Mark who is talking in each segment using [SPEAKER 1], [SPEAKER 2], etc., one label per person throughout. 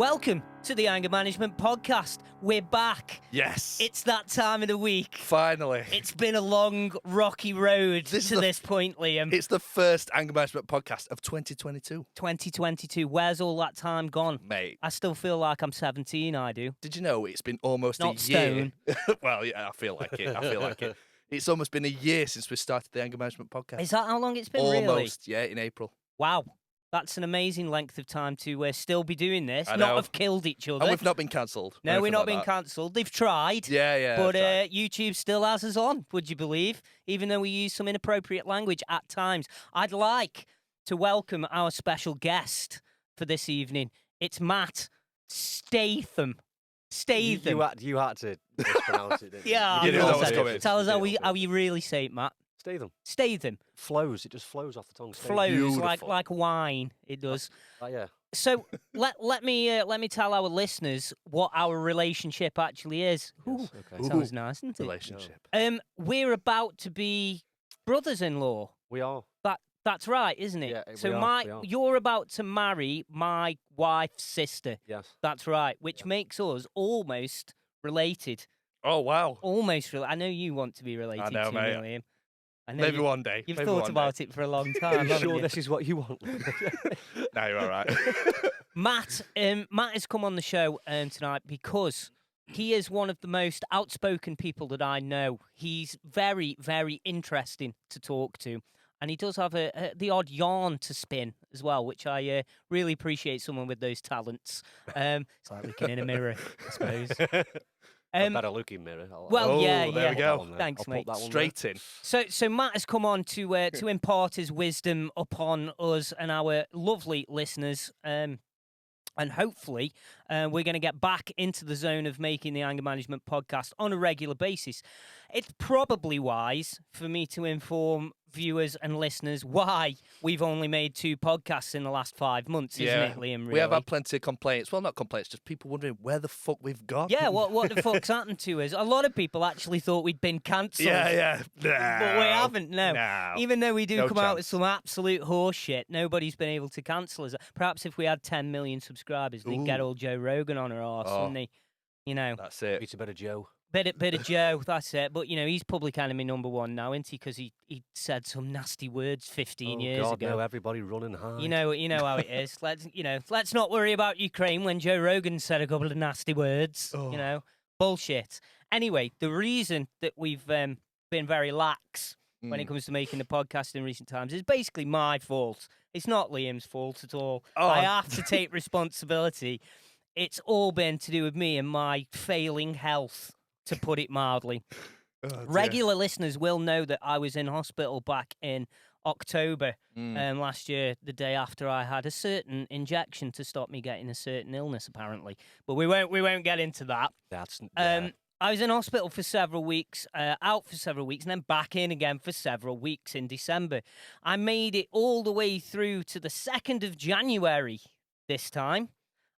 [SPEAKER 1] Welcome to the Anger Management Podcast. We're back.
[SPEAKER 2] Yes.
[SPEAKER 1] It's that time of the week.
[SPEAKER 2] Finally.
[SPEAKER 1] It's been a long, rocky road to this point, Liam.
[SPEAKER 2] It's the first Anger Management Podcast of 2022.
[SPEAKER 1] 2022. Where's all that time gone?
[SPEAKER 2] Mate.
[SPEAKER 1] I still feel like I'm 17, I do.
[SPEAKER 2] Did you know it's been almost
[SPEAKER 1] Not
[SPEAKER 2] a year?
[SPEAKER 1] stone.
[SPEAKER 2] Well, yeah, I feel like it. It's almost been a year since we started the Anger Management Podcast.
[SPEAKER 1] Is that how long it's been,
[SPEAKER 2] Almost,
[SPEAKER 1] really?
[SPEAKER 2] yeah, in April.
[SPEAKER 1] Wow. That's an amazing length of time to still be doing this,
[SPEAKER 2] I
[SPEAKER 1] not
[SPEAKER 2] know.
[SPEAKER 1] have killed each other.
[SPEAKER 2] And we've not been cancelled.
[SPEAKER 1] No, we're not being cancelled. They've tried.
[SPEAKER 2] Yeah.
[SPEAKER 1] But
[SPEAKER 2] tried.
[SPEAKER 1] YouTube still has us on, would you believe? Even though we use some inappropriate language at times. I'd like to welcome our special guest for this evening. It's Matt Statham.
[SPEAKER 3] You had to mispronounce it, didn't you?
[SPEAKER 1] Yeah,
[SPEAKER 2] You
[SPEAKER 1] of
[SPEAKER 2] knew
[SPEAKER 1] course
[SPEAKER 2] that was
[SPEAKER 1] I-
[SPEAKER 2] coming.
[SPEAKER 1] Tell us how you really say it, Matt.
[SPEAKER 3] Statham.
[SPEAKER 1] Statham.
[SPEAKER 3] Flows. It just flows off the tongue. Statham.
[SPEAKER 1] Flows
[SPEAKER 2] Beautiful.
[SPEAKER 1] like wine. It does.
[SPEAKER 3] Oh, yeah.
[SPEAKER 1] So let me tell our listeners what our relationship actually is. Ooh,
[SPEAKER 3] Yes, okay.
[SPEAKER 1] sounds nice, doesn't it?
[SPEAKER 2] Relationship.
[SPEAKER 1] We're about to be brothers-in-law.
[SPEAKER 3] We are.
[SPEAKER 1] That's right, isn't it?
[SPEAKER 3] Yeah,
[SPEAKER 1] So
[SPEAKER 3] we are.
[SPEAKER 1] you're about to marry my wife's sister.
[SPEAKER 3] Yes.
[SPEAKER 1] That's right, which makes us almost related.
[SPEAKER 2] Oh, wow.
[SPEAKER 1] Almost related. I know you want to be related
[SPEAKER 2] I know,
[SPEAKER 1] to
[SPEAKER 2] mate.
[SPEAKER 1] me, Liam. I know
[SPEAKER 2] Maybe one day.
[SPEAKER 1] You've
[SPEAKER 2] Maybe
[SPEAKER 1] thought
[SPEAKER 2] one
[SPEAKER 1] about
[SPEAKER 2] day.
[SPEAKER 1] it for a long
[SPEAKER 3] Are
[SPEAKER 1] time,
[SPEAKER 3] you
[SPEAKER 1] haven't
[SPEAKER 3] sure
[SPEAKER 1] you?
[SPEAKER 3] this is what you want?
[SPEAKER 2] No, you're all right.
[SPEAKER 1] Matt has come on the show tonight because he is one of the most outspoken people that I know. He's very, very interesting to talk to. And he does have the odd yarn to spin as well, which I really appreciate someone with those talents. It's like looking in a mirror, I suppose.
[SPEAKER 3] A better looking mirror.
[SPEAKER 1] Well, yeah.
[SPEAKER 2] there we go.
[SPEAKER 1] Thanks, mate.
[SPEAKER 2] Straight in.
[SPEAKER 1] So Matt has come on to impart his wisdom upon us and our lovely listeners. And hopefully, we're going to get back into the zone of making the Anger Management Podcast on a regular basis. It's probably wise for me to inform viewers and listeners why we've only made 2 podcasts in the last 5 months, isn't it, Liam? Really?
[SPEAKER 2] We have had plenty of complaints. Well, not complaints, just people wondering where the fuck we've gone.
[SPEAKER 1] Yeah, what the fuck's happened to us? A lot of people actually thought we'd been cancelled.
[SPEAKER 2] Yeah.
[SPEAKER 1] But we haven't, no.
[SPEAKER 2] No.
[SPEAKER 1] Even though we do
[SPEAKER 2] No
[SPEAKER 1] come out with
[SPEAKER 2] chance.
[SPEAKER 1] some absolute horse shit, nobody's been able to cancel us. Perhaps if we had 10 million subscribers, they'd get
[SPEAKER 2] Ooh.
[SPEAKER 1] old Joe Rogan on our arse,
[SPEAKER 2] Oh.
[SPEAKER 1] wouldn't they? You know,
[SPEAKER 2] That's it.
[SPEAKER 3] It's a bit of Joe.
[SPEAKER 1] bit of Joe, that's it. But, you know, he's public enemy number 1 now, isn't he? Because he said some nasty words 15 years
[SPEAKER 3] God,
[SPEAKER 1] ago.
[SPEAKER 3] No, everybody running hard.
[SPEAKER 1] You know how it is. Let's not worry about Ukraine when Joe Rogan said a couple of nasty words.
[SPEAKER 2] Oh.
[SPEAKER 1] You know, bullshit. Anyway, the reason that we've been very lax when it comes to making the podcast in recent times is basically my fault. It's not Liam's fault at all.
[SPEAKER 2] Oh.
[SPEAKER 1] I have to take responsibility. It's all been to do with me and my failing health, to put it mildly.
[SPEAKER 2] Oh, dear.
[SPEAKER 1] Regular listeners will know that I was in hospital back in October last year, the day after I had a certain injection to stop me getting a certain illness, apparently. But we won't get into that.
[SPEAKER 3] That's.
[SPEAKER 1] I was in hospital for several weeks, out for several weeks, and then back in again for several weeks in December. I made it all the way through to the 2nd of January this time,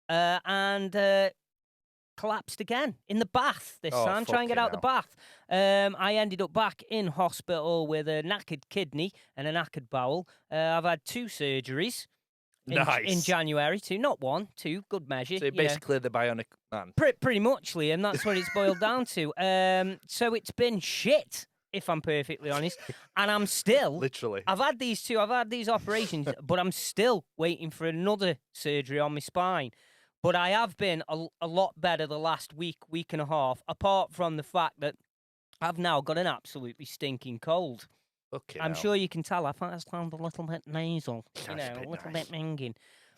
[SPEAKER 1] and collapsed again in the bath this
[SPEAKER 2] Oh,
[SPEAKER 1] time. Try and get out the
[SPEAKER 2] fucking
[SPEAKER 1] bath. I ended up back in hospital with a knackered kidney and a knackered bowel. I've had 2 surgeries in
[SPEAKER 2] Nice.
[SPEAKER 1] January. 2, not 1, 2. Good measure.
[SPEAKER 2] So you're
[SPEAKER 1] you know.
[SPEAKER 2] basically the bionic man.
[SPEAKER 1] Pretty much, Liam. That's what it's boiled down to. So it's been shit, if I'm perfectly honest. And I'm still...
[SPEAKER 2] Literally.
[SPEAKER 1] I've had these operations, but I'm still waiting for another surgery on my spine. But I have been a lot better the last week and a half, apart from the fact that I've now got an absolutely stinking cold.
[SPEAKER 2] Okay.
[SPEAKER 1] I'm sure you can tell. I think I sound a little bit nasal, a little bit minging.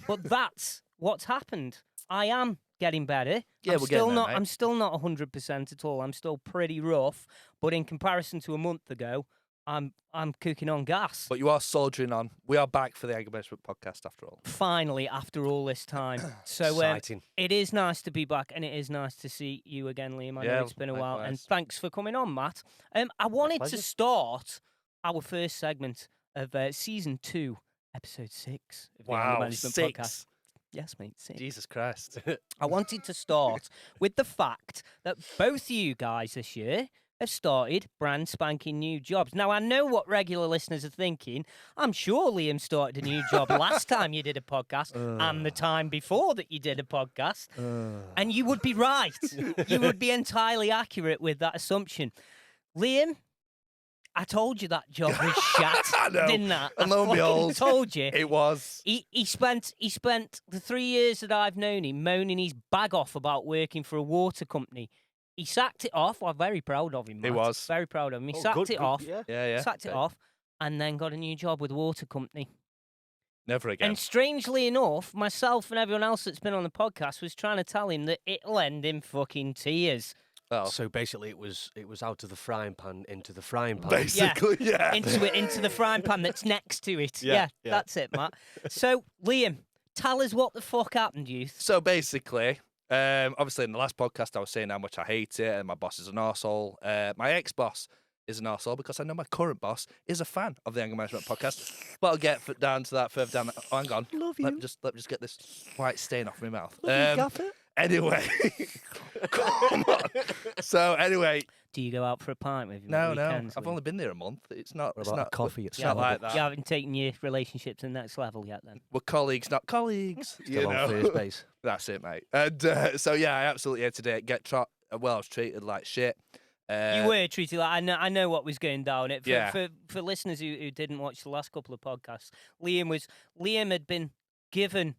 [SPEAKER 1] But that's what's happened. I am getting better.
[SPEAKER 2] Yeah, we're getting there, mate.
[SPEAKER 1] I'm still not 100% at all. I'm still pretty rough. But in comparison to a month ago, I'm cooking on gas.
[SPEAKER 2] But you are soldiering on. We are back for the Anger Management Podcast after all.
[SPEAKER 1] Finally, after all this time. So
[SPEAKER 3] exciting.
[SPEAKER 1] it is nice to be back, and it is nice to see you again, Liam. I know
[SPEAKER 2] Yeah,
[SPEAKER 1] it's been a while, and
[SPEAKER 2] likewise.
[SPEAKER 1] thanks for coming on, Matt. I wanted to
[SPEAKER 3] pleasure.
[SPEAKER 1] start our first segment of Season 2, Episode 6 of the Anger Management
[SPEAKER 2] 6.
[SPEAKER 1] Podcast. Yes, mate, 6.
[SPEAKER 2] Jesus Christ.
[SPEAKER 1] I wanted to start with the fact that both of you guys this year have started brand spanking new jobs. Now, I know what regular listeners are thinking. I'm sure Liam started a new job last time you did a podcast and the time before that you did a podcast. And you would be right. You would be entirely accurate with that assumption. Liam, I told you that job was shat,
[SPEAKER 2] I know.
[SPEAKER 1] didn't I?
[SPEAKER 2] And lo and
[SPEAKER 1] I
[SPEAKER 2] behold,
[SPEAKER 1] told you.
[SPEAKER 2] it was.
[SPEAKER 1] He spent the 3 years that I've known him moaning his bag off about working for a water company. He sacked it off. I'm very proud of him, Matt.
[SPEAKER 2] He was.
[SPEAKER 1] Very proud of him. He
[SPEAKER 3] Oh,
[SPEAKER 1] sacked
[SPEAKER 3] good,
[SPEAKER 1] it
[SPEAKER 3] good,
[SPEAKER 1] off.
[SPEAKER 3] Yeah.
[SPEAKER 2] Yeah.
[SPEAKER 1] Sacked it off, and then got a new job with a water company.
[SPEAKER 2] Never again.
[SPEAKER 1] And strangely enough, myself and everyone else that's been on the podcast was trying to tell him that it'll end in fucking tears.
[SPEAKER 2] Oh,
[SPEAKER 3] So basically, it was out of the frying pan into the frying pan.
[SPEAKER 2] basically, yeah.
[SPEAKER 1] Into the frying pan that's next to it.
[SPEAKER 3] Yeah, yeah.
[SPEAKER 1] That's it, Matt. So, Liam, tell us what the fuck happened, youth.
[SPEAKER 2] So basically, obviously in the last podcast I was saying how much I hate it and my boss is an arsehole. My ex-boss is an arsehole because I know my current boss is a fan of the Anger Management podcast. But I'll get down to that further down. Oh, hang on.
[SPEAKER 3] Love
[SPEAKER 2] Let
[SPEAKER 3] you.
[SPEAKER 2] me just get this white stain off my mouth.
[SPEAKER 3] Gaffer.
[SPEAKER 2] Anyway, come on. So anyway,
[SPEAKER 1] Do you go out for a pint with him?
[SPEAKER 2] no,
[SPEAKER 1] at weekends,
[SPEAKER 2] I've
[SPEAKER 1] Liam?
[SPEAKER 2] only been there a month. It's not.
[SPEAKER 3] What
[SPEAKER 2] It's
[SPEAKER 3] about a
[SPEAKER 2] not
[SPEAKER 3] coffee? It's
[SPEAKER 2] It's not like
[SPEAKER 1] You
[SPEAKER 2] that.
[SPEAKER 1] haven't taken your relationship to the next level yet, then?
[SPEAKER 2] We're colleagues, not colleagues.
[SPEAKER 3] Still
[SPEAKER 2] you
[SPEAKER 3] on
[SPEAKER 2] know.
[SPEAKER 3] first base.
[SPEAKER 2] That's it, mate. And so yeah, I absolutely hated it. I was treated like shit.
[SPEAKER 1] You were treated like I know what was going down. For,
[SPEAKER 2] Yeah.
[SPEAKER 1] for listeners who didn't watch the last couple of podcasts, Liam had been given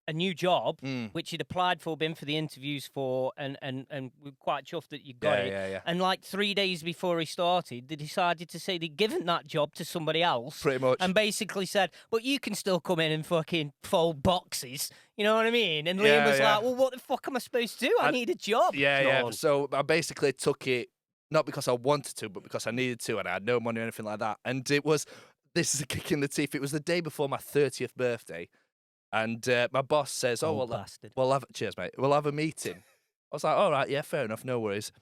[SPEAKER 1] a new job, which he'd applied for, been for the interviews for, and we're quite chuffed that you got it.
[SPEAKER 2] Yeah.
[SPEAKER 1] And like 3 days before he started, they decided to say they'd given that job to somebody else.
[SPEAKER 2] Pretty much.
[SPEAKER 1] And basically said, but you can still come in and fucking fold boxes. You know what I mean? And Liam
[SPEAKER 2] Yeah,
[SPEAKER 1] was
[SPEAKER 2] yeah.
[SPEAKER 1] like, well, what the fuck am I supposed to do? I need a job.
[SPEAKER 2] Yeah.
[SPEAKER 3] on.
[SPEAKER 2] So I basically took it not because I wanted to, but because I needed to, and I had no money or anything like that. And this is a kick in the teeth. It was the day before my 30th birthday, and my boss says, "Oh,
[SPEAKER 1] Old
[SPEAKER 2] well,
[SPEAKER 1] bastard.
[SPEAKER 2] cheers, mate. We'll have a meeting." I was like, "All right, yeah, fair enough, no worries."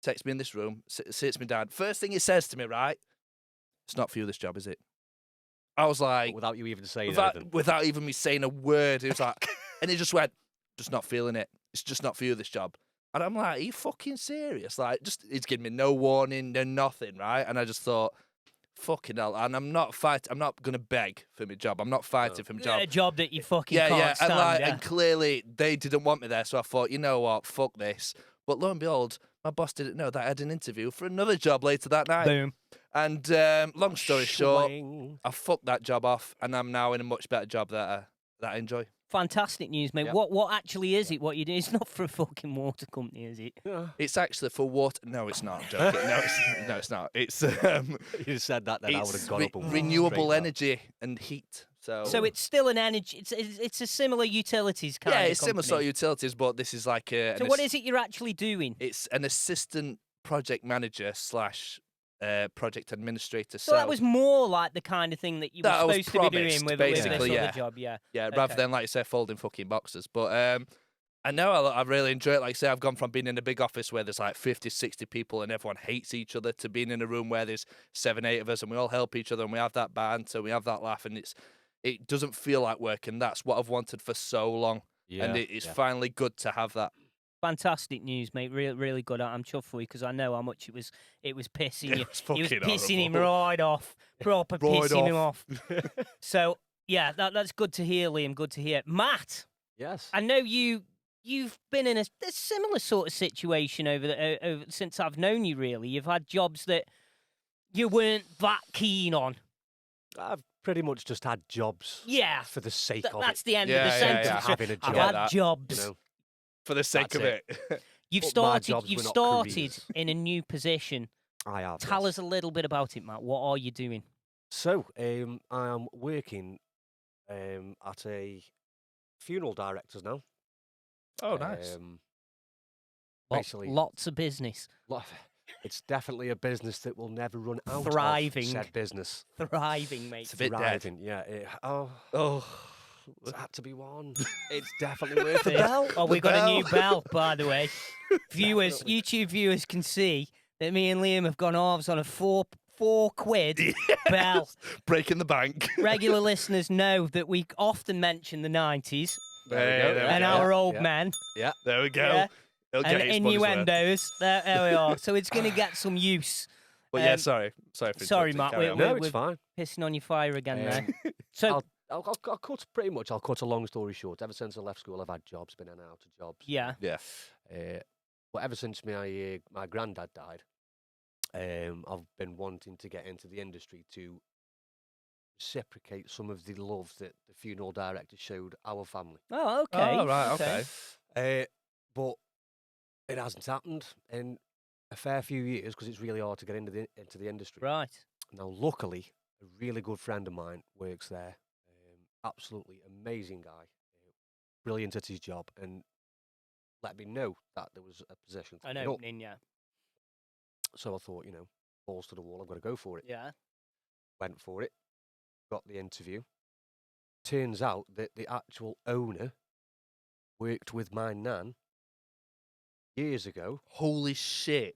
[SPEAKER 2] Takes me in this room, sits me down. First thing he says to me, right? It's not for you, this job, is it? I was like,
[SPEAKER 3] Without you even saying anything.
[SPEAKER 2] without even me saying a word, he was like, and he just went, "Just not feeling it. It's just not for you, this job." And I'm like, "Are you fucking serious?" Like, he's giving me no warning, no nothing, right? And I just thought, fucking hell. And I'm not gonna beg for my job. I'm not fighting for my job.
[SPEAKER 1] A job that you fucking
[SPEAKER 2] Yeah,
[SPEAKER 1] can't stand.
[SPEAKER 2] and clearly they didn't want me there, so I thought, you know what, fuck this. But lo and behold, my boss didn't know that I had an interview for another job later that night.
[SPEAKER 1] Boom.
[SPEAKER 2] And long story short,
[SPEAKER 3] Swing.
[SPEAKER 2] I fucked that job off, and I'm now in a much better job that I enjoy.
[SPEAKER 1] Fantastic news, mate.
[SPEAKER 2] Yeah.
[SPEAKER 1] What actually is it? What you do? It's not for a fucking water company, is it?
[SPEAKER 3] Yeah.
[SPEAKER 2] It's actually for water. No, it's not. I'm joking. No, it's not. It's
[SPEAKER 3] You said that, then I would have
[SPEAKER 2] it's
[SPEAKER 3] gone up and
[SPEAKER 2] renewable
[SPEAKER 3] straight
[SPEAKER 2] energy and heat. So
[SPEAKER 1] it's still an energy. It's a similar utilities kind
[SPEAKER 2] yeah,
[SPEAKER 1] of
[SPEAKER 2] it's similar sort of utilities, but this is like a.
[SPEAKER 1] So what is it you're actually doing?
[SPEAKER 2] It's an assistant project manager / project administrator.
[SPEAKER 1] So that was more like the kind of thing that you were
[SPEAKER 2] That was
[SPEAKER 1] supposed to be doing
[SPEAKER 2] promised,
[SPEAKER 1] with this
[SPEAKER 2] basically,
[SPEAKER 1] other
[SPEAKER 2] yeah.
[SPEAKER 1] job, yeah.
[SPEAKER 2] Yeah,
[SPEAKER 1] Okay.
[SPEAKER 2] rather than, like you say, folding fucking boxes. But I know I really enjoy it. Like I say, I've gone from being in a big office where there's like 50, 60 people and everyone hates each other to being in a room where there's 7, 8 of us and we all help each other and we have that banter, we have that laugh, and it doesn't feel like work. And that's what I've wanted for so long.
[SPEAKER 3] Yeah,
[SPEAKER 2] and it's finally good to have that.
[SPEAKER 1] Fantastic news, mate. Really good. I'm chuffed for you because I know how much it was pissing you.
[SPEAKER 2] It was
[SPEAKER 1] He was
[SPEAKER 2] fucking
[SPEAKER 1] pissing him
[SPEAKER 2] horrible.
[SPEAKER 1] right off. Proper
[SPEAKER 2] Right
[SPEAKER 1] pissing him
[SPEAKER 2] off.
[SPEAKER 1] off. So, yeah, that's good to hear, Liam. Good to hear. Matt,
[SPEAKER 3] Yes.
[SPEAKER 1] I know you've been in a similar sort of situation over since I've known you, really. You've had jobs that you weren't that keen on.
[SPEAKER 3] I've pretty much just had jobs
[SPEAKER 1] Yeah.
[SPEAKER 3] for the sake of
[SPEAKER 1] That's
[SPEAKER 3] it.
[SPEAKER 1] the end
[SPEAKER 2] Yeah,
[SPEAKER 1] of the
[SPEAKER 2] yeah,
[SPEAKER 1] sentence.
[SPEAKER 2] yeah.
[SPEAKER 3] Having a
[SPEAKER 1] I've
[SPEAKER 3] job,
[SPEAKER 1] had
[SPEAKER 2] that,
[SPEAKER 1] jobs.
[SPEAKER 3] You know,
[SPEAKER 2] For the sake
[SPEAKER 3] That's
[SPEAKER 2] of
[SPEAKER 3] it.
[SPEAKER 2] it.
[SPEAKER 1] You've
[SPEAKER 3] But my
[SPEAKER 1] started.
[SPEAKER 3] jobs
[SPEAKER 1] You've
[SPEAKER 3] were not
[SPEAKER 1] started
[SPEAKER 3] careers.
[SPEAKER 1] in a new position.
[SPEAKER 3] I have.
[SPEAKER 1] Tell
[SPEAKER 3] yes.
[SPEAKER 1] us a little bit about it, Matt. What are you doing?
[SPEAKER 3] So, I am working at a funeral directors now.
[SPEAKER 2] Oh, nice.
[SPEAKER 3] Basically,
[SPEAKER 1] Lots of business.
[SPEAKER 3] it's definitely a business that will never run out
[SPEAKER 1] Thriving.
[SPEAKER 3] of said business.
[SPEAKER 1] Thriving, mate.
[SPEAKER 2] It's a bit dead.
[SPEAKER 3] Thriving, yeah.
[SPEAKER 2] Oh,
[SPEAKER 3] It's had to be one. It's definitely worth the
[SPEAKER 1] The-
[SPEAKER 3] bell.
[SPEAKER 1] Oh,
[SPEAKER 2] The
[SPEAKER 1] we've got a new
[SPEAKER 2] bell.
[SPEAKER 1] bell, by the way. Viewers,
[SPEAKER 3] Definitely.
[SPEAKER 1] YouTube viewers can see that me and Liam have gone halves on a four quid bell.
[SPEAKER 2] breaking the bank.
[SPEAKER 1] Regular listeners know that we often mention the 90s
[SPEAKER 3] There we go.
[SPEAKER 2] There we
[SPEAKER 1] and
[SPEAKER 2] go.
[SPEAKER 1] our old
[SPEAKER 3] Yeah.
[SPEAKER 1] men.
[SPEAKER 3] Yeah.
[SPEAKER 2] There we go.
[SPEAKER 1] Yeah.
[SPEAKER 2] He'll
[SPEAKER 1] and
[SPEAKER 2] get his money's worth.
[SPEAKER 1] innuendos. There we are. So it's going to get some use.
[SPEAKER 2] But yeah, sorry for
[SPEAKER 1] Sorry,
[SPEAKER 2] interrupting.
[SPEAKER 1] Matt.
[SPEAKER 2] Carry on.
[SPEAKER 3] No,
[SPEAKER 1] we're
[SPEAKER 3] it's fine.
[SPEAKER 1] pissing on your fire again there.
[SPEAKER 3] I'll,
[SPEAKER 1] So
[SPEAKER 3] I'll cut pretty much. I'll cut a long story short. Ever since I left school, I've had jobs, been in and out of jobs.
[SPEAKER 1] yeah,
[SPEAKER 2] Yeah.
[SPEAKER 3] But ever since my granddad died, I've been wanting to get into the industry to reciprocate some of the love that the funeral director showed our family.
[SPEAKER 1] oh okay.
[SPEAKER 2] Oh, right, okay.
[SPEAKER 3] But it hasn't happened in a fair few years because it's really hard to get into the industry.
[SPEAKER 1] Right.
[SPEAKER 3] Now, luckily, a really good friend of mine works there. Absolutely amazing guy, brilliant at his job, and let me know that there was a position
[SPEAKER 1] An
[SPEAKER 3] coming up.
[SPEAKER 1] opening, yeah.
[SPEAKER 3] So I thought, balls to the wall, I've got to go for it.
[SPEAKER 1] Yeah.
[SPEAKER 3] Went for it, got the interview. Turns out that the actual owner worked with my nan years ago.
[SPEAKER 2] Holy shit.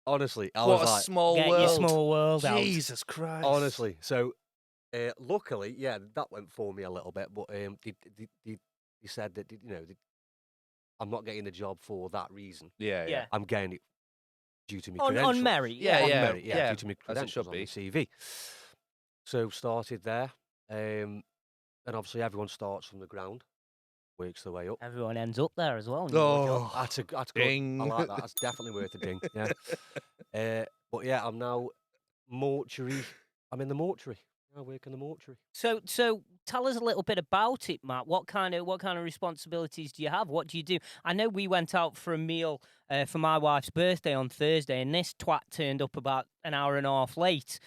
[SPEAKER 3] Honestly, I
[SPEAKER 2] What
[SPEAKER 3] was
[SPEAKER 2] a
[SPEAKER 3] like,
[SPEAKER 2] small
[SPEAKER 1] Get
[SPEAKER 2] world.
[SPEAKER 1] your small world out.
[SPEAKER 2] Jesus Christ.
[SPEAKER 3] honestly. So, luckily, yeah, that went for me a little bit. But he said that I'm not getting the job for that reason.
[SPEAKER 2] Yeah,
[SPEAKER 1] Yeah.
[SPEAKER 3] I'm getting it due to my
[SPEAKER 1] On
[SPEAKER 3] credentials.
[SPEAKER 1] merit.
[SPEAKER 2] Yeah,
[SPEAKER 3] On
[SPEAKER 2] yeah.
[SPEAKER 3] merit,
[SPEAKER 2] yeah,
[SPEAKER 3] due to my
[SPEAKER 2] as it
[SPEAKER 3] credentials
[SPEAKER 2] should
[SPEAKER 3] on
[SPEAKER 2] be.
[SPEAKER 3] my CV. So started there, and obviously everyone starts from the ground, works their way up.
[SPEAKER 1] Everyone ends up there as well.
[SPEAKER 2] Oh,
[SPEAKER 3] That's good.
[SPEAKER 2] ding.
[SPEAKER 3] I like that. That's definitely worth a ding. Yeah. But yeah, I'm now mortuary. I'm in the mortuary. I work in the mortuary.
[SPEAKER 1] So tell us a little bit about it, Matt. What kind of responsibilities do you have? What do you do? I know we went out for a meal for my wife's birthday on Thursday, and this twat turned up about an hour and a half late,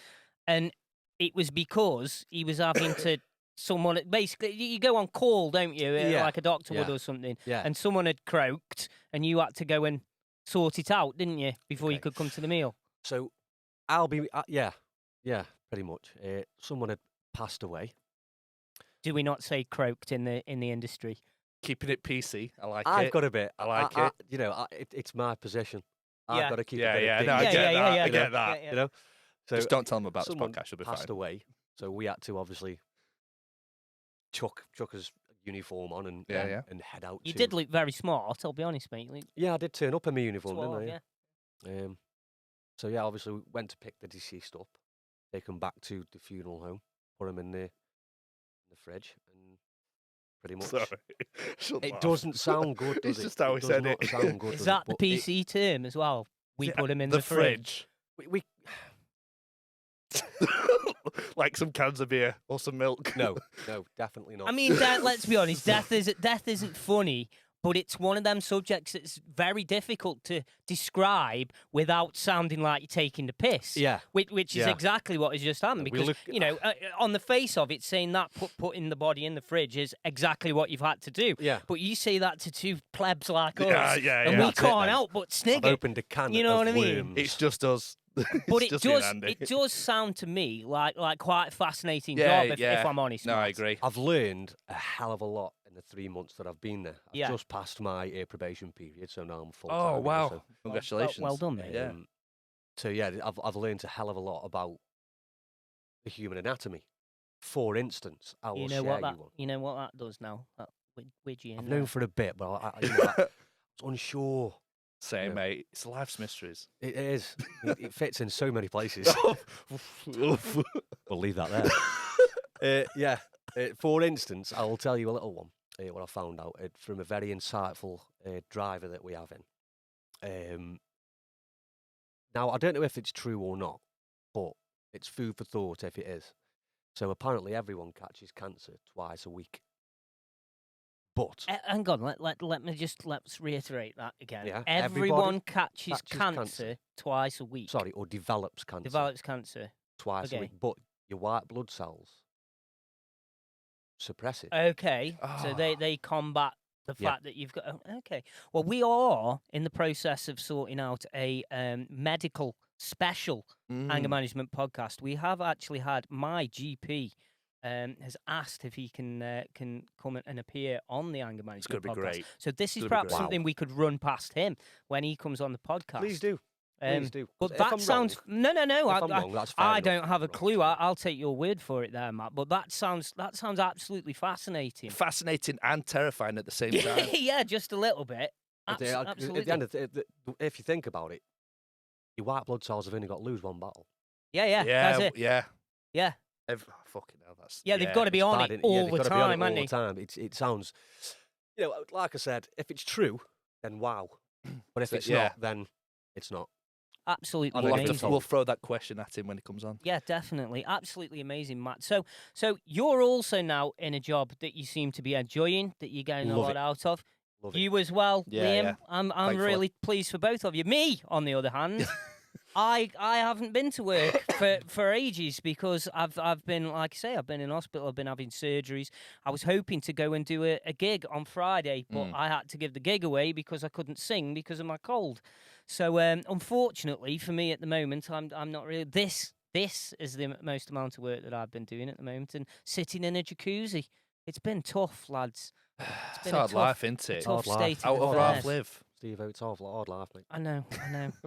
[SPEAKER 1] and it was because he was having to. Someone basically, you go on call, don't you?
[SPEAKER 3] Yeah.
[SPEAKER 1] Like a doctor would
[SPEAKER 3] Yeah.
[SPEAKER 1] or something.
[SPEAKER 3] Yeah.
[SPEAKER 1] And someone had croaked, and you had to go and sort it out, didn't you, before you
[SPEAKER 3] Okay.
[SPEAKER 1] could come to the meal?
[SPEAKER 3] So I'll be. Yeah, pretty much. Someone had passed away.
[SPEAKER 1] Do we not say croaked in the industry?
[SPEAKER 2] Keeping it PC. I like
[SPEAKER 3] I've
[SPEAKER 2] it.
[SPEAKER 3] got a bit.
[SPEAKER 2] I like it.
[SPEAKER 3] It's my position.
[SPEAKER 1] Yeah.
[SPEAKER 3] I've got to keep
[SPEAKER 2] Yeah,
[SPEAKER 3] a bit
[SPEAKER 2] yeah,
[SPEAKER 3] of
[SPEAKER 2] no, I
[SPEAKER 3] dignity,
[SPEAKER 2] get that. I
[SPEAKER 1] yeah,
[SPEAKER 2] get that.
[SPEAKER 1] yeah.
[SPEAKER 3] you know. So
[SPEAKER 2] Just don't tell them about this
[SPEAKER 3] someone
[SPEAKER 2] podcast. You'll be
[SPEAKER 3] passed
[SPEAKER 2] fine.
[SPEAKER 3] away, so we had to obviously chuck his uniform on and
[SPEAKER 2] Yeah.
[SPEAKER 3] and head out.
[SPEAKER 1] You
[SPEAKER 3] to,
[SPEAKER 1] did look very smart, I'll be honest, mate. Like,
[SPEAKER 3] Yeah, I did turn up in my uniform,
[SPEAKER 1] suave,
[SPEAKER 3] didn't I?
[SPEAKER 1] yeah.
[SPEAKER 3] So yeah, obviously we went to pick the deceased up, take him back to the funeral home, put him in the fridge, and pretty much.
[SPEAKER 2] Sorry. Shouldn't
[SPEAKER 3] It
[SPEAKER 2] laugh.
[SPEAKER 3] doesn't sound good, does
[SPEAKER 2] It's
[SPEAKER 3] it?
[SPEAKER 2] just how
[SPEAKER 3] It
[SPEAKER 2] he
[SPEAKER 3] does
[SPEAKER 2] said
[SPEAKER 3] not
[SPEAKER 2] it.
[SPEAKER 3] sound good,
[SPEAKER 1] Is
[SPEAKER 3] does
[SPEAKER 1] that
[SPEAKER 3] it?
[SPEAKER 1] the
[SPEAKER 3] But it-
[SPEAKER 1] PC term as well? We
[SPEAKER 2] Yeah,
[SPEAKER 1] put him in
[SPEAKER 2] the
[SPEAKER 1] the fridge.
[SPEAKER 3] we
[SPEAKER 2] Like some cans of beer or some milk.
[SPEAKER 3] no, definitely not.
[SPEAKER 1] I mean, let's be honest. Death isn't funny, but it's one of them subjects that's very difficult to describe without sounding like you're taking the piss.
[SPEAKER 3] Yeah.
[SPEAKER 1] Which is
[SPEAKER 3] Yeah.
[SPEAKER 1] exactly what has just happened.
[SPEAKER 3] We
[SPEAKER 1] Because
[SPEAKER 3] look-
[SPEAKER 1] on the face of it, saying that putting the body in the fridge is exactly what you've had to do.
[SPEAKER 3] Yeah.
[SPEAKER 1] But you say that to two plebs like us,
[SPEAKER 2] Yeah,
[SPEAKER 1] and
[SPEAKER 2] yeah.
[SPEAKER 1] we
[SPEAKER 3] That's it
[SPEAKER 1] can't
[SPEAKER 3] then.
[SPEAKER 1] help but
[SPEAKER 3] I've
[SPEAKER 1] snigger.
[SPEAKER 3] opened a can
[SPEAKER 1] You know
[SPEAKER 3] of
[SPEAKER 1] what I mean?
[SPEAKER 3] worms.
[SPEAKER 2] It's just us.
[SPEAKER 1] But
[SPEAKER 2] It's
[SPEAKER 1] it
[SPEAKER 2] just me and
[SPEAKER 1] does.
[SPEAKER 2] Andy.
[SPEAKER 1] It does sound to me like quite a fascinating
[SPEAKER 2] Yeah,
[SPEAKER 1] job. If
[SPEAKER 2] yeah.
[SPEAKER 1] I'm honest.
[SPEAKER 2] No, I
[SPEAKER 1] Matt.
[SPEAKER 2] agree.
[SPEAKER 3] I've learned a hell of a lot in the 3 months that I've been there. I've
[SPEAKER 1] Yeah.
[SPEAKER 3] just passed my probation period, so now I'm full time.
[SPEAKER 2] Oh, wow. Congratulations.
[SPEAKER 1] Well done, mate.
[SPEAKER 2] Yeah.
[SPEAKER 3] So yeah, I've learned a hell of a lot about the human anatomy. For instance, I will
[SPEAKER 1] You know
[SPEAKER 3] share
[SPEAKER 1] what that
[SPEAKER 3] you one.
[SPEAKER 1] you know what that does now. That widget in
[SPEAKER 3] I've
[SPEAKER 1] there.
[SPEAKER 3] known for a bit, but I was unsure.
[SPEAKER 2] Same,
[SPEAKER 3] Yeah.
[SPEAKER 2] mate. It's life's mysteries.
[SPEAKER 3] It is. It fits in so many places. We'll leave that there. Yeah. For instance, I will tell you a little one. What I found out from a very insightful driver that we have in. Now, I don't know if it's true or not, but it's food for thought if it is. So apparently everyone catches cancer twice a week. But
[SPEAKER 1] Hang on, let's reiterate that again.
[SPEAKER 3] Yeah,
[SPEAKER 1] Everyone
[SPEAKER 3] everybody
[SPEAKER 1] catches
[SPEAKER 3] catches
[SPEAKER 1] cancer
[SPEAKER 3] cancer.
[SPEAKER 1] twice a week.
[SPEAKER 3] sorry, or develops cancer
[SPEAKER 1] Develops cancer.
[SPEAKER 3] twice
[SPEAKER 1] okay.
[SPEAKER 3] a week. But your white blood cells suppress it.
[SPEAKER 1] Okay, so
[SPEAKER 2] Ah.
[SPEAKER 1] they combat the
[SPEAKER 3] Yeah.
[SPEAKER 1] fact that you've got. Okay, well, we are in the process of sorting out a medical special anger
[SPEAKER 2] Mm.
[SPEAKER 1] management podcast. We have actually had my GP has asked if he can come and appear on the anger management
[SPEAKER 2] gonna be
[SPEAKER 1] podcast.
[SPEAKER 2] great.
[SPEAKER 1] So this is
[SPEAKER 2] gonna be
[SPEAKER 1] perhaps
[SPEAKER 2] great.
[SPEAKER 1] something we could run past him when he comes on the podcast.
[SPEAKER 3] Please do. Please do.
[SPEAKER 1] But
[SPEAKER 3] If
[SPEAKER 1] that
[SPEAKER 3] I'm
[SPEAKER 1] sounds
[SPEAKER 3] wrong,
[SPEAKER 1] no.
[SPEAKER 3] if I'm wrong, that's fair
[SPEAKER 1] I
[SPEAKER 3] enough.
[SPEAKER 1] don't have a
[SPEAKER 3] Wrong,
[SPEAKER 1] clue.
[SPEAKER 3] fine.
[SPEAKER 1] I'll take your word for it there, Matt. But that sounds absolutely fascinating.
[SPEAKER 2] Fascinating and terrifying at the same time.
[SPEAKER 1] Yeah, just a little bit.
[SPEAKER 3] At
[SPEAKER 1] Absolutely.
[SPEAKER 3] the end of if you think about it, your white blood cells have only got to lose one battle.
[SPEAKER 1] Yeah, that's it.
[SPEAKER 2] Yeah.
[SPEAKER 1] Yeah.
[SPEAKER 2] Fucking hell, that's
[SPEAKER 1] They've got to be on it all the time, haven't they?
[SPEAKER 3] All the time. It sounds, like I said, if it's true, then wow. But if it's not, then it's not.
[SPEAKER 1] Absolutely
[SPEAKER 2] We'll throw that question at him when he comes on.
[SPEAKER 1] Yeah, definitely. Absolutely amazing, Matt. So you're also now in a job that you seem to be enjoying, that you're getting a lot out of.
[SPEAKER 3] Love it.
[SPEAKER 1] You as well,
[SPEAKER 2] Yeah,
[SPEAKER 1] Liam.
[SPEAKER 2] yeah.
[SPEAKER 1] I'm really pleased for both of you. Me, on the other hand, I haven't been to work for ages because I've been, like I say, I've been in hospital, I've been having surgeries. I was hoping to go and do a gig on Friday, but I had to give the gig away because I couldn't sing because of my cold. So unfortunately for me at the moment, I'm not really. This is the most amount of work that I've been doing at the moment, and sitting in a jacuzzi. It's been tough, lads. It's been
[SPEAKER 2] hard life, isn't it?
[SPEAKER 1] Tough
[SPEAKER 3] Hard
[SPEAKER 1] state
[SPEAKER 2] Out
[SPEAKER 1] of
[SPEAKER 2] of half
[SPEAKER 1] affairs.
[SPEAKER 2] live.
[SPEAKER 3] Steve, it's awful hard life, mate.
[SPEAKER 1] I know.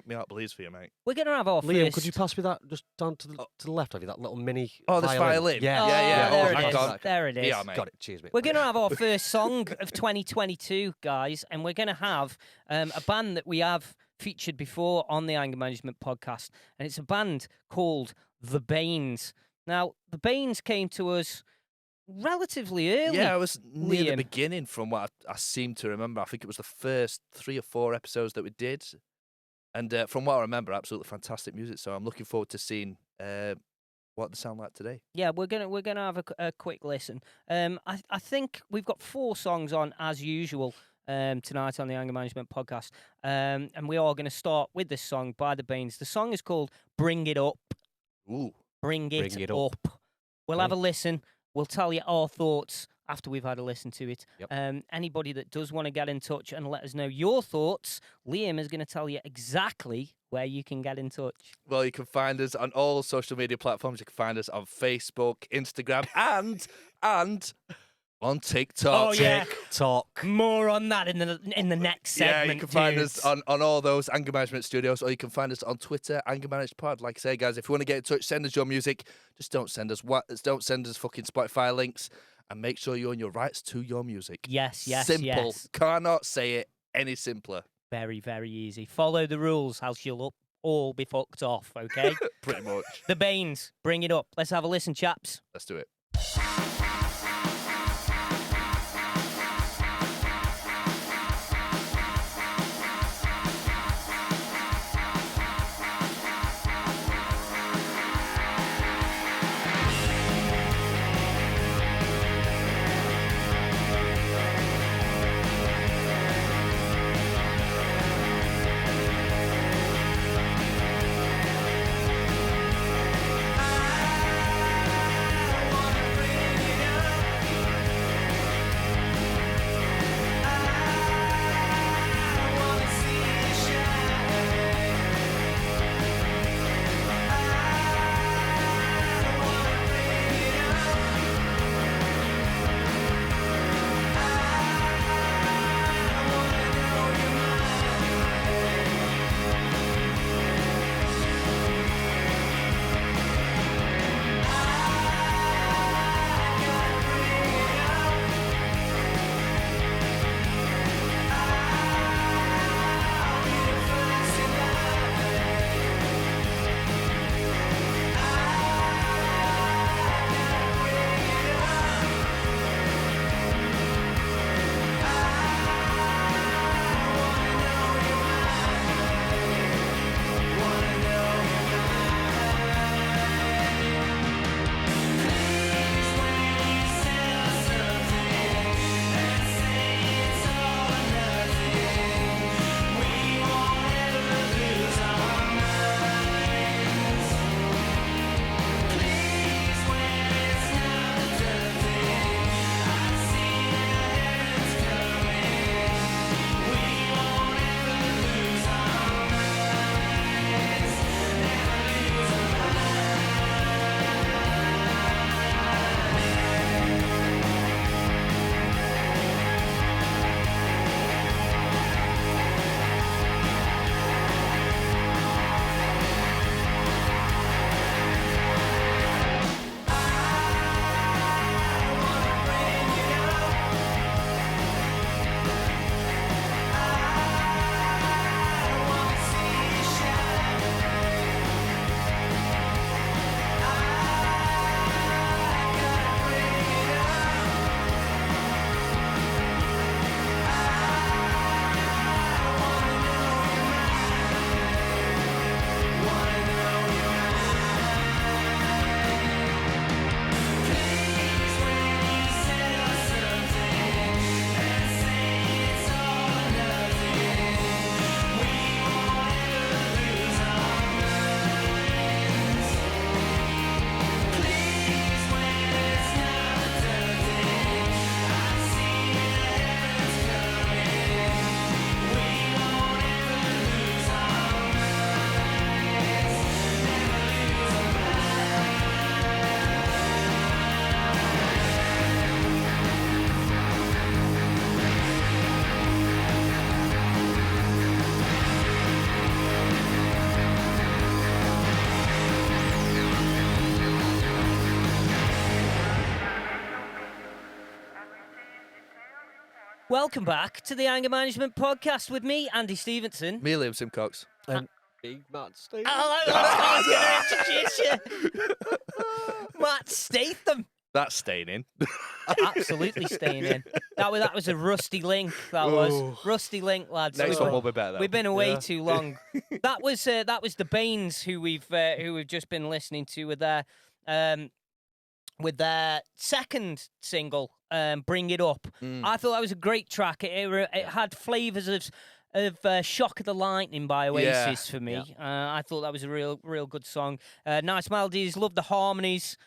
[SPEAKER 2] My heart bleeds for you, mate.
[SPEAKER 1] We're gonna have our
[SPEAKER 3] Liam,
[SPEAKER 1] first.
[SPEAKER 3] could you pass me that just down to the left of you, that little mini
[SPEAKER 2] Oh, this violin?
[SPEAKER 3] Yeah.
[SPEAKER 2] Yeah.
[SPEAKER 1] There
[SPEAKER 2] Oh,
[SPEAKER 1] it
[SPEAKER 2] hang
[SPEAKER 1] is.
[SPEAKER 2] on.
[SPEAKER 1] There it is.
[SPEAKER 2] Yeah, mate.
[SPEAKER 3] Got it. Cheers, mate.
[SPEAKER 1] We're going to have our first song of 2022, guys, and we're going to have a band that we have featured before on the Anger Management podcast, and it's a band called The Banes. Now, The Banes came to us relatively early.
[SPEAKER 2] Yeah, I was near the
[SPEAKER 1] Liam.
[SPEAKER 2] beginning from what I seem to remember. I think it was the first 3 or 4 episodes that we did. And from what I remember, absolutely fantastic music. So I'm looking forward to seeing what they sound like today.
[SPEAKER 1] Yeah, we're gonna have a quick listen. I think we've got 4 songs on as usual tonight on the Anger Management podcast, and we are going to start with this song by The Banes. The song is called "Bring It Up."
[SPEAKER 2] Ooh.
[SPEAKER 1] Bring it
[SPEAKER 3] Bring it up.
[SPEAKER 1] We'll have a listen. We'll tell you our thoughts after we've had a listen to it.
[SPEAKER 3] Yep.
[SPEAKER 1] Anybody that does want to get in touch and let us know your thoughts, Liam is going to tell you exactly where you can get in touch.
[SPEAKER 2] Well, you can find us on all social media platforms. You can find us on Facebook, Instagram, and on TikTok.
[SPEAKER 1] Oh, yeah.
[SPEAKER 3] TikTok.
[SPEAKER 1] More on that in the next segment.
[SPEAKER 2] Yeah, you can find
[SPEAKER 1] dudes.
[SPEAKER 2] us on all those Anger Management Studios, or you can find us on Twitter, Anger Managed Pod. Like I say, guys, if you want to get in touch, send us your music. Just don't send us fucking Spotify links, and make sure you own your rights to your music.
[SPEAKER 1] Yes.
[SPEAKER 2] Simple.
[SPEAKER 1] Yes.
[SPEAKER 2] Cannot say it any simpler.
[SPEAKER 1] Very, very easy. Follow the rules, else you'll all be fucked off, okay?
[SPEAKER 2] Pretty much.
[SPEAKER 1] The Banes, bring it up. Let's have a listen, chaps.
[SPEAKER 2] Let's do it.
[SPEAKER 4] I wanna
[SPEAKER 1] Welcome back to the Anger Management Podcast with me, Andy Stevenson.
[SPEAKER 2] Me, Liam Simcox.
[SPEAKER 3] And big Matt Stevens.
[SPEAKER 1] I was going to introduce you. Matt Statham.
[SPEAKER 2] That's staying in.
[SPEAKER 1] Absolutely staying in. That was a rusty link. That was
[SPEAKER 3] Oh.
[SPEAKER 1] rusty link, lads.
[SPEAKER 2] Next one will be better.
[SPEAKER 1] We've been away
[SPEAKER 3] Yeah.
[SPEAKER 1] too long. That was the Baines who we've just been listening to with their second single, "Bring It Up." I thought that was a great track. It had flavours of "Shock of the Lightning" by Oasis for me. I thought that was a real good song. Nice melodies, love the harmonies.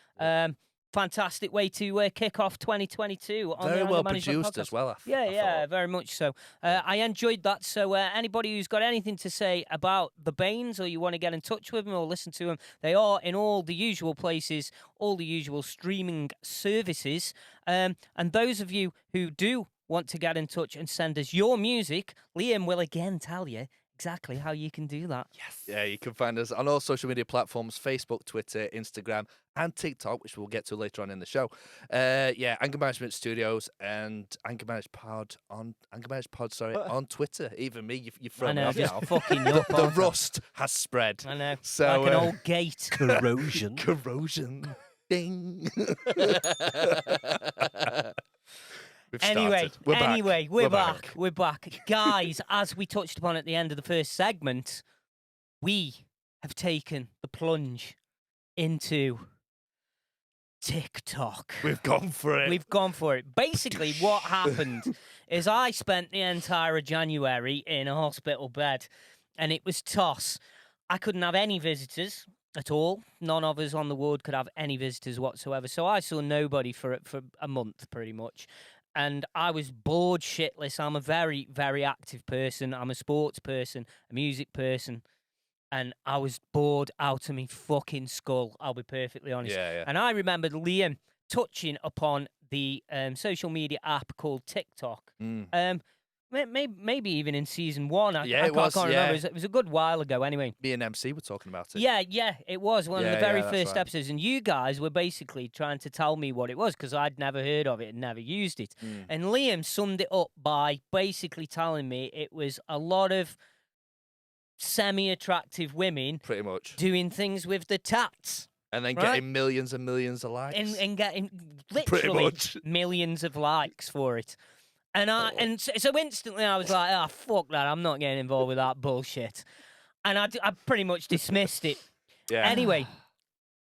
[SPEAKER 1] Fantastic way to kick off 2022 on
[SPEAKER 2] Very
[SPEAKER 1] the
[SPEAKER 2] well
[SPEAKER 1] Anger Management
[SPEAKER 2] produced
[SPEAKER 1] Podcast.
[SPEAKER 2] as well. I
[SPEAKER 1] Yeah,
[SPEAKER 2] thought.
[SPEAKER 1] very much so. I enjoyed that. So anybody who's got anything to say about the Baines, or you want to get in touch with them or listen to them, they are in all the usual places, all the usual streaming services. And those of you who do want to get in touch and send us your music, Liam will again tell you exactly how you can do that.
[SPEAKER 2] Yes. Yeah, you can find us on all social media platforms: Facebook, Twitter, Instagram, and TikTok, which we'll get to later on in the show. Anger Management Studios and Anger Managed Pod on Twitter. Even me, you've
[SPEAKER 1] I
[SPEAKER 2] thrown me
[SPEAKER 1] know,
[SPEAKER 2] off
[SPEAKER 1] just
[SPEAKER 2] now.
[SPEAKER 1] fucking you up.
[SPEAKER 2] The
[SPEAKER 1] aren't I?
[SPEAKER 2] rust has spread.
[SPEAKER 1] I know.
[SPEAKER 2] So,
[SPEAKER 1] Like an old gate.
[SPEAKER 3] Corrosion.
[SPEAKER 2] Corrosion. Ding. We've
[SPEAKER 1] Anyway,
[SPEAKER 2] started. We're back.
[SPEAKER 1] We're back. Guys, as we touched upon at the end of the first segment, we have taken the plunge into TikTok.
[SPEAKER 2] We've gone for it.
[SPEAKER 1] We've gone for it. Basically, what happened is I spent the entire of January in a hospital bed, and it was toss. I couldn't have any visitors at all. None of us on the ward could have any visitors whatsoever. So I saw nobody for a month, pretty much. And I was bored shitless. I'm a very, very active person. I'm a sports person, a music person. And I was bored out of me fucking skull, I'll be perfectly honest.
[SPEAKER 2] Yeah.
[SPEAKER 1] And I remembered Liam touching upon the social media app called TikTok. Maybe even in season 1. I can't remember. It was a good while ago anyway.
[SPEAKER 2] Me and MC were talking about it.
[SPEAKER 1] Yeah, it was one of the very
[SPEAKER 2] that's
[SPEAKER 1] first
[SPEAKER 2] right.
[SPEAKER 1] episodes. And you guys were basically trying to tell me what it was because I'd never heard of it and never used it. And Liam summed it up by basically telling me it was a lot of semi-attractive women
[SPEAKER 2] Pretty much.
[SPEAKER 1] doing things with the tats.
[SPEAKER 2] And then
[SPEAKER 1] Right.
[SPEAKER 2] getting millions and millions of likes.
[SPEAKER 1] And getting
[SPEAKER 2] Pretty
[SPEAKER 1] literally
[SPEAKER 2] much.
[SPEAKER 1] millions of likes for it. And so instantly I was like, oh, fuck that. I'm not getting involved with that bullshit. And I pretty much dismissed it.
[SPEAKER 2] Yeah.
[SPEAKER 1] Anyway,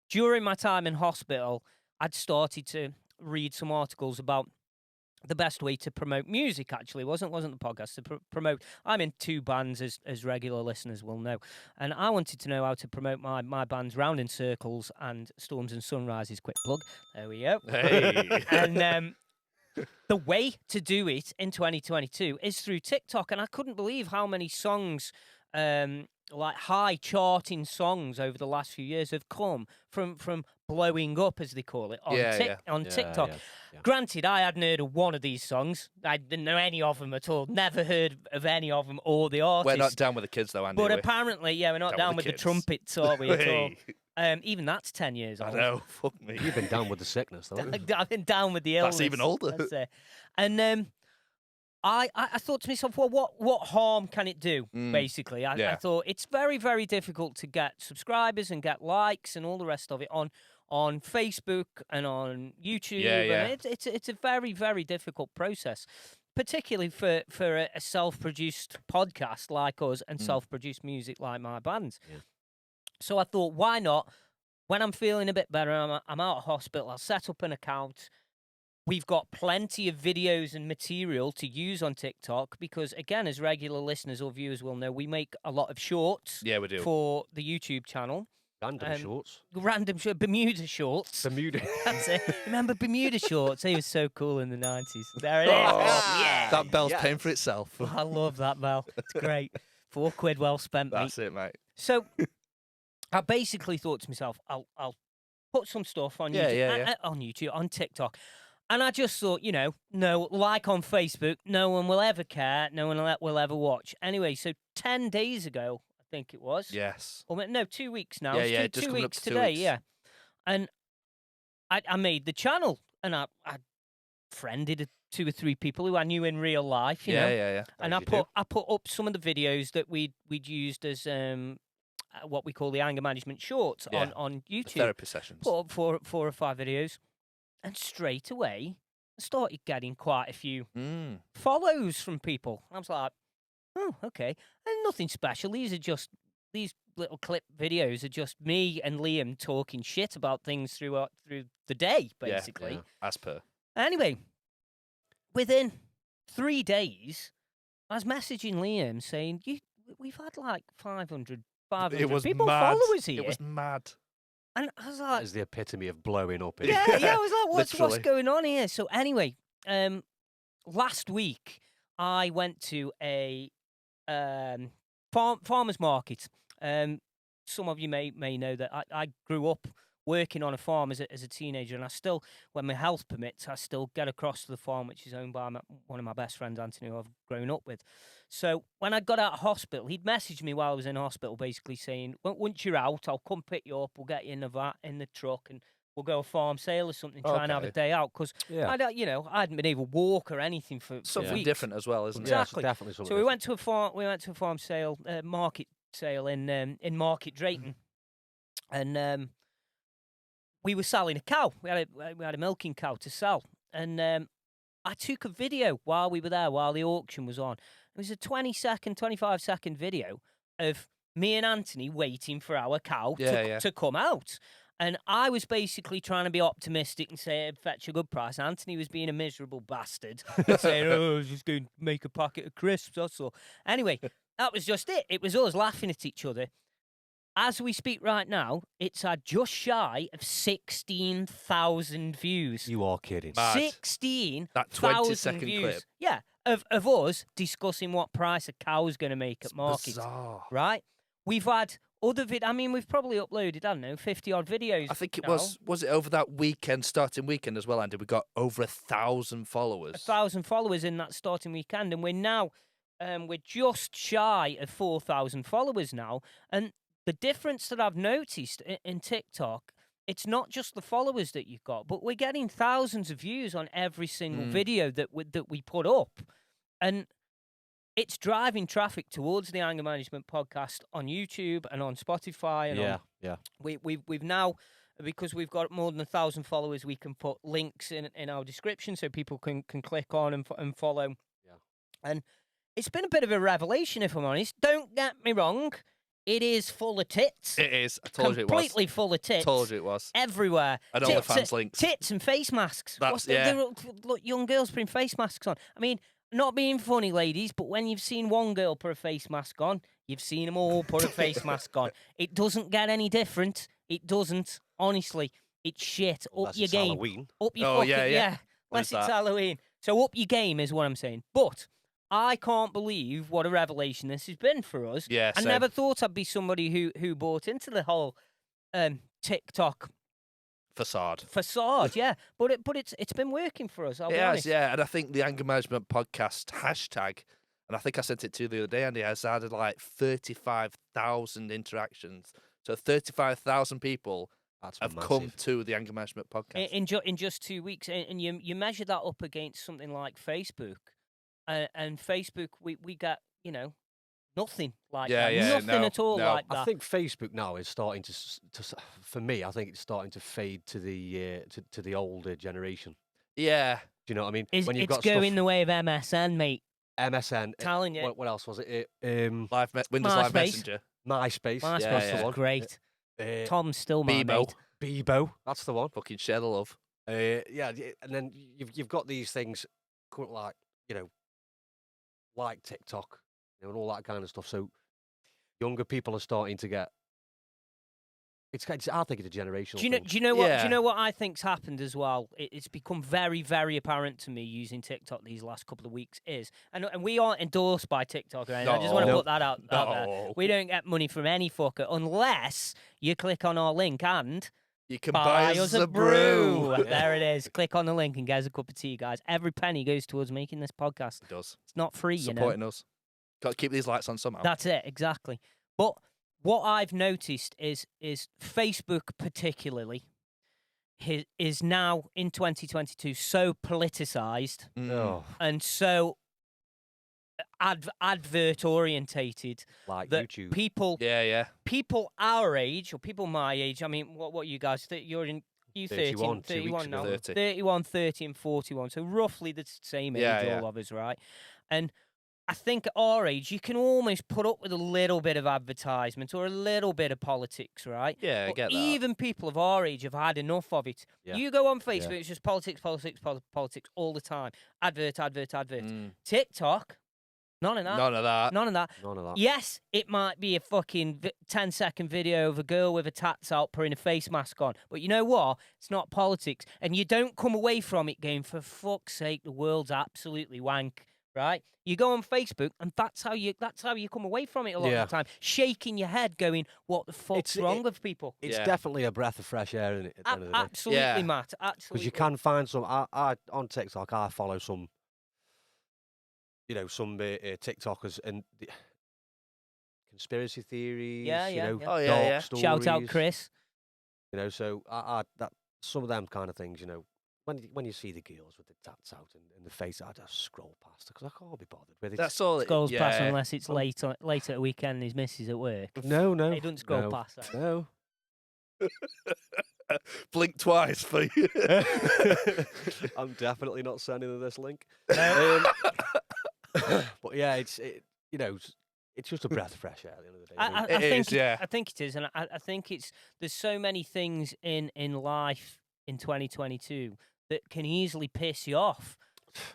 [SPEAKER 1] during my time in hospital, I'd started to read some articles about the best way to promote music, actually. It wasn't the podcast, to promote. I'm in 2 bands, as regular listeners will know. And I wanted to know how to promote my bands, Round in Circles and Storms and Sunrises. Quick plug. There we go.
[SPEAKER 2] Hey.
[SPEAKER 1] And the way to do it in 2022 is through TikTok. And I couldn't believe how many songs, like high charting songs over the last few years have come from blowing up, as they call it, on TikTok.
[SPEAKER 3] Yeah.
[SPEAKER 1] Granted, I hadn't heard of one of these songs. I didn't know any of them at all. Never heard of any of them or the artists.
[SPEAKER 2] We're not down with the kids, though, Andy.
[SPEAKER 1] But
[SPEAKER 2] are we?
[SPEAKER 1] apparently, we're not down with the
[SPEAKER 2] kids.
[SPEAKER 1] trumpets, are we, at all?
[SPEAKER 2] Hey.
[SPEAKER 1] Even that's 10 years
[SPEAKER 2] I
[SPEAKER 1] old.
[SPEAKER 2] know. Fuck me.
[SPEAKER 3] You've been down with the sickness, though. haven't you?
[SPEAKER 1] I've been down with the illness.
[SPEAKER 2] That's even older.
[SPEAKER 1] That's it. And I thought to myself, well, what harm can it do, basically? I thought it's very, very difficult to get subscribers and get likes and all the rest of it on Facebook and on YouTube.
[SPEAKER 2] Yeah.
[SPEAKER 1] And it's a very, very difficult process, particularly for a self-produced podcast like us and self-produced music like my bands.
[SPEAKER 3] Yeah.
[SPEAKER 1] So I thought, why not? When I'm feeling a bit better, I'm out of hospital, I'll set up an account. We've got plenty of videos and material to use on TikTok because, again, as regular listeners or viewers will know, we make a lot of shorts
[SPEAKER 2] Yeah, we do.
[SPEAKER 1] for the YouTube channel.
[SPEAKER 3] Random shorts.
[SPEAKER 1] Bermuda shorts.
[SPEAKER 3] Bermuda.
[SPEAKER 1] That's it. Remember Bermuda shorts? He was so cool in the 90s. There it is.
[SPEAKER 2] Oh,
[SPEAKER 1] Yeah.
[SPEAKER 2] That bell's paying for itself.
[SPEAKER 1] I love that bell. It's great. £4 well spent, mate.
[SPEAKER 2] That's it, mate.
[SPEAKER 1] So I basically thought to myself, I'll put some stuff on YouTube, on TikTok. And I just thought, no, like on Facebook, no one will ever care. No one will ever watch. Anyway, so 10 days ago, I think it was.
[SPEAKER 2] Yes.
[SPEAKER 1] Or no, 2 weeks now.
[SPEAKER 2] Yeah,
[SPEAKER 1] It's
[SPEAKER 2] just
[SPEAKER 1] two
[SPEAKER 2] coming up
[SPEAKER 1] weeks
[SPEAKER 2] to 2
[SPEAKER 1] today,
[SPEAKER 2] weeks.
[SPEAKER 1] yeah. And I made the channel and I friended 2 or 3 people who I knew in real life, you
[SPEAKER 2] Yeah,
[SPEAKER 1] know.
[SPEAKER 2] yeah, yeah.
[SPEAKER 1] And
[SPEAKER 3] As you
[SPEAKER 1] I put up some of the videos that we'd used as what we call the anger management shorts
[SPEAKER 2] Yeah.
[SPEAKER 1] on
[SPEAKER 2] The
[SPEAKER 1] YouTube.
[SPEAKER 2] therapy sessions.
[SPEAKER 1] Put up 4 or 5 videos, and straight away I started getting quite a few
[SPEAKER 2] Mm.
[SPEAKER 1] follows from people. I was like, oh, okay, and nothing special. These little clip videos are just me and Liam talking shit about things through the day,
[SPEAKER 2] Yeah,
[SPEAKER 1] basically.
[SPEAKER 3] yeah.
[SPEAKER 2] As per.
[SPEAKER 1] Anyway, within 3 days, I was messaging Liam saying, we've had like 500
[SPEAKER 2] It was
[SPEAKER 1] people
[SPEAKER 2] mad.
[SPEAKER 1] follow us here.
[SPEAKER 2] It was mad.
[SPEAKER 1] And I was
[SPEAKER 3] That
[SPEAKER 1] like,
[SPEAKER 3] is the epitome of blowing up.
[SPEAKER 1] yeah, I was like, what's
[SPEAKER 2] literally.
[SPEAKER 1] going on here? So anyway, last week I went to a farmer's market. Some of you may know that I grew up working on a farm as a teenager, and I still, when my health permits, I still get across to the farm, which is owned by one of my best friends, Anthony, who I've grown up with. So when I got out of hospital, he'd messaged me while I was in hospital, basically saying, once you're out, I'll come pick you up, we'll get you in the truck, and we'll go a farm sale or something, try and have a
[SPEAKER 2] Okay.
[SPEAKER 1] day out, because
[SPEAKER 3] Yeah.
[SPEAKER 1] I hadn't been able to walk or anything for
[SPEAKER 2] Something
[SPEAKER 1] weeks.
[SPEAKER 2] different as well, isn't
[SPEAKER 3] Yeah,
[SPEAKER 1] Exactly.
[SPEAKER 3] it's definitely something.
[SPEAKER 1] So we went to a farm. We went to a farm sale, market sale in Market Drayton, and we were selling a cow. We had a milking cow to sell, and I took a video while we were there, while the auction was on. It was a 25-second video of me and Anthony waiting for our cow to come out. And I was basically trying to be optimistic and say it'd fetch a good price. Anthony was being a miserable bastard, saying, "Oh, I was just going to make a packet of crisps, that's all." Anyway, that was just it. It was us laughing at each other. As we speak right now, it's just shy of 16,000 views.
[SPEAKER 3] You are kidding.
[SPEAKER 2] Mad.
[SPEAKER 1] 16,000
[SPEAKER 2] That 20-second
[SPEAKER 1] views.
[SPEAKER 2] clip.
[SPEAKER 1] Yeah, of us discussing what price a cow's going to make at market.
[SPEAKER 2] Bizarre.
[SPEAKER 1] Right? We've had other I mean, we've probably uploaded, I don't know, 50-odd videos.
[SPEAKER 2] I think it
[SPEAKER 1] now.
[SPEAKER 2] was it over that starting weekend as well, Andy? We got over 1,000 followers.
[SPEAKER 1] 1,000 followers in that starting weekend, and we're now, we're just shy of 4,000 followers now. And the difference that I've noticed in TikTok, it's not just the followers that you've got, but we're getting thousands of views on every single video that we put up, and it's driving traffic towards the Anger Management Podcast on YouTube and on Spotify. And we've now, because we've got more than 1,000 followers, we can put links in our description so people can click on and follow.
[SPEAKER 3] Yeah.
[SPEAKER 1] And it's been a bit of a revelation, if I'm honest. Don't get me wrong. It is full of tits.
[SPEAKER 2] It is. I told you it was.
[SPEAKER 1] Completely full of tits.
[SPEAKER 2] Told you it was.
[SPEAKER 1] Everywhere.
[SPEAKER 2] And
[SPEAKER 1] Tits,
[SPEAKER 2] OnlyFans links.
[SPEAKER 1] Tits and face masks.
[SPEAKER 2] Yeah.
[SPEAKER 1] Look, young girls putting face masks on. I mean, not being funny, ladies, but when you've seen one girl put a face mask on, you've seen them all put a face mask on. It doesn't get any different. It doesn't. Honestly, it's shit.
[SPEAKER 3] Unless
[SPEAKER 1] Up your
[SPEAKER 3] it's
[SPEAKER 1] game.
[SPEAKER 3] Halloween.
[SPEAKER 1] Up your
[SPEAKER 2] Oh,
[SPEAKER 1] fucking,
[SPEAKER 2] yeah.
[SPEAKER 1] Unless
[SPEAKER 2] What is
[SPEAKER 1] it's
[SPEAKER 2] that?
[SPEAKER 1] Halloween. So up your game is what I'm saying. But I can't believe what a revelation this has been for us.
[SPEAKER 2] Yeah,
[SPEAKER 1] I
[SPEAKER 2] same.
[SPEAKER 1] never thought I'd be somebody who bought into the whole TikTok facade, yeah. But it's been working for us. I'll be honest.
[SPEAKER 2] Yeah. And I think the Anger Management Podcast hashtag, and I think I sent it to you the other day, Andy, has added like 35,000 interactions. So 35,000 people
[SPEAKER 3] That's
[SPEAKER 2] have
[SPEAKER 3] massive.
[SPEAKER 2] come to the Anger Management Podcast.
[SPEAKER 1] In just 2 weeks, and you measure that up against something like Facebook, and Facebook we get nothing like that, nothing at all like that.
[SPEAKER 3] I think Facebook now is starting to for me, I think it's starting to fade to the to the older generation.
[SPEAKER 2] Yeah.
[SPEAKER 3] Do you know what I mean?
[SPEAKER 1] It's
[SPEAKER 3] When you've got
[SPEAKER 1] going
[SPEAKER 3] stuff,
[SPEAKER 1] the way of MSN, mate.
[SPEAKER 3] MSN.
[SPEAKER 1] Telling you.
[SPEAKER 3] What else was it?
[SPEAKER 2] Windows Live
[SPEAKER 1] MySpace.
[SPEAKER 2] Messenger.
[SPEAKER 3] MySpace.
[SPEAKER 1] MySpace
[SPEAKER 3] that's
[SPEAKER 2] yeah.
[SPEAKER 3] the one.
[SPEAKER 1] Great.
[SPEAKER 3] Uh,
[SPEAKER 1] Tom's still my
[SPEAKER 2] Bebo.
[SPEAKER 1] mate.
[SPEAKER 3] Bebo. That's the one.
[SPEAKER 2] Fucking share the love.
[SPEAKER 3] Yeah, and then you've got these things like like TikTok, and all that kind of stuff. So younger people are starting to get. I think it's a generational.
[SPEAKER 1] Do
[SPEAKER 3] thing.
[SPEAKER 1] you know what?
[SPEAKER 2] Yeah.
[SPEAKER 1] Do you know what I think's happened as well? It's become very, very apparent to me using TikTok these last couple of weeks and we aren't endorsed by TikTok, right? I just want to
[SPEAKER 3] No.
[SPEAKER 1] put that out there. We don't get money from any fucker unless you click on our link and
[SPEAKER 2] You can
[SPEAKER 1] buy us a brew.
[SPEAKER 3] Yeah.
[SPEAKER 1] There it is. Click on the link and get us a cup of tea, guys. Every penny goes towards making this podcast.
[SPEAKER 2] It does.
[SPEAKER 1] It's not free, you know.
[SPEAKER 2] Supporting us. Got to keep these lights on somehow.
[SPEAKER 1] That's it, exactly. But what I've noticed is Facebook particularly is now in 2022 so politicized
[SPEAKER 3] Oh,
[SPEAKER 1] and so advert orientated
[SPEAKER 3] like
[SPEAKER 1] that
[SPEAKER 3] YouTube.
[SPEAKER 1] people our age or people my age. I mean, what you guys? You're in. You
[SPEAKER 3] 31, 2 weeks
[SPEAKER 1] 31 now,
[SPEAKER 3] ago.
[SPEAKER 2] 30.
[SPEAKER 1] 31, 30, and 41. So roughly the same age,
[SPEAKER 2] Yeah,
[SPEAKER 1] all of us, right? And I think at our age, you can almost put up with a little bit of advertisement or a little bit of politics, right?
[SPEAKER 2] Yeah, I
[SPEAKER 1] But
[SPEAKER 2] get that.
[SPEAKER 1] even people of our age have had enough of it.
[SPEAKER 3] Yeah.
[SPEAKER 1] You go on Facebook,
[SPEAKER 3] Yeah.
[SPEAKER 1] it's just politics all the time. Advert.
[SPEAKER 2] Mm.
[SPEAKER 1] TikTok, none of that.
[SPEAKER 2] None of that.
[SPEAKER 1] None of that.
[SPEAKER 3] None of that.
[SPEAKER 1] Yes, it might be a fucking 10-second video of a girl with her tats out putting a face mask on. But you know what? It's not politics. And you don't come away from it going, for fuck's sake, the world's absolutely wank, right? You go on Facebook and that's how you come away from it a lot of the time. Shaking your head going, what the fuck's wrong with people?
[SPEAKER 3] It's definitely a breath of fresh air, isn't it? At the end of the day.
[SPEAKER 1] Absolutely,
[SPEAKER 2] Yeah.
[SPEAKER 1] Matt. Absolutely.
[SPEAKER 3] Because you can find some. I on TikTok, I follow some. Some TikTokers and conspiracy theories.
[SPEAKER 1] Yeah.
[SPEAKER 2] Oh, yeah,
[SPEAKER 3] dark
[SPEAKER 2] yeah.
[SPEAKER 3] stories.
[SPEAKER 1] Shout out, Chris.
[SPEAKER 3] So that some of them kind of things. When you see the girls with the tats out in the face, I just scroll past because I can't be bothered with it.
[SPEAKER 2] That's all.
[SPEAKER 1] Scrolls past
[SPEAKER 2] yeah.
[SPEAKER 1] unless it's late at a weekend and his missus at work.
[SPEAKER 3] No.
[SPEAKER 1] He doesn't scroll past that.
[SPEAKER 3] No.
[SPEAKER 2] Blink twice for you.
[SPEAKER 3] I'm definitely not sending her this link.
[SPEAKER 1] No.
[SPEAKER 3] But yeah, it's just a breath of fresh air at the end of the day.
[SPEAKER 1] I
[SPEAKER 2] It
[SPEAKER 1] think
[SPEAKER 2] is, yeah.
[SPEAKER 1] I think it is, and I think there's so many things in life in 2022 that can easily piss you off.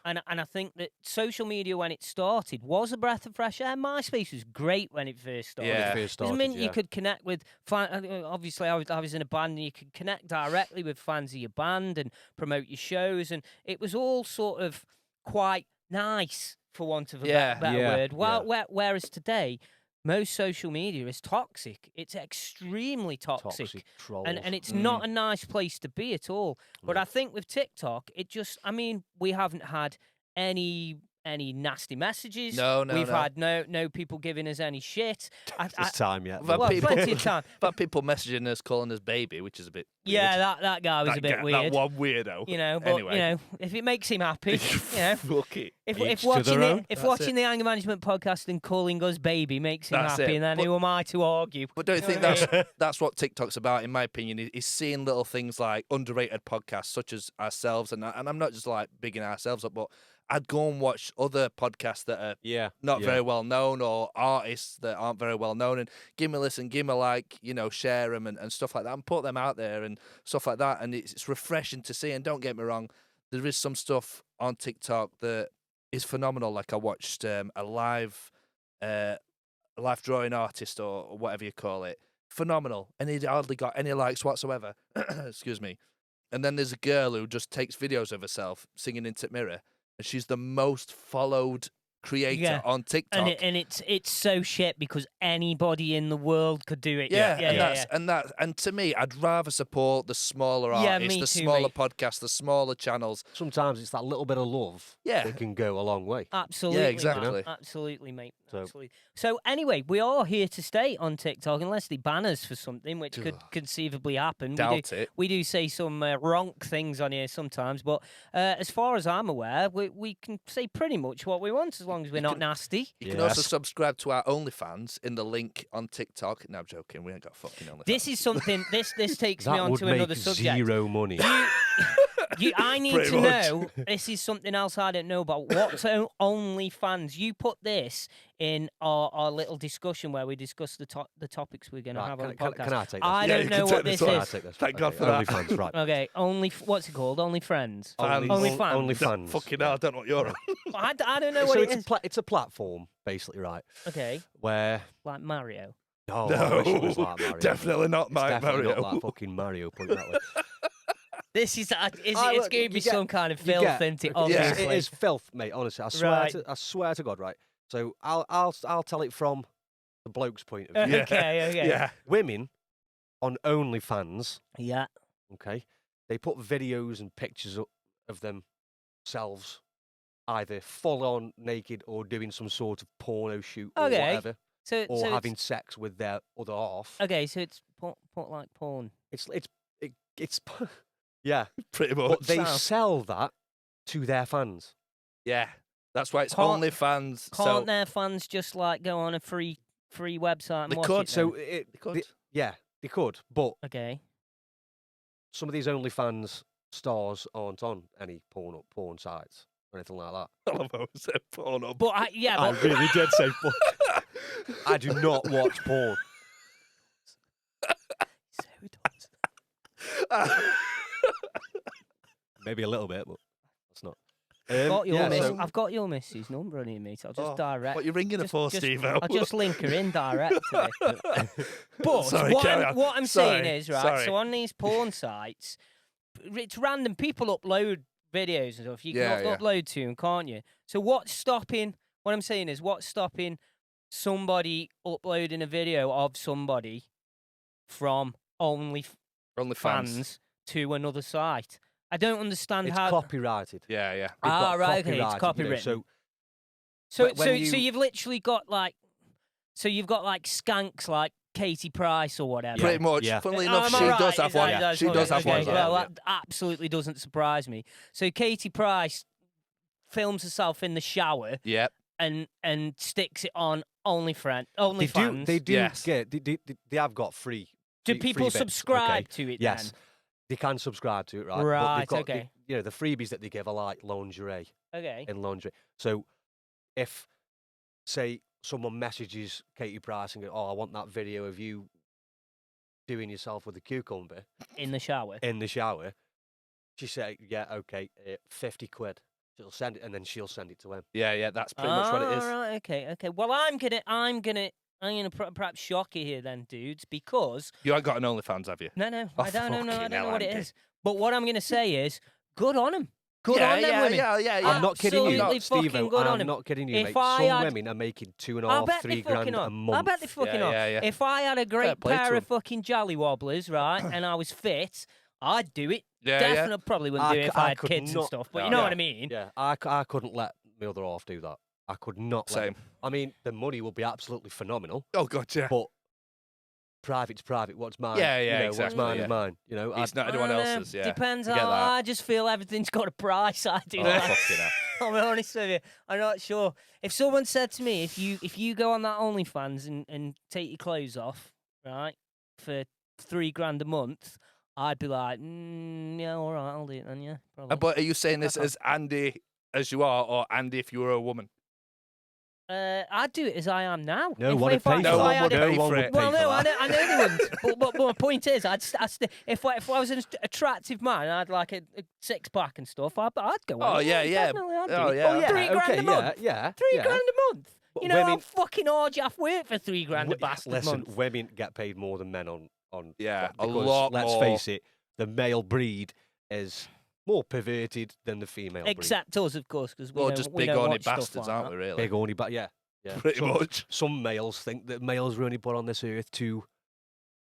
[SPEAKER 1] And I think that social media, when it started, was a breath of fresh air. MySpace was great when it first started.
[SPEAKER 2] Yeah.
[SPEAKER 3] First
[SPEAKER 1] It
[SPEAKER 3] started,
[SPEAKER 1] meant
[SPEAKER 3] yeah.
[SPEAKER 1] you could connect with obviously, I was in a band, and you could connect directly with fans of your band and promote your shows, and it was all sort of quite nice, for want of a better
[SPEAKER 3] Yeah,
[SPEAKER 1] word. Whereas today, most social media is toxic. It's extremely toxic.
[SPEAKER 3] trolls.
[SPEAKER 1] And it's not a nice place to be at all. But I think with TikTok, we haven't had any nasty messages.
[SPEAKER 2] No.
[SPEAKER 1] We've had no people giving us any shit.
[SPEAKER 3] This time yet.
[SPEAKER 2] Well,
[SPEAKER 1] Plenty of time.
[SPEAKER 2] But people messaging us, calling us baby, which is a bit
[SPEAKER 1] Yeah,
[SPEAKER 2] weird.
[SPEAKER 1] that guy was a bit weird.
[SPEAKER 2] That one weirdo.
[SPEAKER 1] But
[SPEAKER 2] Anyway.
[SPEAKER 1] if it makes him happy,
[SPEAKER 2] Fuck it.
[SPEAKER 1] if
[SPEAKER 3] Each to
[SPEAKER 1] watching
[SPEAKER 3] their own.
[SPEAKER 1] watching the Anger Management podcast and calling us baby makes him
[SPEAKER 2] That's
[SPEAKER 1] happy,
[SPEAKER 2] it.
[SPEAKER 1] then
[SPEAKER 2] But-
[SPEAKER 1] who am I to argue?
[SPEAKER 2] But don't you think
[SPEAKER 1] know what I
[SPEAKER 2] that's what TikTok's about, in my opinion, is seeing little things like underrated podcasts such as ourselves, and I'm not just like bigging ourselves up, but I'd go and watch other podcasts that are not very well known, or artists that aren't very well known, and give me a listen, give me a like, share them and stuff like that, and put them out there and stuff like that. And it's refreshing to see. And don't get me wrong, there is some stuff on TikTok that is phenomenal. Like I watched a live drawing artist or whatever you call it, phenomenal, and he hardly got any likes whatsoever. Excuse me. And then there's a girl who just takes videos of herself singing into the mirror, and she's the most followed creator on TikTok.
[SPEAKER 1] And it's so shit because anybody in the world could do it.
[SPEAKER 2] And to me, I'd rather support the smaller
[SPEAKER 1] Yeah,
[SPEAKER 2] artists,
[SPEAKER 1] me
[SPEAKER 2] the
[SPEAKER 1] too,
[SPEAKER 2] smaller
[SPEAKER 1] mate.
[SPEAKER 2] podcasts, the smaller channels.
[SPEAKER 3] Sometimes it's that little bit of love that can go a long way.
[SPEAKER 1] Absolutely.
[SPEAKER 2] Yeah,
[SPEAKER 1] man.
[SPEAKER 2] exactly.
[SPEAKER 1] Absolutely, mate.
[SPEAKER 3] So-
[SPEAKER 1] Absolutely. So anyway, we are here to stay on TikTok unless they ban us for something, which could conceivably happen.
[SPEAKER 2] Doubt it.
[SPEAKER 1] We do say some wrong things on here sometimes, but as far as I'm aware, we can say pretty much what we want as long as we're not nasty.
[SPEAKER 2] You can also
[SPEAKER 3] Yes.
[SPEAKER 2] subscribe to our OnlyFans in the link on TikTok. No, I'm joking. We ain't got fucking OnlyFans.
[SPEAKER 1] This is something. This takes me
[SPEAKER 3] That
[SPEAKER 1] on
[SPEAKER 3] would
[SPEAKER 1] to
[SPEAKER 3] make
[SPEAKER 1] another subject.
[SPEAKER 3] zero money.
[SPEAKER 1] I need
[SPEAKER 2] Pretty
[SPEAKER 1] to
[SPEAKER 2] much.
[SPEAKER 1] know. This is something else I don't know about. What's OnlyFans? You put this in our little discussion where we discuss the topics we're going to
[SPEAKER 3] Right,
[SPEAKER 1] have on the
[SPEAKER 3] can
[SPEAKER 1] podcast.
[SPEAKER 3] I take this?
[SPEAKER 1] I
[SPEAKER 2] Yeah,
[SPEAKER 1] don't
[SPEAKER 2] you
[SPEAKER 1] know
[SPEAKER 2] can
[SPEAKER 1] what
[SPEAKER 2] take
[SPEAKER 1] this
[SPEAKER 2] this one.
[SPEAKER 3] Can I
[SPEAKER 1] is.
[SPEAKER 3] take this?
[SPEAKER 2] Thank God for that.
[SPEAKER 3] OnlyFans, right.
[SPEAKER 1] Okay, what's it called? Only Friends.
[SPEAKER 3] OnlyFans.
[SPEAKER 1] OnlyFans.
[SPEAKER 2] Fucking hell, I don't know what you're on.
[SPEAKER 1] I don't know what
[SPEAKER 3] So
[SPEAKER 1] it is.
[SPEAKER 3] it's a platform, basically, right?
[SPEAKER 1] Okay,
[SPEAKER 3] Where
[SPEAKER 1] like Mario.
[SPEAKER 3] I wish it was like Mario.
[SPEAKER 2] Definitely not
[SPEAKER 3] It's
[SPEAKER 2] Mike
[SPEAKER 3] definitely
[SPEAKER 2] Mario.
[SPEAKER 3] not like fucking Mario. Put it that way.
[SPEAKER 1] This is
[SPEAKER 3] Ah,
[SPEAKER 1] it's
[SPEAKER 3] look,
[SPEAKER 1] going to be
[SPEAKER 3] you get-
[SPEAKER 1] some kind of
[SPEAKER 3] You
[SPEAKER 1] filth,
[SPEAKER 3] get-
[SPEAKER 1] isn't it?
[SPEAKER 3] It
[SPEAKER 1] Obviously.
[SPEAKER 3] is filth, mate. Honestly,
[SPEAKER 1] Right.
[SPEAKER 3] I swear to God, right? So I'll tell it from the bloke's point of view.
[SPEAKER 2] Yeah.
[SPEAKER 1] Okay.
[SPEAKER 2] Yeah.
[SPEAKER 3] Women on OnlyFans,
[SPEAKER 1] Yeah.
[SPEAKER 3] okay, they put videos and pictures of themselves either full on naked or doing some sort of porno shoot or
[SPEAKER 1] Okay.
[SPEAKER 3] whatever,
[SPEAKER 1] So
[SPEAKER 3] or
[SPEAKER 1] so
[SPEAKER 3] having sex with their other half.
[SPEAKER 1] okay. So it's put like porn.
[SPEAKER 3] It's Yeah,
[SPEAKER 2] pretty much.
[SPEAKER 3] but they
[SPEAKER 1] Sound.
[SPEAKER 3] sell that to their fans.
[SPEAKER 2] Yeah, that's why it's
[SPEAKER 1] Can't-
[SPEAKER 2] OnlyFans.
[SPEAKER 1] Can't
[SPEAKER 2] So
[SPEAKER 1] their fans just like go on a free website and
[SPEAKER 2] They
[SPEAKER 1] watch
[SPEAKER 2] could,
[SPEAKER 1] it?
[SPEAKER 3] So
[SPEAKER 1] then?
[SPEAKER 3] it,
[SPEAKER 2] they could.
[SPEAKER 3] they could, but
[SPEAKER 1] Okay.
[SPEAKER 3] some of these OnlyFans stars aren't on any porn sites or anything like that.
[SPEAKER 2] I love how I said porn up.
[SPEAKER 1] But
[SPEAKER 3] I really did say porn. I do not watch porn.
[SPEAKER 1] So does.
[SPEAKER 3] Maybe a little bit, but that's not.
[SPEAKER 1] I've got your missus' number on here, mate. I'll just direct.
[SPEAKER 2] What you ringing her for, Steve?
[SPEAKER 1] I'll just link her in direct to it. But
[SPEAKER 2] Sorry, carry on.
[SPEAKER 1] what I'm saying
[SPEAKER 2] Sorry,
[SPEAKER 1] is, right,
[SPEAKER 2] sorry.
[SPEAKER 1] so on these porn sites, it's random. People upload videos and stuff. You can
[SPEAKER 2] Yeah, yeah.
[SPEAKER 1] upload to them, can't you? So what's stopping, what I'm saying is, what's stopping somebody uploading a video of somebody from
[SPEAKER 2] OnlyFans.
[SPEAKER 1] OnlyFans to another site? I don't understand
[SPEAKER 3] It's
[SPEAKER 1] how...
[SPEAKER 3] copyrighted.
[SPEAKER 2] Yeah, yeah.
[SPEAKER 3] They've got
[SPEAKER 1] right, okay, it's
[SPEAKER 3] copyrighted, you know,
[SPEAKER 1] copywritten.
[SPEAKER 3] so
[SPEAKER 1] So,
[SPEAKER 3] when
[SPEAKER 1] so
[SPEAKER 3] you-
[SPEAKER 1] you've literally got like, skanks like Katie Price or whatever.
[SPEAKER 2] Pretty much.
[SPEAKER 3] Yeah.
[SPEAKER 2] Funnily
[SPEAKER 1] Oh,
[SPEAKER 2] enough,
[SPEAKER 1] am I
[SPEAKER 2] she
[SPEAKER 1] right?
[SPEAKER 2] does
[SPEAKER 1] Is
[SPEAKER 2] have
[SPEAKER 1] that-
[SPEAKER 2] one.
[SPEAKER 1] that's
[SPEAKER 2] She
[SPEAKER 1] right,
[SPEAKER 2] does have
[SPEAKER 1] okay,
[SPEAKER 2] one. as
[SPEAKER 1] Well,
[SPEAKER 2] well,
[SPEAKER 1] that absolutely doesn't surprise me. So Katie Price films herself in the shower
[SPEAKER 2] yeah.
[SPEAKER 1] and sticks it on OnlyFans.
[SPEAKER 3] They do
[SPEAKER 2] Yes.
[SPEAKER 3] get. They have got free.
[SPEAKER 1] Do
[SPEAKER 3] free
[SPEAKER 1] people
[SPEAKER 3] bits,
[SPEAKER 1] subscribe
[SPEAKER 3] okay?
[SPEAKER 1] to it
[SPEAKER 3] Yes,
[SPEAKER 1] then?
[SPEAKER 3] they can subscribe to it, right? But
[SPEAKER 1] Right,
[SPEAKER 3] they've got
[SPEAKER 1] okay.
[SPEAKER 3] you know, the freebies that they give are like lingerie
[SPEAKER 1] Okay.
[SPEAKER 3] in lingerie. So if, say, someone messages Katie Price and go, "Oh, I want that video of you doing yourself with a cucumber
[SPEAKER 1] In the shower.
[SPEAKER 3] in the shower," she say, "Yeah, okay, 50 quid." She'll send it, and then she'll send it to him.
[SPEAKER 2] Yeah, yeah. That's pretty much what it is.
[SPEAKER 1] Right, okay. Well, I'm gonna perhaps shock you here then, dudes, because
[SPEAKER 2] You ain't got an OnlyFans, have you?
[SPEAKER 1] no,
[SPEAKER 2] Oh,
[SPEAKER 1] I don't know, I
[SPEAKER 2] fucking
[SPEAKER 1] don't know
[SPEAKER 2] hell,
[SPEAKER 1] what it
[SPEAKER 2] Andy.
[SPEAKER 1] is. But what I'm gonna say is, good on them. Good
[SPEAKER 2] yeah,
[SPEAKER 1] on them
[SPEAKER 2] yeah,
[SPEAKER 1] women.
[SPEAKER 2] yeah.
[SPEAKER 3] I'm not kidding you,
[SPEAKER 1] Absolutely fucking
[SPEAKER 3] Steve.
[SPEAKER 1] good on
[SPEAKER 3] I'm
[SPEAKER 1] him.
[SPEAKER 3] not kidding you,
[SPEAKER 1] If
[SPEAKER 3] mate.
[SPEAKER 1] I
[SPEAKER 3] Some
[SPEAKER 1] had-
[SPEAKER 3] women are making
[SPEAKER 1] I bet
[SPEAKER 3] 2.5,
[SPEAKER 1] they
[SPEAKER 3] 3
[SPEAKER 1] fucking
[SPEAKER 3] grand a
[SPEAKER 1] on.
[SPEAKER 3] month.
[SPEAKER 1] I bet they fucking
[SPEAKER 2] Yeah,
[SPEAKER 1] on.
[SPEAKER 2] yeah, yeah.
[SPEAKER 1] If I had a great
[SPEAKER 2] play to
[SPEAKER 1] pair of
[SPEAKER 2] 'em.
[SPEAKER 1] fucking jolly wobblers, right, and I was fit, I'd do it.
[SPEAKER 2] Yeah,
[SPEAKER 1] Definitely, probably wouldn't
[SPEAKER 3] I
[SPEAKER 1] do it
[SPEAKER 3] c-
[SPEAKER 1] if I
[SPEAKER 3] I
[SPEAKER 1] had
[SPEAKER 3] could
[SPEAKER 1] kids and
[SPEAKER 3] not-
[SPEAKER 1] stuff. But
[SPEAKER 2] No.
[SPEAKER 1] you know
[SPEAKER 2] Yeah.
[SPEAKER 1] what I mean.
[SPEAKER 3] Yeah, I couldn't let my other half do that. I could not.
[SPEAKER 2] Same.
[SPEAKER 3] I mean, the money will be absolutely phenomenal,
[SPEAKER 2] Oh, God, yeah.
[SPEAKER 3] but private's private. What's mine?
[SPEAKER 2] Yeah, yeah,
[SPEAKER 3] you know,
[SPEAKER 2] exactly,
[SPEAKER 3] What's mine
[SPEAKER 2] yeah.
[SPEAKER 3] is mine. You know,
[SPEAKER 2] It's not anyone
[SPEAKER 1] I don't know.
[SPEAKER 2] else's, yeah.
[SPEAKER 1] Depends
[SPEAKER 2] I get
[SPEAKER 1] how.
[SPEAKER 2] that.
[SPEAKER 1] I just feel everything's got a price. I do.
[SPEAKER 2] Oh,
[SPEAKER 1] like.
[SPEAKER 2] fucking hell.
[SPEAKER 1] I'm honest with you. I'm not sure. If someone said to me, if you go on that OnlyFans and take your clothes off, right, for $3 a month, I'd be like, yeah, all right, I'll do it then, yeah. Probably.
[SPEAKER 2] But are you saying this
[SPEAKER 1] Okay.
[SPEAKER 2] as Andy as you are, or Andy if you were a woman?
[SPEAKER 1] I'd do it as I am now.
[SPEAKER 3] no
[SPEAKER 1] If-
[SPEAKER 3] one would
[SPEAKER 1] if I-
[SPEAKER 3] pay
[SPEAKER 1] if
[SPEAKER 3] for
[SPEAKER 2] No
[SPEAKER 1] I
[SPEAKER 2] one
[SPEAKER 1] had
[SPEAKER 2] would
[SPEAKER 1] a-
[SPEAKER 2] pay
[SPEAKER 3] No one
[SPEAKER 2] for
[SPEAKER 3] would
[SPEAKER 2] it.
[SPEAKER 3] pay
[SPEAKER 1] Well,
[SPEAKER 3] for
[SPEAKER 1] no,
[SPEAKER 3] that.
[SPEAKER 1] I know they wouldn't. But my point is, if I was an attractive man and I had like a six-pack and stuff, I'd go on
[SPEAKER 2] Oh,
[SPEAKER 1] it.
[SPEAKER 2] yeah, yeah.
[SPEAKER 1] Definitely, I'd do
[SPEAKER 2] Oh,
[SPEAKER 1] it.
[SPEAKER 2] yeah.
[SPEAKER 3] Oh, yeah,
[SPEAKER 1] $3
[SPEAKER 3] okay,
[SPEAKER 1] a month.
[SPEAKER 3] yeah.
[SPEAKER 1] $3 a month.
[SPEAKER 3] But
[SPEAKER 1] You know how
[SPEAKER 3] women-
[SPEAKER 1] fucking hard you have to work for $3 a bastard
[SPEAKER 3] Listen,
[SPEAKER 1] month.
[SPEAKER 3] women get paid more than men on
[SPEAKER 2] Yeah, a
[SPEAKER 3] because,
[SPEAKER 2] lot
[SPEAKER 3] let's
[SPEAKER 2] more.
[SPEAKER 3] face it, the male breed is more perverted than the female breed.
[SPEAKER 1] Except us, of course, because we
[SPEAKER 2] Well,
[SPEAKER 1] don't,
[SPEAKER 2] just
[SPEAKER 1] we
[SPEAKER 2] big
[SPEAKER 1] don't
[SPEAKER 2] horny
[SPEAKER 1] watch stuff
[SPEAKER 2] bastards,
[SPEAKER 1] like
[SPEAKER 2] aren't
[SPEAKER 1] that.
[SPEAKER 2] we, really?
[SPEAKER 3] Big horny, but yeah.
[SPEAKER 2] Pretty
[SPEAKER 3] some,
[SPEAKER 2] much.
[SPEAKER 3] Some males think that males were only put on this earth to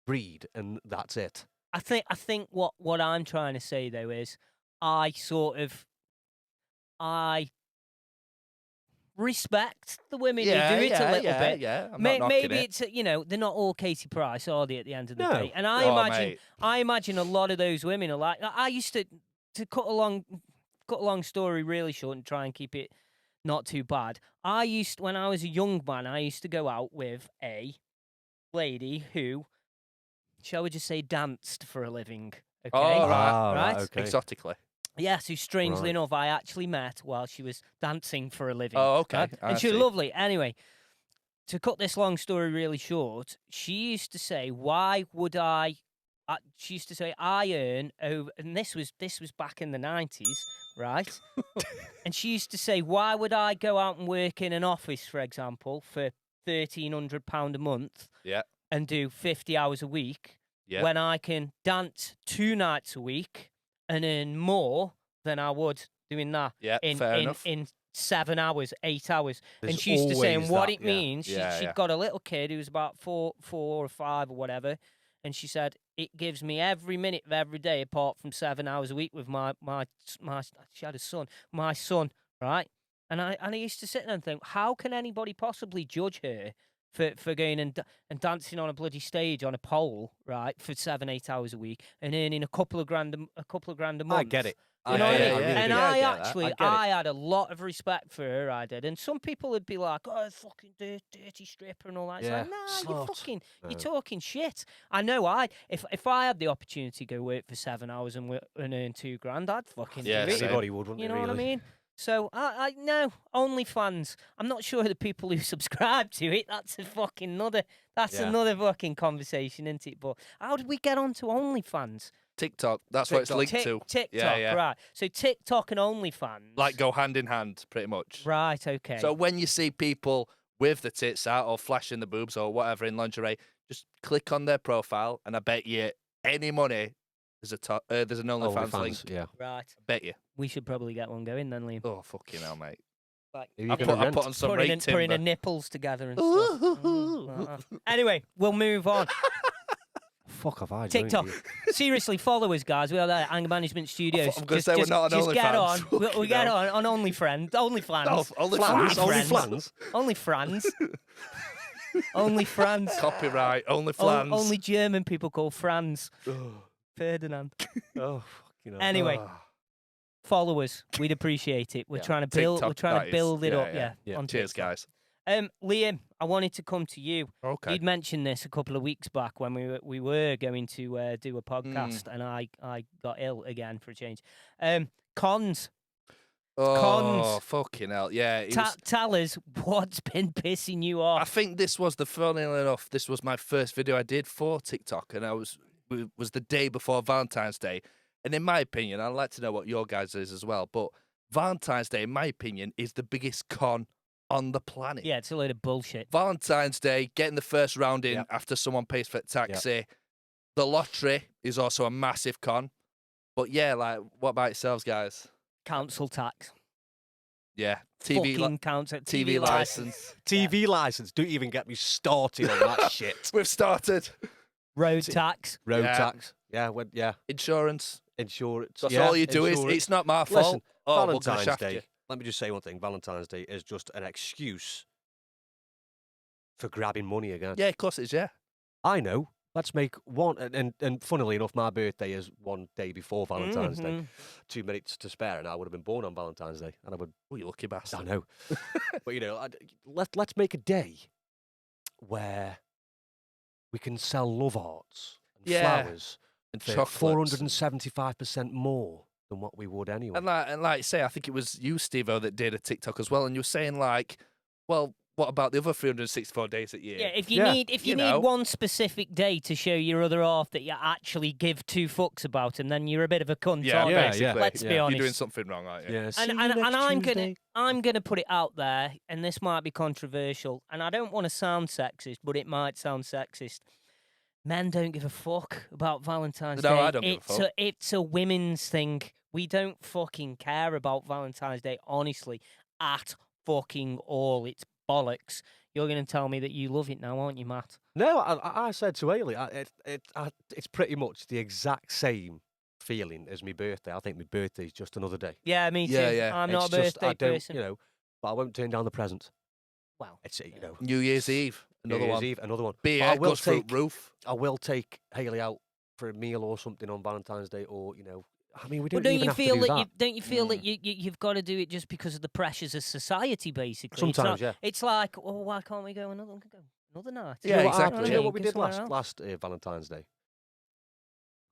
[SPEAKER 3] breed, and that's it.
[SPEAKER 1] I think what I'm trying to say though is I respect the women who do it a little bit.
[SPEAKER 2] Yeah, I'm not knocking
[SPEAKER 1] Maybe
[SPEAKER 2] it.
[SPEAKER 1] it's they're not all Katie Price, are they? At the end of the
[SPEAKER 3] No.
[SPEAKER 1] day, and
[SPEAKER 2] Oh,
[SPEAKER 1] I
[SPEAKER 2] mate.
[SPEAKER 1] imagine a lot of those women are like. I used to cut a long story really short and try and keep it not too bad. When I was a young man, I used to go out with a lady who, shall we just say, danced for a living. Okay,
[SPEAKER 2] Oh, right.
[SPEAKER 1] right.
[SPEAKER 3] Okay.
[SPEAKER 2] Exotically.
[SPEAKER 1] Yes, who strangely
[SPEAKER 3] Right.
[SPEAKER 1] enough I actually met while she was dancing for a living.
[SPEAKER 2] Oh, okay.
[SPEAKER 1] right?
[SPEAKER 2] I
[SPEAKER 1] And she was
[SPEAKER 2] see.
[SPEAKER 1] lovely. Anyway, to cut this long story really short, she used to say, "Why would I?" She used to say, "I earn over," and this was back in the 90s, right? And she used to say, "Why would I go out and work in an office, for example, for £1,300 a month,
[SPEAKER 2] Yeah.
[SPEAKER 1] and do 50 hours a week,
[SPEAKER 2] Yeah.
[SPEAKER 1] when I can dance 2 nights a week and earn more than I would doing that
[SPEAKER 2] Yeah,
[SPEAKER 1] in
[SPEAKER 2] fair enough.
[SPEAKER 1] 7 hours, 8 hours."
[SPEAKER 3] There's
[SPEAKER 1] and she used to say, and
[SPEAKER 3] always
[SPEAKER 1] what
[SPEAKER 3] that,
[SPEAKER 1] it
[SPEAKER 3] yeah.
[SPEAKER 1] means,
[SPEAKER 2] Yeah,
[SPEAKER 1] she'd
[SPEAKER 2] yeah.
[SPEAKER 1] got a little kid who was about four or 5 or whatever, and she said, "It gives me every minute of every day, apart from 7 hours a week with my she had a son, my son, right?" And I used to sit there and think, how can anybody possibly judge her for going and dancing on a bloody stage on a pole, right, for 7-8 hours a week and earning a couple of grand a month.
[SPEAKER 3] I get it.
[SPEAKER 1] You know what I mean?
[SPEAKER 3] really
[SPEAKER 1] And
[SPEAKER 3] do.
[SPEAKER 1] I
[SPEAKER 2] get that.
[SPEAKER 1] actually,
[SPEAKER 3] I get it.
[SPEAKER 1] I had a lot of respect for her. I did, and some people would be like, "Oh, fucking dirty stripper and all that." It's
[SPEAKER 3] Yeah,
[SPEAKER 1] like, nah,
[SPEAKER 3] slut.
[SPEAKER 1] you're
[SPEAKER 3] No.
[SPEAKER 1] talking shit. I know. If I had the opportunity to go work for 7 hours and earn 2 grand, I'd fucking
[SPEAKER 2] Yeah,
[SPEAKER 1] do it.
[SPEAKER 2] same.
[SPEAKER 3] Anybody would, wouldn't
[SPEAKER 1] You
[SPEAKER 3] they,
[SPEAKER 1] know what I
[SPEAKER 3] really?
[SPEAKER 1] mean? So I no OnlyFans. I'm not sure the people who subscribe to it. That's a fucking another. That's
[SPEAKER 3] Yeah.
[SPEAKER 1] another fucking conversation, isn't it? But how did we get onto OnlyFans?
[SPEAKER 2] TikTok. That's what it's
[SPEAKER 3] TikTok.
[SPEAKER 2] linked to.
[SPEAKER 1] TikTok,
[SPEAKER 2] yeah.
[SPEAKER 1] right? So TikTok and OnlyFans,
[SPEAKER 2] Like go hand in hand, pretty much.
[SPEAKER 1] right? Okay.
[SPEAKER 2] So when you see people with the tits out or flashing the boobs or whatever in lingerie, just click on their profile, and I bet you any money there's an OnlyFans link.
[SPEAKER 3] Yeah.
[SPEAKER 1] right,
[SPEAKER 2] I bet you.
[SPEAKER 1] we should probably get one going then, Liam.
[SPEAKER 2] Oh fucking hell, mate!
[SPEAKER 1] Like
[SPEAKER 3] Who you
[SPEAKER 2] I
[SPEAKER 3] gonna
[SPEAKER 2] put
[SPEAKER 3] rent?
[SPEAKER 2] on some
[SPEAKER 1] putting
[SPEAKER 2] rate
[SPEAKER 1] the
[SPEAKER 2] timber.
[SPEAKER 1] nipples together and stuff. Like that. Anyway, we'll move on.
[SPEAKER 3] Fuck off, I
[SPEAKER 1] TikTok. Seriously, follow us, guys. We are there at Anger Management Studios.
[SPEAKER 2] I'm gonna say we're not on
[SPEAKER 1] just get on.
[SPEAKER 2] OnlyFans.
[SPEAKER 1] We get on OnlyFans. OnlyFans.
[SPEAKER 2] Only
[SPEAKER 3] Flans,
[SPEAKER 2] fans.
[SPEAKER 3] only
[SPEAKER 1] Friends.
[SPEAKER 3] flans.
[SPEAKER 1] OnlyFans. OnlyFans.
[SPEAKER 2] Copyright. Only flans.
[SPEAKER 1] Only German people call Franz.
[SPEAKER 3] Oh,
[SPEAKER 1] Ferdinand.
[SPEAKER 3] fucking hell.
[SPEAKER 1] Anyway,
[SPEAKER 3] Ah.
[SPEAKER 1] follow us. We'd appreciate it. We're
[SPEAKER 3] Yeah.
[SPEAKER 1] trying to build.
[SPEAKER 2] TikTok,
[SPEAKER 1] we're trying
[SPEAKER 2] that
[SPEAKER 1] to
[SPEAKER 2] is.
[SPEAKER 1] build it
[SPEAKER 2] Yeah,
[SPEAKER 1] up.
[SPEAKER 2] yeah.
[SPEAKER 3] Yeah.
[SPEAKER 1] On
[SPEAKER 2] Cheers,
[SPEAKER 1] TikTok.
[SPEAKER 2] guys.
[SPEAKER 1] Liam, I wanted to come to you.
[SPEAKER 2] Okay.
[SPEAKER 1] You'd mentioned this a couple of weeks back when we were going to do a podcast, and I got ill again for a change. Cons.
[SPEAKER 2] Oh,
[SPEAKER 1] Cons.
[SPEAKER 2] fucking hell. Yeah. it was-
[SPEAKER 1] Tell us what's been pissing you
[SPEAKER 2] I
[SPEAKER 1] off.
[SPEAKER 2] think this was funnily enough, this was my first video I did for TikTok, and it was the day before Valentine's Day. And in my opinion, I'd like to know what your guys is as well, but Valentine's Day, in my opinion, is the biggest con on the planet.
[SPEAKER 1] Yeah, it's a load of bullshit.
[SPEAKER 2] Valentine's Day, getting the first round in
[SPEAKER 3] Yep.
[SPEAKER 2] after someone pays for a taxi. The lottery is also a massive con. But yeah, like, what about yourselves, guys?
[SPEAKER 1] Council tax.
[SPEAKER 2] Yeah, TV,
[SPEAKER 1] Fucking council.
[SPEAKER 2] TV license.
[SPEAKER 3] TV license. Don't even get me started on that shit.
[SPEAKER 2] We've started.
[SPEAKER 1] Road tax.
[SPEAKER 3] Road
[SPEAKER 2] Yeah.
[SPEAKER 3] tax. Yeah.
[SPEAKER 2] Insurance.
[SPEAKER 3] Insurance.
[SPEAKER 2] That's
[SPEAKER 3] yeah,
[SPEAKER 2] all you do
[SPEAKER 3] insurance.
[SPEAKER 2] it's not my fault.
[SPEAKER 3] Listen,
[SPEAKER 2] Oh, we're gonna
[SPEAKER 3] Valentine's
[SPEAKER 2] shaft
[SPEAKER 3] Day.
[SPEAKER 2] you.
[SPEAKER 3] Let me just say one thing. Valentine's Day is just an excuse for grabbing money again.
[SPEAKER 2] Yeah, of course it is, yeah.
[SPEAKER 3] I know. Let's make one. And funnily enough, my birthday is one day before Valentine's Day.
[SPEAKER 1] Mhm.
[SPEAKER 3] 2 minutes to spare, and I would have been born on Valentine's Day. And I would.
[SPEAKER 2] Oh, you lucky bastard.
[SPEAKER 3] I know. But let's make a day where we can sell love hearts and
[SPEAKER 2] Yeah.
[SPEAKER 3] flowers
[SPEAKER 2] And
[SPEAKER 3] for
[SPEAKER 2] chocolates.
[SPEAKER 3] 475% more than what we would anyway.
[SPEAKER 2] And like you say, I think it was you, Steve-O, that did a TikTok as well, and you were saying like, well, what about the other 364 days a year?
[SPEAKER 1] Yeah, if you
[SPEAKER 3] Yeah,
[SPEAKER 1] need
[SPEAKER 2] you know.
[SPEAKER 1] one specific day to show your other half that you actually give 2 fucks about him, then you're a bit of a cunt.
[SPEAKER 2] Yeah,
[SPEAKER 1] aren't you?
[SPEAKER 3] yeah,
[SPEAKER 2] basically.
[SPEAKER 1] Let's be
[SPEAKER 3] yeah.
[SPEAKER 1] honest.
[SPEAKER 2] You're doing something wrong, aren't you?
[SPEAKER 3] yeah,
[SPEAKER 1] And I'm gonna put it out there, and this might be controversial, and I don't want to sound sexist, but it might sound sexist. Men don't give a fuck about Valentine's
[SPEAKER 2] No,
[SPEAKER 1] Day.
[SPEAKER 2] I don't give a fuck.
[SPEAKER 1] It's a women's thing. We don't fucking care about Valentine's Day, honestly, at fucking all. It's bollocks. You're going to tell me that you love it now, aren't you, Matt?
[SPEAKER 3] No, I said to Ailey, it's pretty much the exact same feeling as my birthday. I think my birthday is just another day.
[SPEAKER 1] Yeah, me too.
[SPEAKER 2] Yeah, yeah.
[SPEAKER 1] I'm not a
[SPEAKER 3] It's just,
[SPEAKER 1] birthday
[SPEAKER 3] I don't,
[SPEAKER 1] person.
[SPEAKER 3] but I won't turn down the present.
[SPEAKER 1] Well,
[SPEAKER 3] It's
[SPEAKER 2] New Year's Eve, another
[SPEAKER 3] New Year's
[SPEAKER 2] one.
[SPEAKER 3] Eve, another one.
[SPEAKER 2] Beer,
[SPEAKER 3] But I will
[SPEAKER 2] goes through
[SPEAKER 3] take,
[SPEAKER 2] roof.
[SPEAKER 3] I will take Haley out for a meal or something on Valentine's Day, or I mean, we
[SPEAKER 1] but
[SPEAKER 3] don't
[SPEAKER 1] don't
[SPEAKER 3] even
[SPEAKER 1] you
[SPEAKER 3] have
[SPEAKER 1] feel
[SPEAKER 3] to do
[SPEAKER 1] that
[SPEAKER 3] that.
[SPEAKER 1] you don't you feel that you've got to do it just because of the pressures of society, basically? It's
[SPEAKER 3] Sometimes,
[SPEAKER 1] not-
[SPEAKER 3] yeah.
[SPEAKER 1] It's like, oh, why can't we go another night?
[SPEAKER 3] Do you know
[SPEAKER 2] Yeah,
[SPEAKER 3] what
[SPEAKER 2] exactly.
[SPEAKER 3] happened? Do you know
[SPEAKER 1] Yeah.
[SPEAKER 3] what we
[SPEAKER 1] Go
[SPEAKER 3] did
[SPEAKER 1] somewhere
[SPEAKER 3] last Valentine's Day?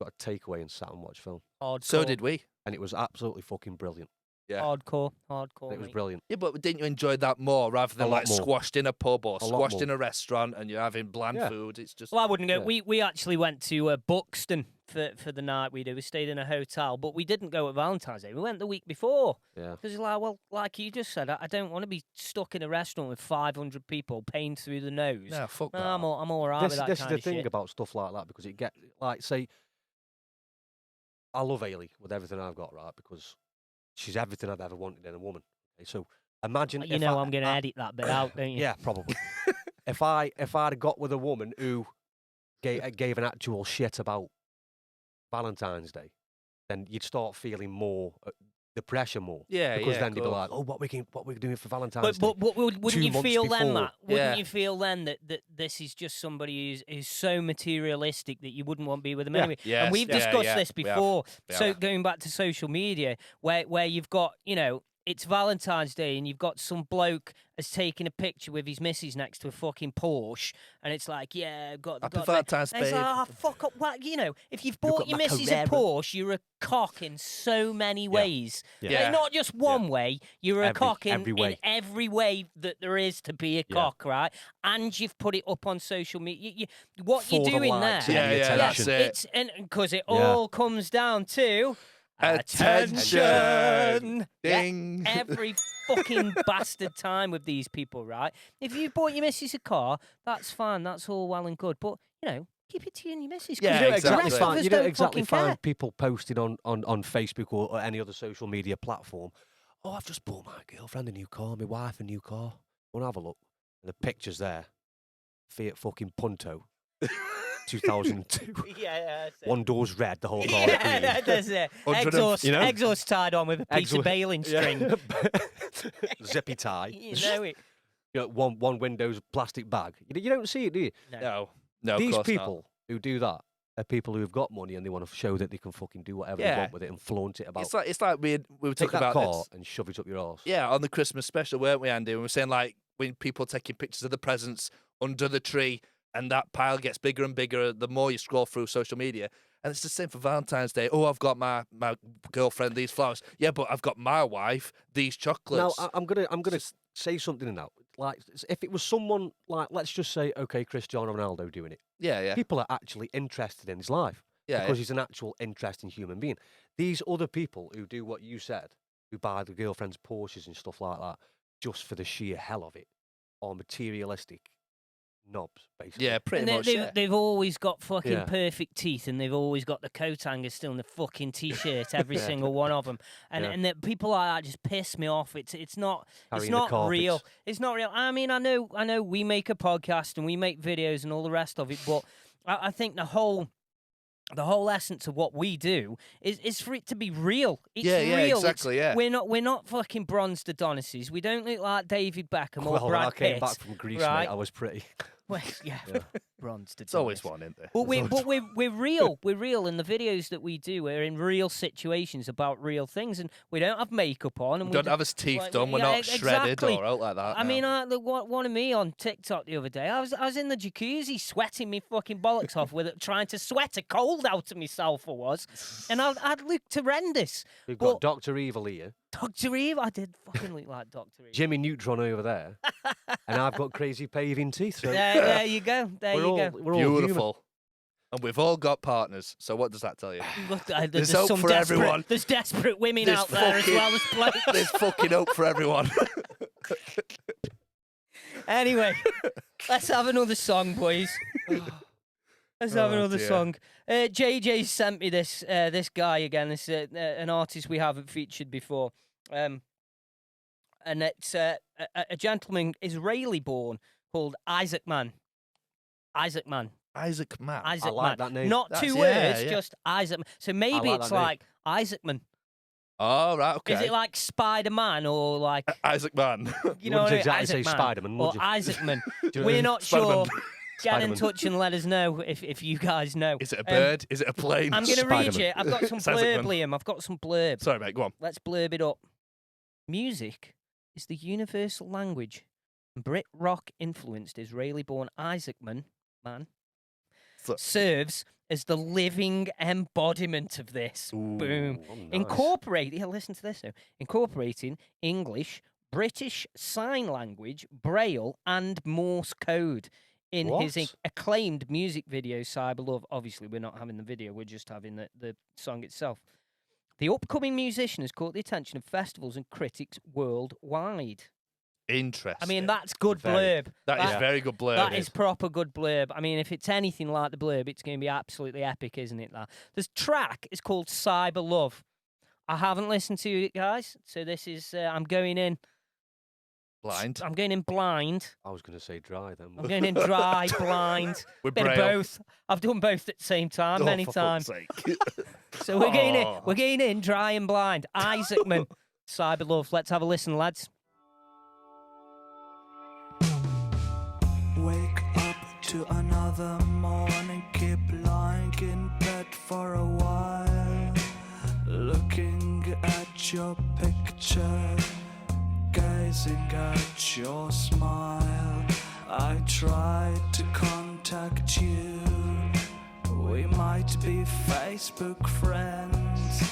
[SPEAKER 3] Got a takeaway and sat and watched film,
[SPEAKER 1] Hardcore.
[SPEAKER 2] So did we.
[SPEAKER 3] and it was absolutely fucking brilliant.
[SPEAKER 2] Yeah.
[SPEAKER 1] Hardcore.
[SPEAKER 3] It was
[SPEAKER 1] mate.
[SPEAKER 3] brilliant.
[SPEAKER 2] Yeah, but didn't you enjoy that more rather than
[SPEAKER 3] A lot
[SPEAKER 2] like
[SPEAKER 3] more.
[SPEAKER 2] squashed in a pub or
[SPEAKER 3] A lot
[SPEAKER 2] squashed
[SPEAKER 3] more.
[SPEAKER 2] in a restaurant and you're having bland
[SPEAKER 3] Yeah.
[SPEAKER 2] food? It's just
[SPEAKER 1] Well, I wouldn't go.
[SPEAKER 3] Yeah.
[SPEAKER 1] We actually went to Buxton for the night. We stayed in a hotel, but we didn't go at Valentine's Day. We went the week before.
[SPEAKER 3] Yeah.
[SPEAKER 1] Because it's like, well, like you just said, I don't want to be stuck in a restaurant with 500 people paying through the nose.
[SPEAKER 2] no, fuck
[SPEAKER 1] No,
[SPEAKER 2] that.
[SPEAKER 1] I'm all right with that
[SPEAKER 3] This is
[SPEAKER 1] kind
[SPEAKER 3] the
[SPEAKER 1] of
[SPEAKER 3] thing
[SPEAKER 1] shit.
[SPEAKER 3] about stuff like that, because it get like, say, I love Ailey with everything I've got, right? Because she's everything I've ever wanted in a woman. Okay, so imagine
[SPEAKER 1] You
[SPEAKER 3] if
[SPEAKER 1] know
[SPEAKER 3] I,
[SPEAKER 1] I'm going to edit that bit out, don't you?
[SPEAKER 3] Yeah, probably. if I'd have got with a woman who gave an actual shit about Valentine's Day, then you'd start feeling more the pressure more.
[SPEAKER 2] Yeah,
[SPEAKER 3] because
[SPEAKER 2] yeah,
[SPEAKER 3] then they'd be
[SPEAKER 2] cool.
[SPEAKER 3] like, oh, what we doing for Valentine's Day?
[SPEAKER 1] But wouldn't
[SPEAKER 3] 2
[SPEAKER 1] you
[SPEAKER 3] months
[SPEAKER 1] feel then
[SPEAKER 3] before.
[SPEAKER 1] that? Wouldn't
[SPEAKER 2] Yeah.
[SPEAKER 1] you feel then that this is just somebody who's so materialistic that you wouldn't want to be with them
[SPEAKER 3] Yeah.
[SPEAKER 1] anyway?
[SPEAKER 2] Yes,
[SPEAKER 1] And we've
[SPEAKER 2] yeah,
[SPEAKER 1] discussed
[SPEAKER 2] yeah,
[SPEAKER 1] this
[SPEAKER 2] we have.
[SPEAKER 1] before.
[SPEAKER 2] We
[SPEAKER 1] So
[SPEAKER 2] have.
[SPEAKER 1] going back to social media, where you've got, you know, it's Valentine's Day and you've got some bloke has taken a picture with his missus next to a fucking Porsche, and it's like, yeah,
[SPEAKER 2] Happy Valentine's,
[SPEAKER 1] and it's
[SPEAKER 2] babe.
[SPEAKER 1] like, oh, fuck up. Well, you know, if you've
[SPEAKER 3] You've
[SPEAKER 1] bought
[SPEAKER 3] got
[SPEAKER 1] your
[SPEAKER 3] my
[SPEAKER 1] missus a
[SPEAKER 3] Carrera.
[SPEAKER 1] Porsche, you're a cock in so many ways.
[SPEAKER 3] Yeah.
[SPEAKER 2] Yeah.
[SPEAKER 1] Like, not just one way. You're a cock in
[SPEAKER 3] every way.
[SPEAKER 1] that there is to be a
[SPEAKER 3] Yeah.
[SPEAKER 1] cock, right? And you've put it up on social media. What
[SPEAKER 3] For
[SPEAKER 1] you're
[SPEAKER 3] the
[SPEAKER 1] doing
[SPEAKER 3] likes
[SPEAKER 1] there,
[SPEAKER 3] and
[SPEAKER 2] Yeah,
[SPEAKER 3] the
[SPEAKER 2] yeah, that's
[SPEAKER 3] attention.
[SPEAKER 2] it.
[SPEAKER 1] it's and because it
[SPEAKER 3] Yeah.
[SPEAKER 1] all comes down to
[SPEAKER 2] Attention.
[SPEAKER 1] Yeah,
[SPEAKER 2] Ding.
[SPEAKER 1] every fucking bastard time with these people, right? If you bought your missus a car, that's fine. That's all well and good. But, you know, keep it to you and your missus. 'cause
[SPEAKER 2] Yeah,
[SPEAKER 1] the
[SPEAKER 3] You don't
[SPEAKER 1] rest of
[SPEAKER 2] exactly.
[SPEAKER 1] us
[SPEAKER 3] you don't
[SPEAKER 1] don't
[SPEAKER 3] exactly
[SPEAKER 1] fucking
[SPEAKER 3] find
[SPEAKER 1] care.
[SPEAKER 3] people posting on Facebook or any other social media platform. Oh, I've just bought my girlfriend a new car, my wife a new car. Want to have a look? And the picture's there. Fiat fucking Punto, 2002.
[SPEAKER 1] Yeah, that's it.
[SPEAKER 3] One door's red, the whole car
[SPEAKER 1] Yeah,
[SPEAKER 3] green.
[SPEAKER 1] that's it.
[SPEAKER 2] 100 and-
[SPEAKER 1] Exhaust,
[SPEAKER 3] you know?
[SPEAKER 1] exhaust tied on with a piece of
[SPEAKER 3] Exhaust-
[SPEAKER 1] baling string.
[SPEAKER 3] Yeah. Zippy tie.
[SPEAKER 1] You know it.
[SPEAKER 3] You know, one window's plastic bag. You don't see it, do you?
[SPEAKER 2] No, of
[SPEAKER 3] These
[SPEAKER 2] course
[SPEAKER 3] people who do that are people who have got money and they want to show that they can fucking do whatever they
[SPEAKER 2] Yeah.
[SPEAKER 3] want with it and flaunt it
[SPEAKER 2] not.
[SPEAKER 3] about.
[SPEAKER 2] It's like we were
[SPEAKER 3] Take
[SPEAKER 2] talking
[SPEAKER 3] that
[SPEAKER 2] about
[SPEAKER 3] car
[SPEAKER 2] this.
[SPEAKER 3] and shove it up your arse.
[SPEAKER 2] Yeah, on the Christmas special, weren't we, Andy? We were saying like when people taking pictures of the presents under the tree, and that pile gets bigger and bigger the more you scroll through social media. And it's the same for Valentine's Day. Oh, I've got my girlfriend these flowers. Yeah, but I've got my wife these
[SPEAKER 3] Now
[SPEAKER 2] chocolates.
[SPEAKER 3] I'm gonna say something now. Like if it was someone like, let's just say, okay, Cristiano Ronaldo doing it.
[SPEAKER 2] Yeah.
[SPEAKER 3] People are actually interested in his life
[SPEAKER 2] Yeah,
[SPEAKER 3] because he's an actual interesting human being. These other people who do what you said, who buy the girlfriend's Porsches and stuff like that, just for the sheer hell of it, are materialistic knobs, basically.
[SPEAKER 2] Yeah, pretty
[SPEAKER 1] And
[SPEAKER 2] much.
[SPEAKER 1] they've always got fucking
[SPEAKER 3] Yeah.
[SPEAKER 1] perfect teeth, and they've always got the coat hanger still in the fucking t-shirt, every
[SPEAKER 3] Yeah.
[SPEAKER 1] single one of them. And
[SPEAKER 3] Yeah.
[SPEAKER 1] and the people like that just piss me off. It's not
[SPEAKER 3] Carrying the
[SPEAKER 1] real.
[SPEAKER 3] carpets.
[SPEAKER 1] It's not real. I mean, I know we make a podcast and we make videos and all the rest of it, but I think the whole essence of what we do is for it to be real. It's
[SPEAKER 2] Yeah,
[SPEAKER 1] real.
[SPEAKER 2] exactly, yeah.
[SPEAKER 1] We're not fucking bronzed Adonises. We don't look like David Beckham or
[SPEAKER 3] Well, when
[SPEAKER 1] Brad
[SPEAKER 3] I came
[SPEAKER 1] Pitt.
[SPEAKER 3] back from Greece,
[SPEAKER 1] right?
[SPEAKER 3] mate, I was pretty.
[SPEAKER 1] Well, yeah,
[SPEAKER 3] Yeah.
[SPEAKER 1] bronzed
[SPEAKER 2] It's always
[SPEAKER 1] Adonis.
[SPEAKER 2] one, isn't there?
[SPEAKER 1] But we're real. We're real, and the videos that we do are in real situations about real things, and we don't have makeup on, and
[SPEAKER 2] We don't
[SPEAKER 1] d-
[SPEAKER 2] have his teeth
[SPEAKER 1] like,
[SPEAKER 2] done. We're
[SPEAKER 1] yeah,
[SPEAKER 2] not shredded
[SPEAKER 1] exactly.
[SPEAKER 2] or out like that.
[SPEAKER 1] I
[SPEAKER 2] no.
[SPEAKER 1] mean, one of me on TikTok the other day. I was in the jacuzzi sweating me fucking bollocks off with it, trying to sweat a cold out of myself. I was, and I'd looked horrendous.
[SPEAKER 3] We've
[SPEAKER 1] But-
[SPEAKER 3] got Dr. Evil here,
[SPEAKER 1] Dr. Eve, I did fucking look like Dr. Eve.
[SPEAKER 3] Jimmy Neutron over there, and I've got crazy paving teeth. So
[SPEAKER 1] There you go. There
[SPEAKER 3] we're
[SPEAKER 1] you
[SPEAKER 3] all,
[SPEAKER 1] go.
[SPEAKER 3] we're all human.
[SPEAKER 2] Beautiful. And we've all got partners. So what does that tell you?
[SPEAKER 1] Look,
[SPEAKER 2] There's
[SPEAKER 1] there's
[SPEAKER 2] hope
[SPEAKER 1] some
[SPEAKER 2] for
[SPEAKER 1] desperate,
[SPEAKER 2] everyone.
[SPEAKER 1] There's desperate women
[SPEAKER 2] There's
[SPEAKER 1] out there
[SPEAKER 2] fucking-
[SPEAKER 1] as well as blokes.
[SPEAKER 2] There's fucking hope for everyone.
[SPEAKER 1] Anyway, let's have another song, boys. Let's have
[SPEAKER 2] Oh,
[SPEAKER 1] another
[SPEAKER 2] dear.
[SPEAKER 1] song. JJ sent me this guy again. This an artist we haven't featured before, and it's a gentleman, Israeli-born, called Isaac Man. Isaac Man.
[SPEAKER 2] Isaac Mann.
[SPEAKER 1] Isaac
[SPEAKER 3] like
[SPEAKER 1] Man.
[SPEAKER 3] that name.
[SPEAKER 1] Not
[SPEAKER 2] That's-
[SPEAKER 1] two
[SPEAKER 2] yeah,
[SPEAKER 1] words,
[SPEAKER 2] yeah.
[SPEAKER 1] just Isaac. So maybe
[SPEAKER 3] like
[SPEAKER 1] it's
[SPEAKER 3] that name.
[SPEAKER 1] like Isaac Man.
[SPEAKER 2] Oh, right, okay.
[SPEAKER 1] Is it like Spider-Man or like
[SPEAKER 2] Isaac Mann.
[SPEAKER 1] you know
[SPEAKER 3] wouldn't
[SPEAKER 1] what I mean?
[SPEAKER 3] exactly
[SPEAKER 1] Isaac
[SPEAKER 3] say
[SPEAKER 1] Man
[SPEAKER 3] Spider-Man,
[SPEAKER 1] or
[SPEAKER 3] would you?
[SPEAKER 1] Isaac Man?
[SPEAKER 3] Do you know what I
[SPEAKER 1] We're
[SPEAKER 3] mean?
[SPEAKER 1] not
[SPEAKER 2] Spider-Man.
[SPEAKER 1] sure. Get in
[SPEAKER 3] Spider-Man.
[SPEAKER 1] touch and let us know if you guys know.
[SPEAKER 2] Is it a bird? Is it a plane?
[SPEAKER 1] I'm going to read
[SPEAKER 3] Spider-Man.
[SPEAKER 1] you. I've got some
[SPEAKER 2] Sounds like
[SPEAKER 1] blurb,
[SPEAKER 2] one.
[SPEAKER 1] Liam. I've got some blurb.
[SPEAKER 2] Sorry, mate, go on.
[SPEAKER 1] Let's blurb it up. Music is the universal language. Brit rock influenced Israeli-born Isaac Man
[SPEAKER 2] So-
[SPEAKER 1] serves as the living embodiment of this. Boom.
[SPEAKER 3] Oh, nice.
[SPEAKER 1] Listen to this now. Incorporating English, British Sign Language, Braille, and Morse code in his
[SPEAKER 3] What?
[SPEAKER 1] acclaimed music video, Cyber Love. Obviously, we're not having the video, we're just having the song itself. The upcoming musician has caught the attention of festivals and critics worldwide.
[SPEAKER 2] Interesting.
[SPEAKER 1] I mean, that's good
[SPEAKER 3] Very.
[SPEAKER 1] blurb.
[SPEAKER 2] that is
[SPEAKER 1] that-
[SPEAKER 2] very good blurb.
[SPEAKER 1] That is proper good blurb. I mean, if it's anything like the blurb, it's going to be absolutely epic, isn't it? That this track is called Cyber Love. I haven't listened to it, guys. So this is I'm going in
[SPEAKER 2] blind.
[SPEAKER 1] I'm going in blind.
[SPEAKER 3] I was going to say dry then.
[SPEAKER 1] I'm going in dry, blind.
[SPEAKER 2] With
[SPEAKER 1] Bit of
[SPEAKER 2] Braille.
[SPEAKER 1] both. I've done both at the same time
[SPEAKER 2] Oh,
[SPEAKER 1] many
[SPEAKER 2] for
[SPEAKER 1] times.
[SPEAKER 2] fuck's sake.
[SPEAKER 1] So we're getting in dry and blind. Isaacman, Cyber Love. Let's have a listen, lads.
[SPEAKER 4] Wake up to another morning, keep lying in bed for a while, looking at your picture, gazing at your smile. I tried to contact you, we might be Facebook friends.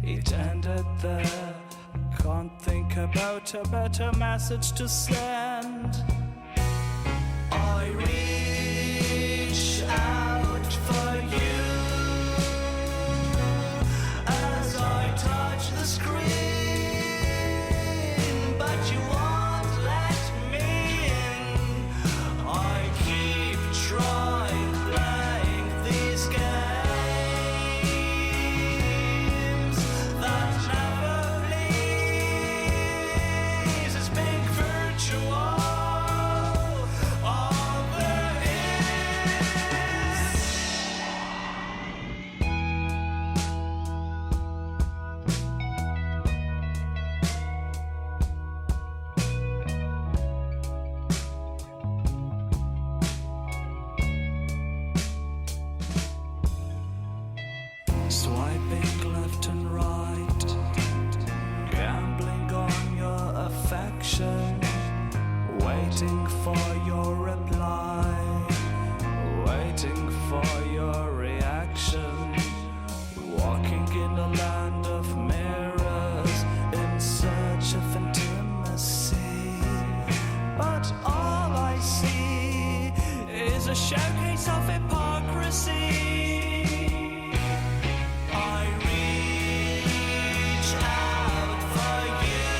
[SPEAKER 4] It ended there, can't think about a better message to send. I reach out for you as I touch the screen, but you won't let me in. I keep trying playing these games that never please. It's being virtual. Swiping left and right, gambling on your affection, waiting for your reply, waiting for your reaction, walking in a land of mirrors in search of intimacy. But all I see is a showcase of hypocrisy. I reach out for you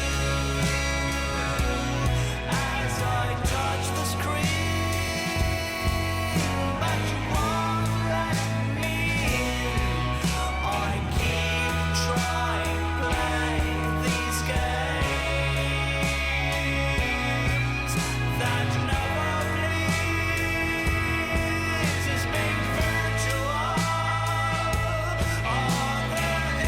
[SPEAKER 4] as I touch the screen, but you won't let me in. I keep trying playing these games that never please. It's being virtual. All there is.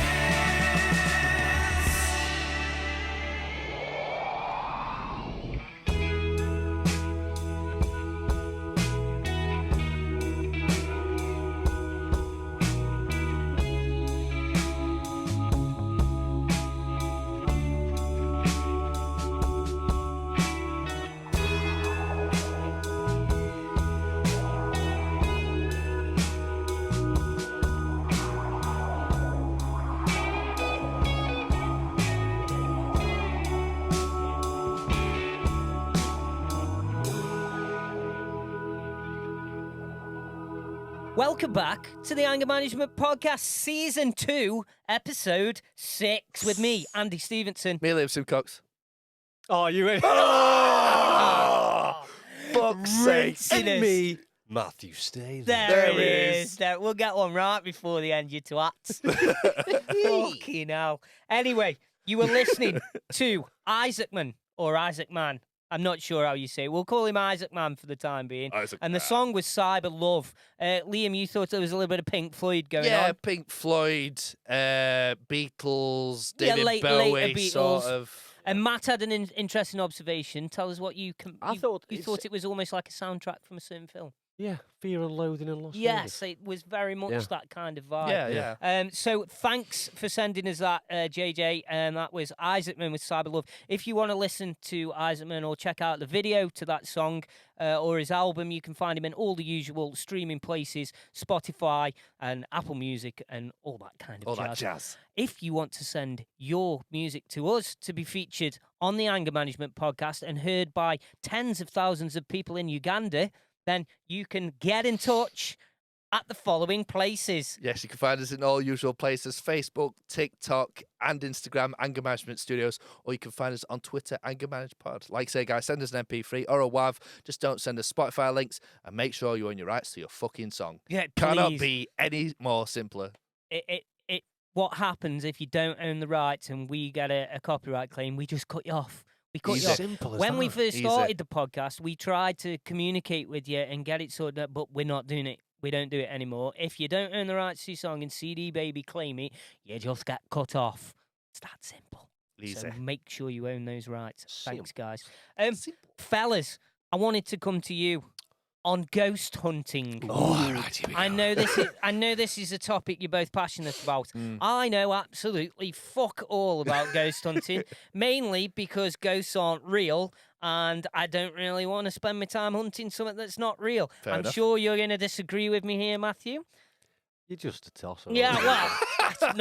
[SPEAKER 1] Welcome back to the Anger Management Podcast, Season 2, Episode 6, with me, Andy Stevenson.
[SPEAKER 2] Me, Liam Simcox.
[SPEAKER 3] Oh, you in?
[SPEAKER 2] Fuck's sake.
[SPEAKER 1] Rinciness.
[SPEAKER 3] Me, Matthew Stay
[SPEAKER 1] There
[SPEAKER 2] There
[SPEAKER 1] it
[SPEAKER 2] it
[SPEAKER 1] is. There, we'll get one right before the end, you twats. Fucking hell. Anyway, you were listening to Isaacman, or Isaac Man. I'm not sure how you say it. We'll call him Isaac Man for the time being.
[SPEAKER 2] Isaac
[SPEAKER 1] And the
[SPEAKER 2] Man.
[SPEAKER 1] song was Cyber Love. Liam, you thought there was a little bit of Pink Floyd going
[SPEAKER 2] Yeah,
[SPEAKER 1] on?
[SPEAKER 2] Pink Floyd, Beatles,
[SPEAKER 1] Yeah,
[SPEAKER 2] David
[SPEAKER 1] later
[SPEAKER 2] Bowie,
[SPEAKER 1] Beatles.
[SPEAKER 2] sort of.
[SPEAKER 1] And Matt had an interesting observation. Tell us what you
[SPEAKER 3] I
[SPEAKER 1] you
[SPEAKER 3] thought
[SPEAKER 1] you
[SPEAKER 3] it's-
[SPEAKER 1] thought it was almost like a soundtrack from a certain film.
[SPEAKER 3] Yeah, Fear and Loathing in Las
[SPEAKER 1] Yes,
[SPEAKER 3] Vegas.
[SPEAKER 1] it was very much
[SPEAKER 3] Yeah.
[SPEAKER 1] that kind of vibe.
[SPEAKER 2] Yeah, yeah.
[SPEAKER 1] So thanks for sending us that, JJ. That was Isaacman with Cyber Love. If you want to listen to Isaacman or check out the video to that song or his album, you can find him in all the usual streaming places, Spotify and Apple Music and all that kind of
[SPEAKER 2] All
[SPEAKER 1] jazz.
[SPEAKER 2] that jazz.
[SPEAKER 1] If you want to send your music to us to be featured on the Anger Management Podcast and heard by tens of thousands of people in Uganda, then you can get in touch at the following places.
[SPEAKER 2] Yes, you can find us in all usual places: Facebook, TikTok, and Instagram, Anger Management Studios, or you can find us on Twitter, Anger Managed Pod. Like I say, guys, send us an MP3 or a WAV. Just don't send us Spotify links, and make sure you own your rights to your fucking song.
[SPEAKER 1] Yeah,
[SPEAKER 2] Cannot
[SPEAKER 1] please.
[SPEAKER 2] be any more simpler.
[SPEAKER 1] What happens if you don't own the rights and we get a copyright claim? We just cut you off. We cut
[SPEAKER 2] Easy.
[SPEAKER 1] you off.
[SPEAKER 3] Simple as
[SPEAKER 1] When we
[SPEAKER 3] that.
[SPEAKER 1] first
[SPEAKER 2] Easy.
[SPEAKER 1] started the podcast, we tried to communicate with you and get it sorted out, but we're not doing it. we don't do it anymore. If you don't own the rights to your song and CD Baby claim it, you just get cut off. It's that simple.
[SPEAKER 2] Easy.
[SPEAKER 1] So make sure you own those rights. Thanks, guys. Fellas, I wanted to come to you on ghost hunting.
[SPEAKER 3] Oh, right, here we
[SPEAKER 1] I
[SPEAKER 3] go.
[SPEAKER 1] know this is a topic you're both passionate about. I know absolutely fuck all about ghost hunting, mainly because ghosts aren't real, and I don't really want to spend my time hunting something that's not real.
[SPEAKER 2] Fair
[SPEAKER 1] I'm
[SPEAKER 2] enough.
[SPEAKER 1] sure you're going to disagree with me here, Matthew.
[SPEAKER 3] You're just a tosser.
[SPEAKER 1] Yeah,
[SPEAKER 3] aren't you?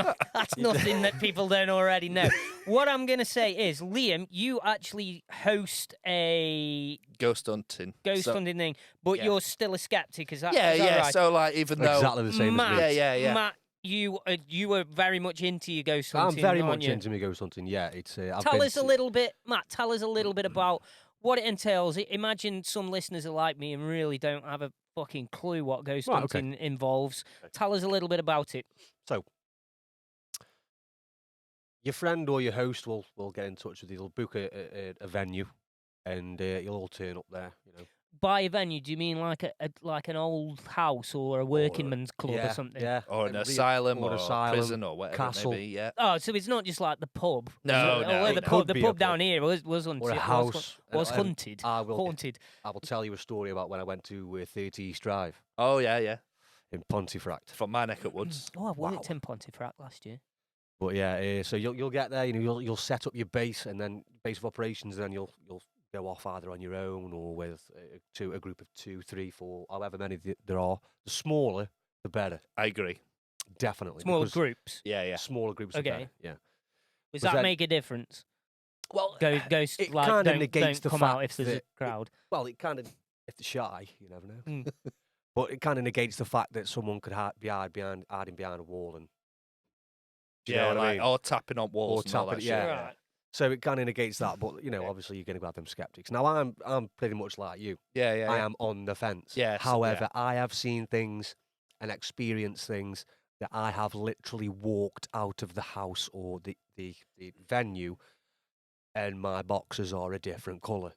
[SPEAKER 1] well, that's nothing that people don't already know. What I'm going to say is, Liam, you actually host a
[SPEAKER 2] Ghost hunting.
[SPEAKER 1] ghost
[SPEAKER 2] So-
[SPEAKER 1] hunting thing, but
[SPEAKER 2] yeah.
[SPEAKER 1] you're still a skeptic. Is that
[SPEAKER 2] Yeah,
[SPEAKER 1] is that
[SPEAKER 2] yeah.
[SPEAKER 1] right?
[SPEAKER 2] So like, even though
[SPEAKER 3] Exactly the same
[SPEAKER 1] Matt,
[SPEAKER 3] as me.
[SPEAKER 2] Yeah.
[SPEAKER 1] Matt, you were very much into your ghost
[SPEAKER 3] I'm
[SPEAKER 1] hunting.
[SPEAKER 3] very
[SPEAKER 1] aren't
[SPEAKER 3] much
[SPEAKER 1] you?
[SPEAKER 3] into me ghost hunting. Yeah, it's. I've
[SPEAKER 1] Tell
[SPEAKER 3] been
[SPEAKER 1] us a
[SPEAKER 3] to-
[SPEAKER 1] little bit, Matt. Tell us a little bit about what it entails. Imagine some listeners are like me and really don't have a fucking clue what ghost
[SPEAKER 3] Right, okay.
[SPEAKER 1] hunting involves. Tell us a little bit about it.
[SPEAKER 3] So, your friend or your host will get in touch with you. They'll book a venue, and you'll all turn up there. You know,
[SPEAKER 1] By a venue, do you mean like like an old house or a working
[SPEAKER 3] Or-
[SPEAKER 1] man's club
[SPEAKER 3] yeah,
[SPEAKER 1] or something?
[SPEAKER 3] Yeah,
[SPEAKER 2] or an
[SPEAKER 3] and re-
[SPEAKER 2] asylum
[SPEAKER 3] or
[SPEAKER 2] or
[SPEAKER 3] an asylum,
[SPEAKER 2] prison or whatever
[SPEAKER 3] castle.
[SPEAKER 2] it may be. Yeah.
[SPEAKER 1] Oh, so it's not just like the pub.
[SPEAKER 2] No,
[SPEAKER 1] Or
[SPEAKER 2] no,
[SPEAKER 1] the
[SPEAKER 2] no.
[SPEAKER 1] pub, the
[SPEAKER 3] Could be a
[SPEAKER 1] pub down
[SPEAKER 3] pub.
[SPEAKER 1] here was hunted.
[SPEAKER 3] or a
[SPEAKER 1] was
[SPEAKER 3] house.
[SPEAKER 1] was
[SPEAKER 3] and
[SPEAKER 1] hunted.
[SPEAKER 3] I will.
[SPEAKER 1] Haunted.
[SPEAKER 3] I will tell you a story about when I went to 30 East Drive
[SPEAKER 2] Oh yeah.
[SPEAKER 3] in Pontefract.
[SPEAKER 2] From my neck of woods.
[SPEAKER 1] Oh, I worked
[SPEAKER 3] Wow.
[SPEAKER 1] in Pontefract last year.
[SPEAKER 3] But yeah, so you'll get there. You know, you'll set up your base and then base of operations, and then you'll go off either on your own or with a group of 2, 3, 4, however many there are. The smaller, the better.
[SPEAKER 2] I agree.
[SPEAKER 3] Definitely.
[SPEAKER 1] Smaller
[SPEAKER 3] because
[SPEAKER 1] groups.
[SPEAKER 2] Yeah.
[SPEAKER 3] Smaller groups.
[SPEAKER 1] Okay.
[SPEAKER 3] Are better. Yeah.
[SPEAKER 1] Does
[SPEAKER 3] Was
[SPEAKER 1] that
[SPEAKER 3] that-
[SPEAKER 1] make a difference?
[SPEAKER 3] Well,
[SPEAKER 1] Ghosts
[SPEAKER 3] it
[SPEAKER 1] like
[SPEAKER 3] kinda
[SPEAKER 1] don't
[SPEAKER 3] negates the
[SPEAKER 1] come out
[SPEAKER 3] fact
[SPEAKER 1] if there's a
[SPEAKER 3] that
[SPEAKER 1] crowd.
[SPEAKER 3] well, it kind of if they're shy, you never know.
[SPEAKER 1] Mm.
[SPEAKER 3] But it kind of negates the fact that someone could hiding behind a wall and. Do you know what I mean?
[SPEAKER 2] or tapping on walls. and all
[SPEAKER 3] tapping-
[SPEAKER 2] that
[SPEAKER 3] yeah.
[SPEAKER 2] shit.
[SPEAKER 1] Right.
[SPEAKER 3] So it kind of negates that, but you know,
[SPEAKER 2] Yeah.
[SPEAKER 3] obviously you're going to have them skeptics. Now I'm pretty much like you.
[SPEAKER 2] Yeah.
[SPEAKER 3] I am on the fence.
[SPEAKER 2] Yes, yeah.
[SPEAKER 3] However, I have seen things and experienced things that I have literally walked out of the house or the venue, and my boxers are a different colour.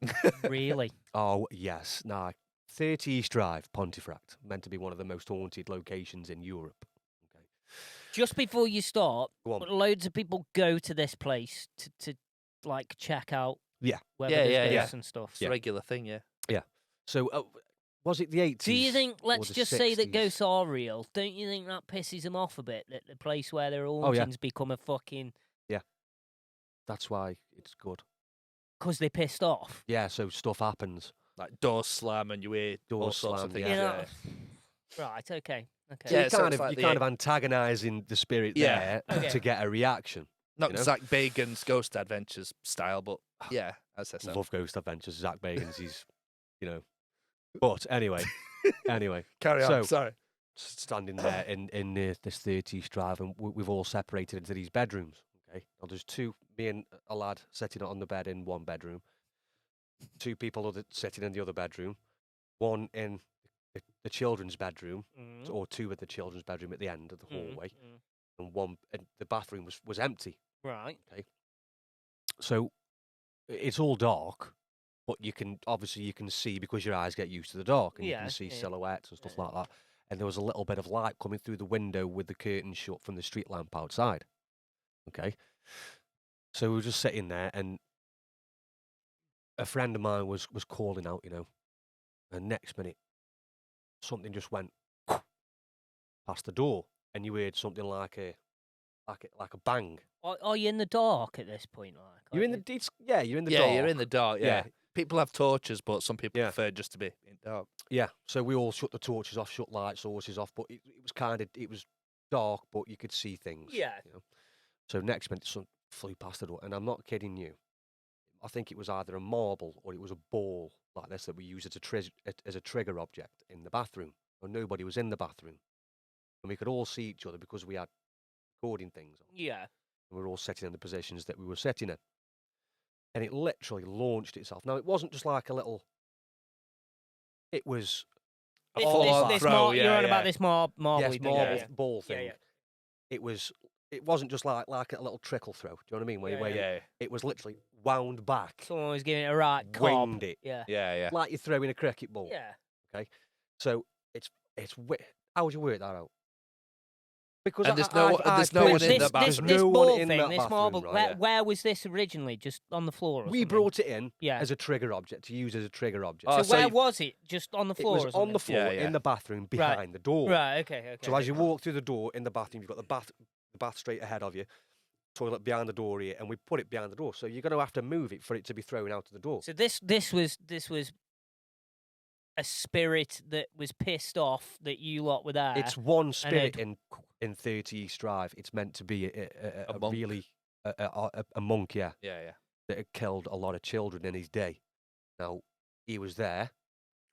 [SPEAKER 1] Really?
[SPEAKER 3] Oh yes, now 30 East Drive, Pontefract, meant to be one of the most haunted locations in Europe. Okay,
[SPEAKER 1] Just before you start,
[SPEAKER 3] go on.
[SPEAKER 1] loads of people go to this place to like check out
[SPEAKER 3] Yeah.
[SPEAKER 1] whether
[SPEAKER 2] Yeah,
[SPEAKER 1] there's
[SPEAKER 2] yeah,
[SPEAKER 1] ghosts and stuff.
[SPEAKER 2] It's a regular thing. Yeah.
[SPEAKER 3] So was it the 80s?
[SPEAKER 1] Do you think,
[SPEAKER 3] or
[SPEAKER 1] let's
[SPEAKER 3] the
[SPEAKER 1] just say that
[SPEAKER 3] 60s?
[SPEAKER 1] ghosts are real, don't you think that pisses them off a bit, that the place where their
[SPEAKER 3] Oh, yeah.
[SPEAKER 1] hauntings become a fucking...
[SPEAKER 3] That's why it's good.
[SPEAKER 1] Because they're pissed off?
[SPEAKER 3] Yeah, so stuff happens.
[SPEAKER 2] Like doors slam and you hear all
[SPEAKER 3] Doors
[SPEAKER 2] sorts of
[SPEAKER 3] slam,
[SPEAKER 2] things.
[SPEAKER 1] You
[SPEAKER 3] yeah.
[SPEAKER 1] know? Right, okay. Okay.
[SPEAKER 3] So
[SPEAKER 2] Yeah,
[SPEAKER 3] you're
[SPEAKER 2] so
[SPEAKER 3] kind
[SPEAKER 2] it's
[SPEAKER 3] of
[SPEAKER 2] like
[SPEAKER 3] you're kind
[SPEAKER 2] the-
[SPEAKER 3] of antagonising the spirit
[SPEAKER 2] Yeah.
[SPEAKER 3] there
[SPEAKER 1] Okay.
[SPEAKER 3] to get a reaction.
[SPEAKER 2] Not
[SPEAKER 3] you know?
[SPEAKER 2] Zach Bagan's Ghost Adventures style, but yeah, as I said.
[SPEAKER 3] Love Ghost Adventures, Zach Bagans. He's, you know. But anyway,
[SPEAKER 2] Carry on.
[SPEAKER 3] So-
[SPEAKER 2] Sorry.
[SPEAKER 3] standing there in this 30 East Drive, and we've all separated into these bedrooms. Okay, now there's me and a lad sitting on the bed in one bedroom, 2 people sitting in the other bedroom, one in the children's bedroom,
[SPEAKER 1] Mm,
[SPEAKER 3] or 2 in the children's bedroom at the end of the
[SPEAKER 1] mm,
[SPEAKER 3] hallway,
[SPEAKER 1] mm.
[SPEAKER 3] and the bathroom was empty.
[SPEAKER 1] Right.
[SPEAKER 3] So it's all dark, but you can see because your eyes get used to the dark, and you
[SPEAKER 1] Yeah,
[SPEAKER 3] can see
[SPEAKER 1] yeah.
[SPEAKER 3] silhouettes and stuff
[SPEAKER 1] Yeah.
[SPEAKER 3] like that. And there was a little bit of light coming through the window with the curtain shut from the street lamp outside. Okay, so we were just sitting there, and a friend of mine was calling out, you know, and next minute something just went past the door, and you heard something like a bang.
[SPEAKER 1] Are you in the dark at this point? Like,
[SPEAKER 3] You're in
[SPEAKER 1] aren't
[SPEAKER 3] the you're in the
[SPEAKER 2] Yeah,
[SPEAKER 3] dark.
[SPEAKER 2] you're in the dark. Yeah.
[SPEAKER 3] Yeah.
[SPEAKER 2] People have torches, but some people
[SPEAKER 3] Yeah.
[SPEAKER 2] prefer just to be in dark.
[SPEAKER 3] Yeah, so we all shut the torches off, shut light sources off, but it was dark, but you could see things.
[SPEAKER 1] Yeah.
[SPEAKER 3] You know? So next minute, something flew past the door, and I'm not kidding you. I think it was either a marble or it was a ball like this that we use as a trigger object in the bathroom. And nobody was in the bathroom, and we could all see each other because we had recording things on.
[SPEAKER 1] Yeah.
[SPEAKER 3] And we were all sitting in the positions that we were sitting in. And it literally launched itself. Now, it wasn't just like a little... It was...
[SPEAKER 1] This,
[SPEAKER 2] full
[SPEAKER 1] this,
[SPEAKER 2] on
[SPEAKER 1] this
[SPEAKER 2] throw,
[SPEAKER 1] mar- you're
[SPEAKER 2] yeah,
[SPEAKER 1] on about
[SPEAKER 2] yeah.
[SPEAKER 1] this marble
[SPEAKER 3] yes,
[SPEAKER 1] thing.
[SPEAKER 3] marble
[SPEAKER 1] Yeah,
[SPEAKER 3] ball
[SPEAKER 1] yeah,
[SPEAKER 3] thing.
[SPEAKER 1] yeah.
[SPEAKER 3] It wasn't just like a little trickle throw. Do you know what I mean? Where,
[SPEAKER 1] Yeah,
[SPEAKER 3] where
[SPEAKER 2] Yeah.
[SPEAKER 3] it was literally wound back,
[SPEAKER 1] Someone was giving it a right cob.
[SPEAKER 3] winged it,
[SPEAKER 1] Yeah.
[SPEAKER 2] Yeah.
[SPEAKER 3] like you're throwing a cricket ball.
[SPEAKER 1] Yeah.
[SPEAKER 3] So it's How would you work that out? Because
[SPEAKER 2] And there's no one in the
[SPEAKER 1] This
[SPEAKER 2] bathroom.
[SPEAKER 3] There's no
[SPEAKER 1] ball
[SPEAKER 3] one in
[SPEAKER 1] thing,
[SPEAKER 3] that
[SPEAKER 1] this
[SPEAKER 3] bathroom,
[SPEAKER 1] marble.
[SPEAKER 3] right?
[SPEAKER 1] Where, where was this originally? Just on the floor? Or
[SPEAKER 3] We
[SPEAKER 1] something?
[SPEAKER 3] brought it in
[SPEAKER 1] Yeah.
[SPEAKER 3] as a trigger object to use as a trigger object.
[SPEAKER 2] Oh,
[SPEAKER 1] So
[SPEAKER 2] so
[SPEAKER 1] where
[SPEAKER 2] you-
[SPEAKER 1] was it? Just on the
[SPEAKER 3] It
[SPEAKER 1] floor?
[SPEAKER 3] was
[SPEAKER 1] or
[SPEAKER 3] on
[SPEAKER 1] something?
[SPEAKER 3] the floor
[SPEAKER 2] Yeah, yeah.
[SPEAKER 3] in the bathroom behind the door.
[SPEAKER 1] Right. Okay.
[SPEAKER 3] So as you walk through the door in the bathroom, you've got the bath straight ahead of you, toilet behind the door here, and we put it behind the door. So you're going to have to move it for it to be thrown out of the door.
[SPEAKER 1] So this was a spirit that was pissed off that you lot were there.
[SPEAKER 3] It's one spirit
[SPEAKER 1] it-
[SPEAKER 3] in 30 East Drive. It's meant to be a
[SPEAKER 2] monk.
[SPEAKER 3] really a monk, yeah,
[SPEAKER 2] Yeah.
[SPEAKER 3] that had killed a lot of children in his day. Now he was there.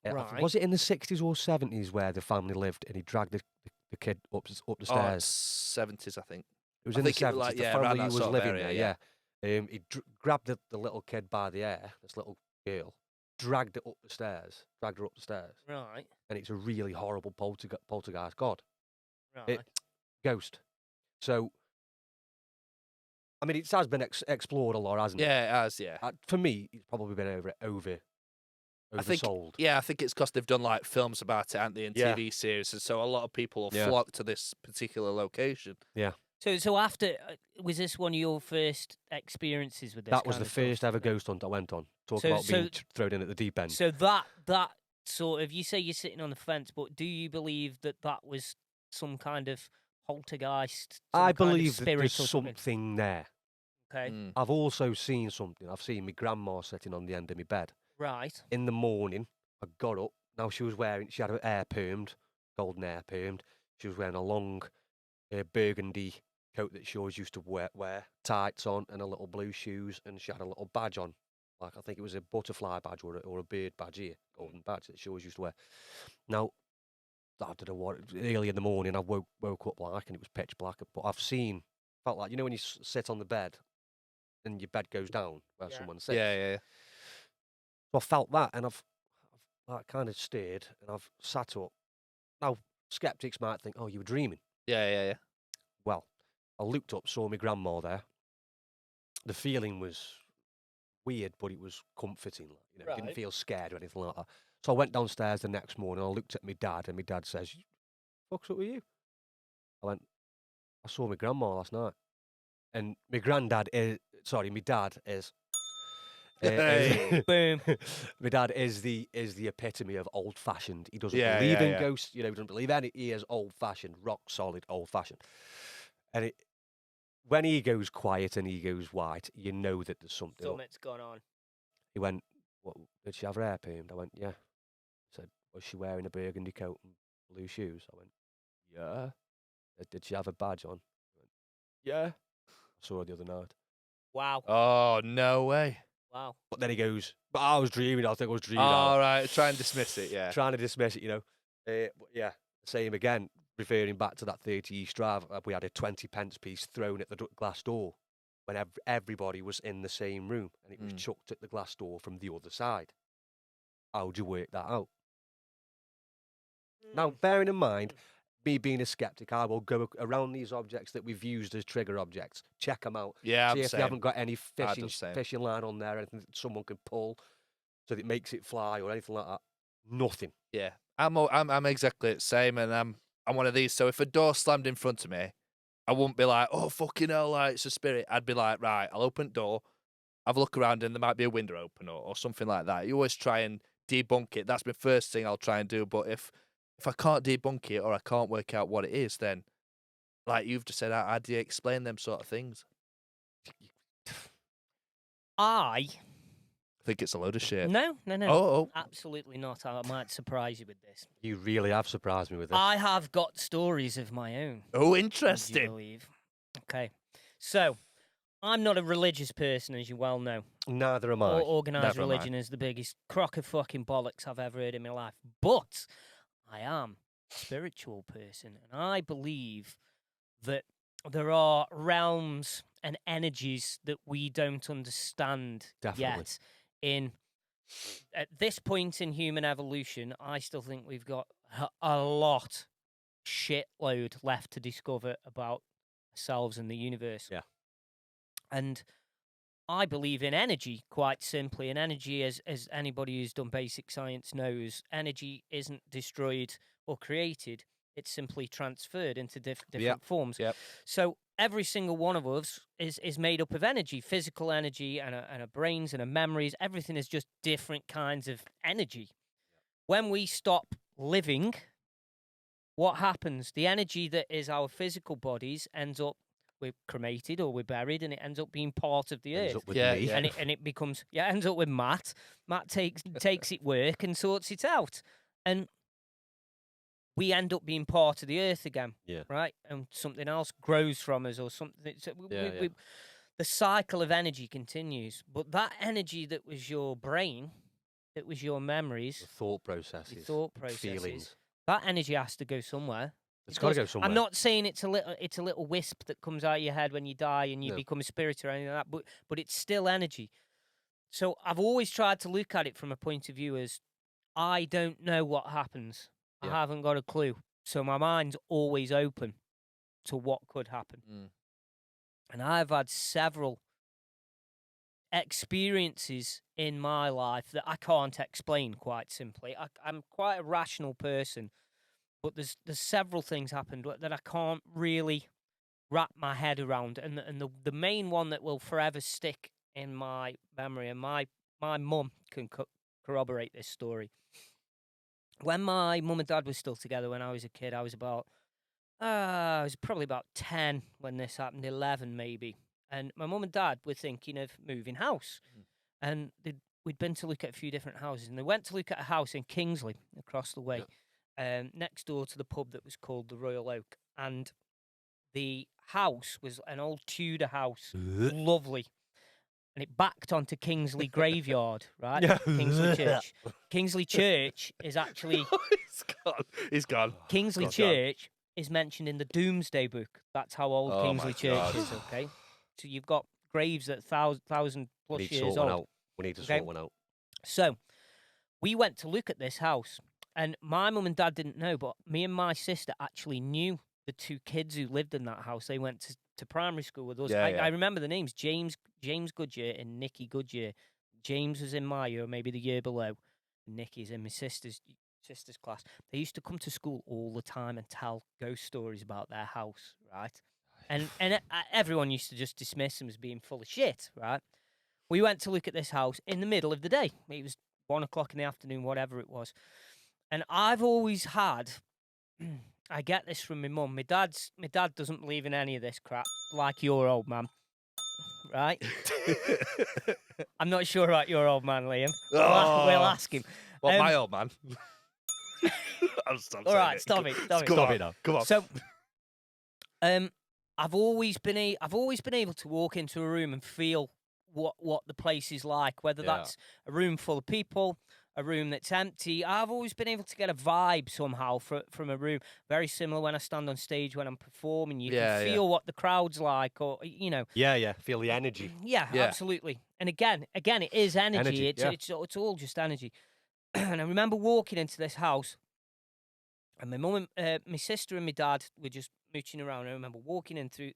[SPEAKER 1] Right.
[SPEAKER 3] Was it in the 60s or 70s where the family lived, and he dragged the kid up the
[SPEAKER 2] Oh,
[SPEAKER 3] stairs?
[SPEAKER 2] 70s, I think.
[SPEAKER 3] It was
[SPEAKER 2] I
[SPEAKER 3] in the
[SPEAKER 2] think it was
[SPEAKER 3] 70s.
[SPEAKER 2] like,
[SPEAKER 3] The
[SPEAKER 2] yeah, around
[SPEAKER 3] family
[SPEAKER 2] that
[SPEAKER 3] who was
[SPEAKER 2] sort of
[SPEAKER 3] living
[SPEAKER 2] area,
[SPEAKER 3] there, He grabbed the little kid by the hair, this little girl, dragged her up the stairs,
[SPEAKER 1] right.
[SPEAKER 3] and it's a really horrible poltergeist god,
[SPEAKER 1] Right.
[SPEAKER 3] ghost. So, I mean, it has been explored a lot, hasn't it?
[SPEAKER 2] Yeah, it has, yeah.
[SPEAKER 3] For me, it's probably been
[SPEAKER 2] I think,
[SPEAKER 3] oversold.
[SPEAKER 2] yeah, I think it's because they've done like films about it, haven't they, and
[SPEAKER 3] Yeah.
[SPEAKER 2] TV series, and so a lot of people have
[SPEAKER 3] Yeah.
[SPEAKER 2] flocked to this particular location.
[SPEAKER 1] So after was this one of your first experiences with this?
[SPEAKER 3] That was
[SPEAKER 1] kind
[SPEAKER 3] the
[SPEAKER 1] of stuff?
[SPEAKER 3] first ever ghost hunt I went on. Talk
[SPEAKER 1] So-
[SPEAKER 3] about being
[SPEAKER 1] so-
[SPEAKER 3] thrown in at the deep end.
[SPEAKER 1] So that sort of, you say you're sitting on the fence, but do you believe that was some kind of poltergeist?
[SPEAKER 3] I
[SPEAKER 1] some kind of
[SPEAKER 3] believe that
[SPEAKER 1] spirit
[SPEAKER 3] there's
[SPEAKER 1] or something?
[SPEAKER 3] something there.
[SPEAKER 1] Okay.
[SPEAKER 2] Mm.
[SPEAKER 3] I've also seen something. I've seen my grandma sitting on the end of my bed.
[SPEAKER 1] Right.
[SPEAKER 3] In the morning, I got up. Now she had her hair permed, golden hair permed. She was wearing a long burgundy coat that she always used to wear, tights on, and a little blue shoes, and she had a little badge on. Like, I think it was a butterfly badge or a bird badge here, golden badge that she always used to wear. Now, I don't know what, early in the morning, I woke up like, and it was pitch black, but felt like, you know when you sit on the bed and your bed goes down where
[SPEAKER 1] Yeah.
[SPEAKER 3] someone sits?
[SPEAKER 2] Yeah.
[SPEAKER 3] So I felt that, and I've like, kind of stared, and I've sat up. Now, skeptics might think, oh, you were dreaming.
[SPEAKER 2] Yeah.
[SPEAKER 3] Well, I looked up, saw my grandma there. The feeling was weird, but it was comforting. Like, you know,
[SPEAKER 1] Right.
[SPEAKER 3] didn't feel scared or anything like that. So I went downstairs the next morning. I looked at my dad, and my dad says, "What's up with you?" I went, "I saw my grandma last night." And my dad is.
[SPEAKER 2] Hey.
[SPEAKER 1] Boom.
[SPEAKER 3] My dad is the epitome of old fashioned. He doesn't
[SPEAKER 2] Yeah,
[SPEAKER 3] believe
[SPEAKER 2] yeah,
[SPEAKER 3] in
[SPEAKER 2] yeah.
[SPEAKER 3] ghosts. You know, he doesn't believe any. He is old fashioned, rock solid, old fashioned. And when he goes quiet and he goes white, you know that there's something up.
[SPEAKER 1] Something's gone on.
[SPEAKER 3] He went, "What? Did she have her hair permed?" I went, "Yeah." He said, "Was she wearing a burgundy coat and blue shoes?" I went, "Yeah." "Did she have a badge on?" I went, "Yeah." I saw her the other night.
[SPEAKER 1] Wow.
[SPEAKER 2] Oh, no way.
[SPEAKER 1] Wow.
[SPEAKER 3] But then he goes, "But I was dreaming. I think I was dreaming."
[SPEAKER 2] All right, try and dismiss it, yeah.
[SPEAKER 3] Trying to dismiss it, you know. But yeah, same again. Referring back to that 30 East Drive, we had a 20p piece thrown at the glass door when everybody was in the same room, and it was chucked at the glass door from the other side. How'd you work that out? Now, bearing in mind, me being a skeptic, I will go around these objects that we've used as trigger objects, check them out,
[SPEAKER 2] Yeah,
[SPEAKER 3] see
[SPEAKER 2] I'm
[SPEAKER 3] if
[SPEAKER 2] same.
[SPEAKER 3] they haven't got any
[SPEAKER 2] I do the same.
[SPEAKER 3] fishing line on there, anything that someone can pull so that it makes it fly or anything like that. Nothing.
[SPEAKER 2] Yeah, I'm exactly the same, and I'm one of these. So if a door slammed in front of me, I wouldn't be like, "Oh fucking hell, like it's a spirit." I'd be like, "Right, I'll open the door, have a look around, and there might be a window open or something like that." You always try and debunk it. That's my first thing I'll try and do. But if I can't debunk it or I can't work out what it is, then like you've just said, how do you explain them sort of things?
[SPEAKER 1] I
[SPEAKER 2] think it's a load of shit.
[SPEAKER 1] no.
[SPEAKER 2] Oh,
[SPEAKER 1] Absolutely not. I might surprise you with this.
[SPEAKER 3] You really have surprised me with this.
[SPEAKER 1] I have got stories of my own.
[SPEAKER 2] oh,
[SPEAKER 1] would you
[SPEAKER 2] interesting.
[SPEAKER 1] believe? Okay. So, I'm not a religious person, as you well know.
[SPEAKER 3] Neither am I.
[SPEAKER 1] Organised
[SPEAKER 2] Never mind.
[SPEAKER 1] religion is the biggest crock of fucking bollocks I've ever heard in my life. But I am a spiritual person, and I believe that there are realms and energies that we don't understand
[SPEAKER 3] Definitely.
[SPEAKER 1] yet. At this point in human evolution, I still think we've got a shitload left to discover about ourselves and the universe.
[SPEAKER 3] Yeah.
[SPEAKER 1] And I believe in energy, quite simply. And energy, as anybody who's done basic science knows, energy isn't destroyed or created. It's simply transferred into different forms.
[SPEAKER 2] Yep.
[SPEAKER 1] So every single one of us is made up of energy, physical energy, and our brains and our memories. Everything is just different kinds of energy. When we stop living, what happens? The energy that is our physical bodies ends up, we're cremated or we're buried, and it ends up being part of the
[SPEAKER 3] Ends
[SPEAKER 1] earth.
[SPEAKER 3] up with
[SPEAKER 2] Yeah,
[SPEAKER 3] me.
[SPEAKER 2] yeah.
[SPEAKER 1] And it becomes, ends up with Matt. Matt takes it work and sorts it out. And we end up being part of the earth again.
[SPEAKER 3] Yeah.
[SPEAKER 1] Right? And something else grows from us or something. So
[SPEAKER 3] Yeah,
[SPEAKER 1] the cycle of energy continues. But that energy that was your brain, that was your memories,
[SPEAKER 3] The thought processes,
[SPEAKER 1] your thought processes,
[SPEAKER 3] feelings.
[SPEAKER 1] that energy has to go somewhere.
[SPEAKER 3] It's
[SPEAKER 1] It
[SPEAKER 3] got to
[SPEAKER 1] does.
[SPEAKER 3] go somewhere.
[SPEAKER 1] I'm not saying it's a little wisp that comes out of your head when you die and you
[SPEAKER 3] No.
[SPEAKER 1] become a spirit or anything like that, but it's still energy. So I've always tried to look at it from a point of view as I don't know what happens.
[SPEAKER 3] Yeah.
[SPEAKER 1] I haven't got a clue. So my mind's always open to what could happen.
[SPEAKER 2] Mm.
[SPEAKER 1] And I've had several experiences in my life that I can't explain, quite simply. I'm quite a rational person, but there's several things happened that I can't really wrap my head around, and the main one that will forever stick in my memory, and my mum can corroborate this story. When my mum and dad were still together, when I was a kid, I was probably about 10 when this happened, 11 maybe, and my mum and dad were thinking of moving house, and we'd been to look at a few different houses, and they went to look at a house in Kingsley across the way. Next door to the pub that was called the Royal Oak, and the house was an old Tudor house, lovely, and it backed onto Kingsley Graveyard, right? Kingsley Church. Kingsley Church is actually
[SPEAKER 2] He's gone. He's gone.
[SPEAKER 1] Kingsley
[SPEAKER 2] God.
[SPEAKER 1] Church is mentioned in the Doomsday Book. That's how old
[SPEAKER 2] Oh
[SPEAKER 1] Kingsley
[SPEAKER 2] my
[SPEAKER 1] Church
[SPEAKER 2] God.
[SPEAKER 1] is. Okay, so you've got graves that 1,000
[SPEAKER 3] We
[SPEAKER 1] plus
[SPEAKER 3] need to
[SPEAKER 1] years
[SPEAKER 3] sort one
[SPEAKER 1] old.
[SPEAKER 3] out. We need to
[SPEAKER 1] Okay.
[SPEAKER 3] sort one out.
[SPEAKER 1] So we went to look at this house, and my mum and dad didn't know, but me and my sister actually knew the two kids who lived in that house. They went to primary school with us.
[SPEAKER 2] Yeah,
[SPEAKER 1] I,
[SPEAKER 2] yeah.
[SPEAKER 1] I remember the names: James Goodyear and Nicky Goodyear. James was in my year, maybe the year below. Nicky's in my sister's class. They used to come to school all the time and tell ghost stories about their house, right? And everyone used to just dismiss them as being full of shit, right? We went to look at this house in the middle of the day. It was 1 o'clock in the afternoon, whatever it was. And I've always had, I get this from my mum. My dad doesn't believe in any of this crap, like your old man, right? I'm not sure about your old man, Liam. We'll
[SPEAKER 2] Oh.
[SPEAKER 1] ask him.
[SPEAKER 2] What, my old man? I'll stop
[SPEAKER 1] All
[SPEAKER 2] saying
[SPEAKER 1] right, stop it. Stop it.
[SPEAKER 2] Come
[SPEAKER 3] Stop
[SPEAKER 2] on.
[SPEAKER 3] it now.
[SPEAKER 2] Come on.
[SPEAKER 1] So, I've always been able to walk into a room and feel what the place is like, whether
[SPEAKER 3] Yeah.
[SPEAKER 1] that's a room full of people, a room that's empty. I've always been able to get a vibe somehow from a room. Very similar when I stand on stage when I'm performing. You
[SPEAKER 2] Yeah,
[SPEAKER 1] can
[SPEAKER 2] yeah.
[SPEAKER 1] feel what the crowd's like, or you know.
[SPEAKER 3] Yeah. Feel the energy.
[SPEAKER 1] Yeah,
[SPEAKER 2] Yeah.
[SPEAKER 1] absolutely. And again, it is energy.
[SPEAKER 3] Energy,
[SPEAKER 1] It's
[SPEAKER 3] yeah.
[SPEAKER 1] it's all just energy. And I remember walking into this house, and my mum and my sister and my dad were just mooching around. I remember walking into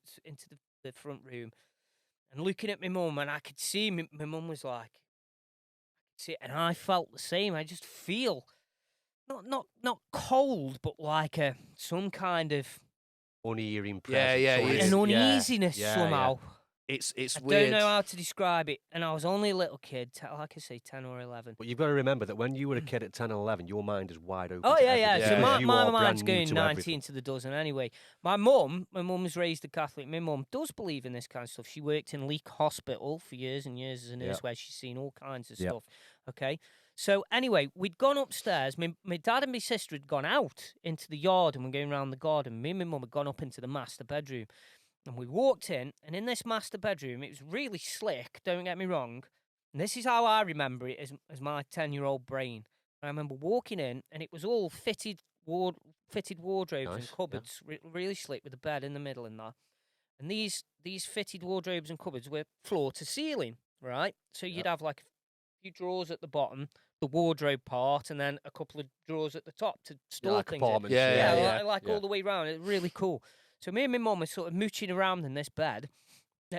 [SPEAKER 1] the front room and looking at my mum, and I could see my mum was like, see, and I felt the same. I just feel not cold, but like some kind of
[SPEAKER 3] Uneasy presence.
[SPEAKER 2] yeah,
[SPEAKER 3] or
[SPEAKER 2] it's-
[SPEAKER 1] an
[SPEAKER 3] yeah,
[SPEAKER 1] uneasiness
[SPEAKER 3] yeah,
[SPEAKER 1] somehow.
[SPEAKER 2] It's
[SPEAKER 1] I
[SPEAKER 2] weird.
[SPEAKER 1] don't know how to describe it, and I was only a little kid, like I say, 10 or 11.
[SPEAKER 3] But you've got to remember that when you were a kid at 10 and 11, your mind is wide open.
[SPEAKER 1] Oh
[SPEAKER 3] to
[SPEAKER 1] yeah.
[SPEAKER 3] everything
[SPEAKER 1] So
[SPEAKER 2] Yeah.
[SPEAKER 3] because
[SPEAKER 1] my
[SPEAKER 3] you
[SPEAKER 1] my
[SPEAKER 3] are
[SPEAKER 1] mind's
[SPEAKER 3] brand new
[SPEAKER 1] going
[SPEAKER 3] to
[SPEAKER 1] 19
[SPEAKER 3] everything.
[SPEAKER 1] to the dozen anyway. My mum was raised a Catholic. My mum does believe in this kind of stuff. She worked in Leek Hospital for years and years as a nurse,
[SPEAKER 3] Yeah.
[SPEAKER 1] where she's seen all kinds of
[SPEAKER 3] Yeah.
[SPEAKER 1] stuff. Okay, so anyway, we'd gone upstairs. My dad and my sister had gone out into the yard and we're going around the garden. Me and my mum had gone up into the master bedroom. And we walked in, and in this master bedroom, it was really slick, don't get me wrong. And this is how I remember it as my 10-year-old brain. I remember walking in, and it was all fitted wardrobes
[SPEAKER 3] Nice,
[SPEAKER 1] and
[SPEAKER 3] yeah.
[SPEAKER 1] cupboards, really slick with a bed in the middle and that. And these fitted wardrobes and cupboards were floor to ceiling, right? So you'd have like a few drawers at the bottom, the wardrobe part, and then a couple of drawers at the top to store
[SPEAKER 3] like
[SPEAKER 1] things in.
[SPEAKER 3] apartments.
[SPEAKER 1] Yeah,
[SPEAKER 2] yeah,
[SPEAKER 1] like all the way around. It's really cool. So me and my mum are sort of mooching around in this bed,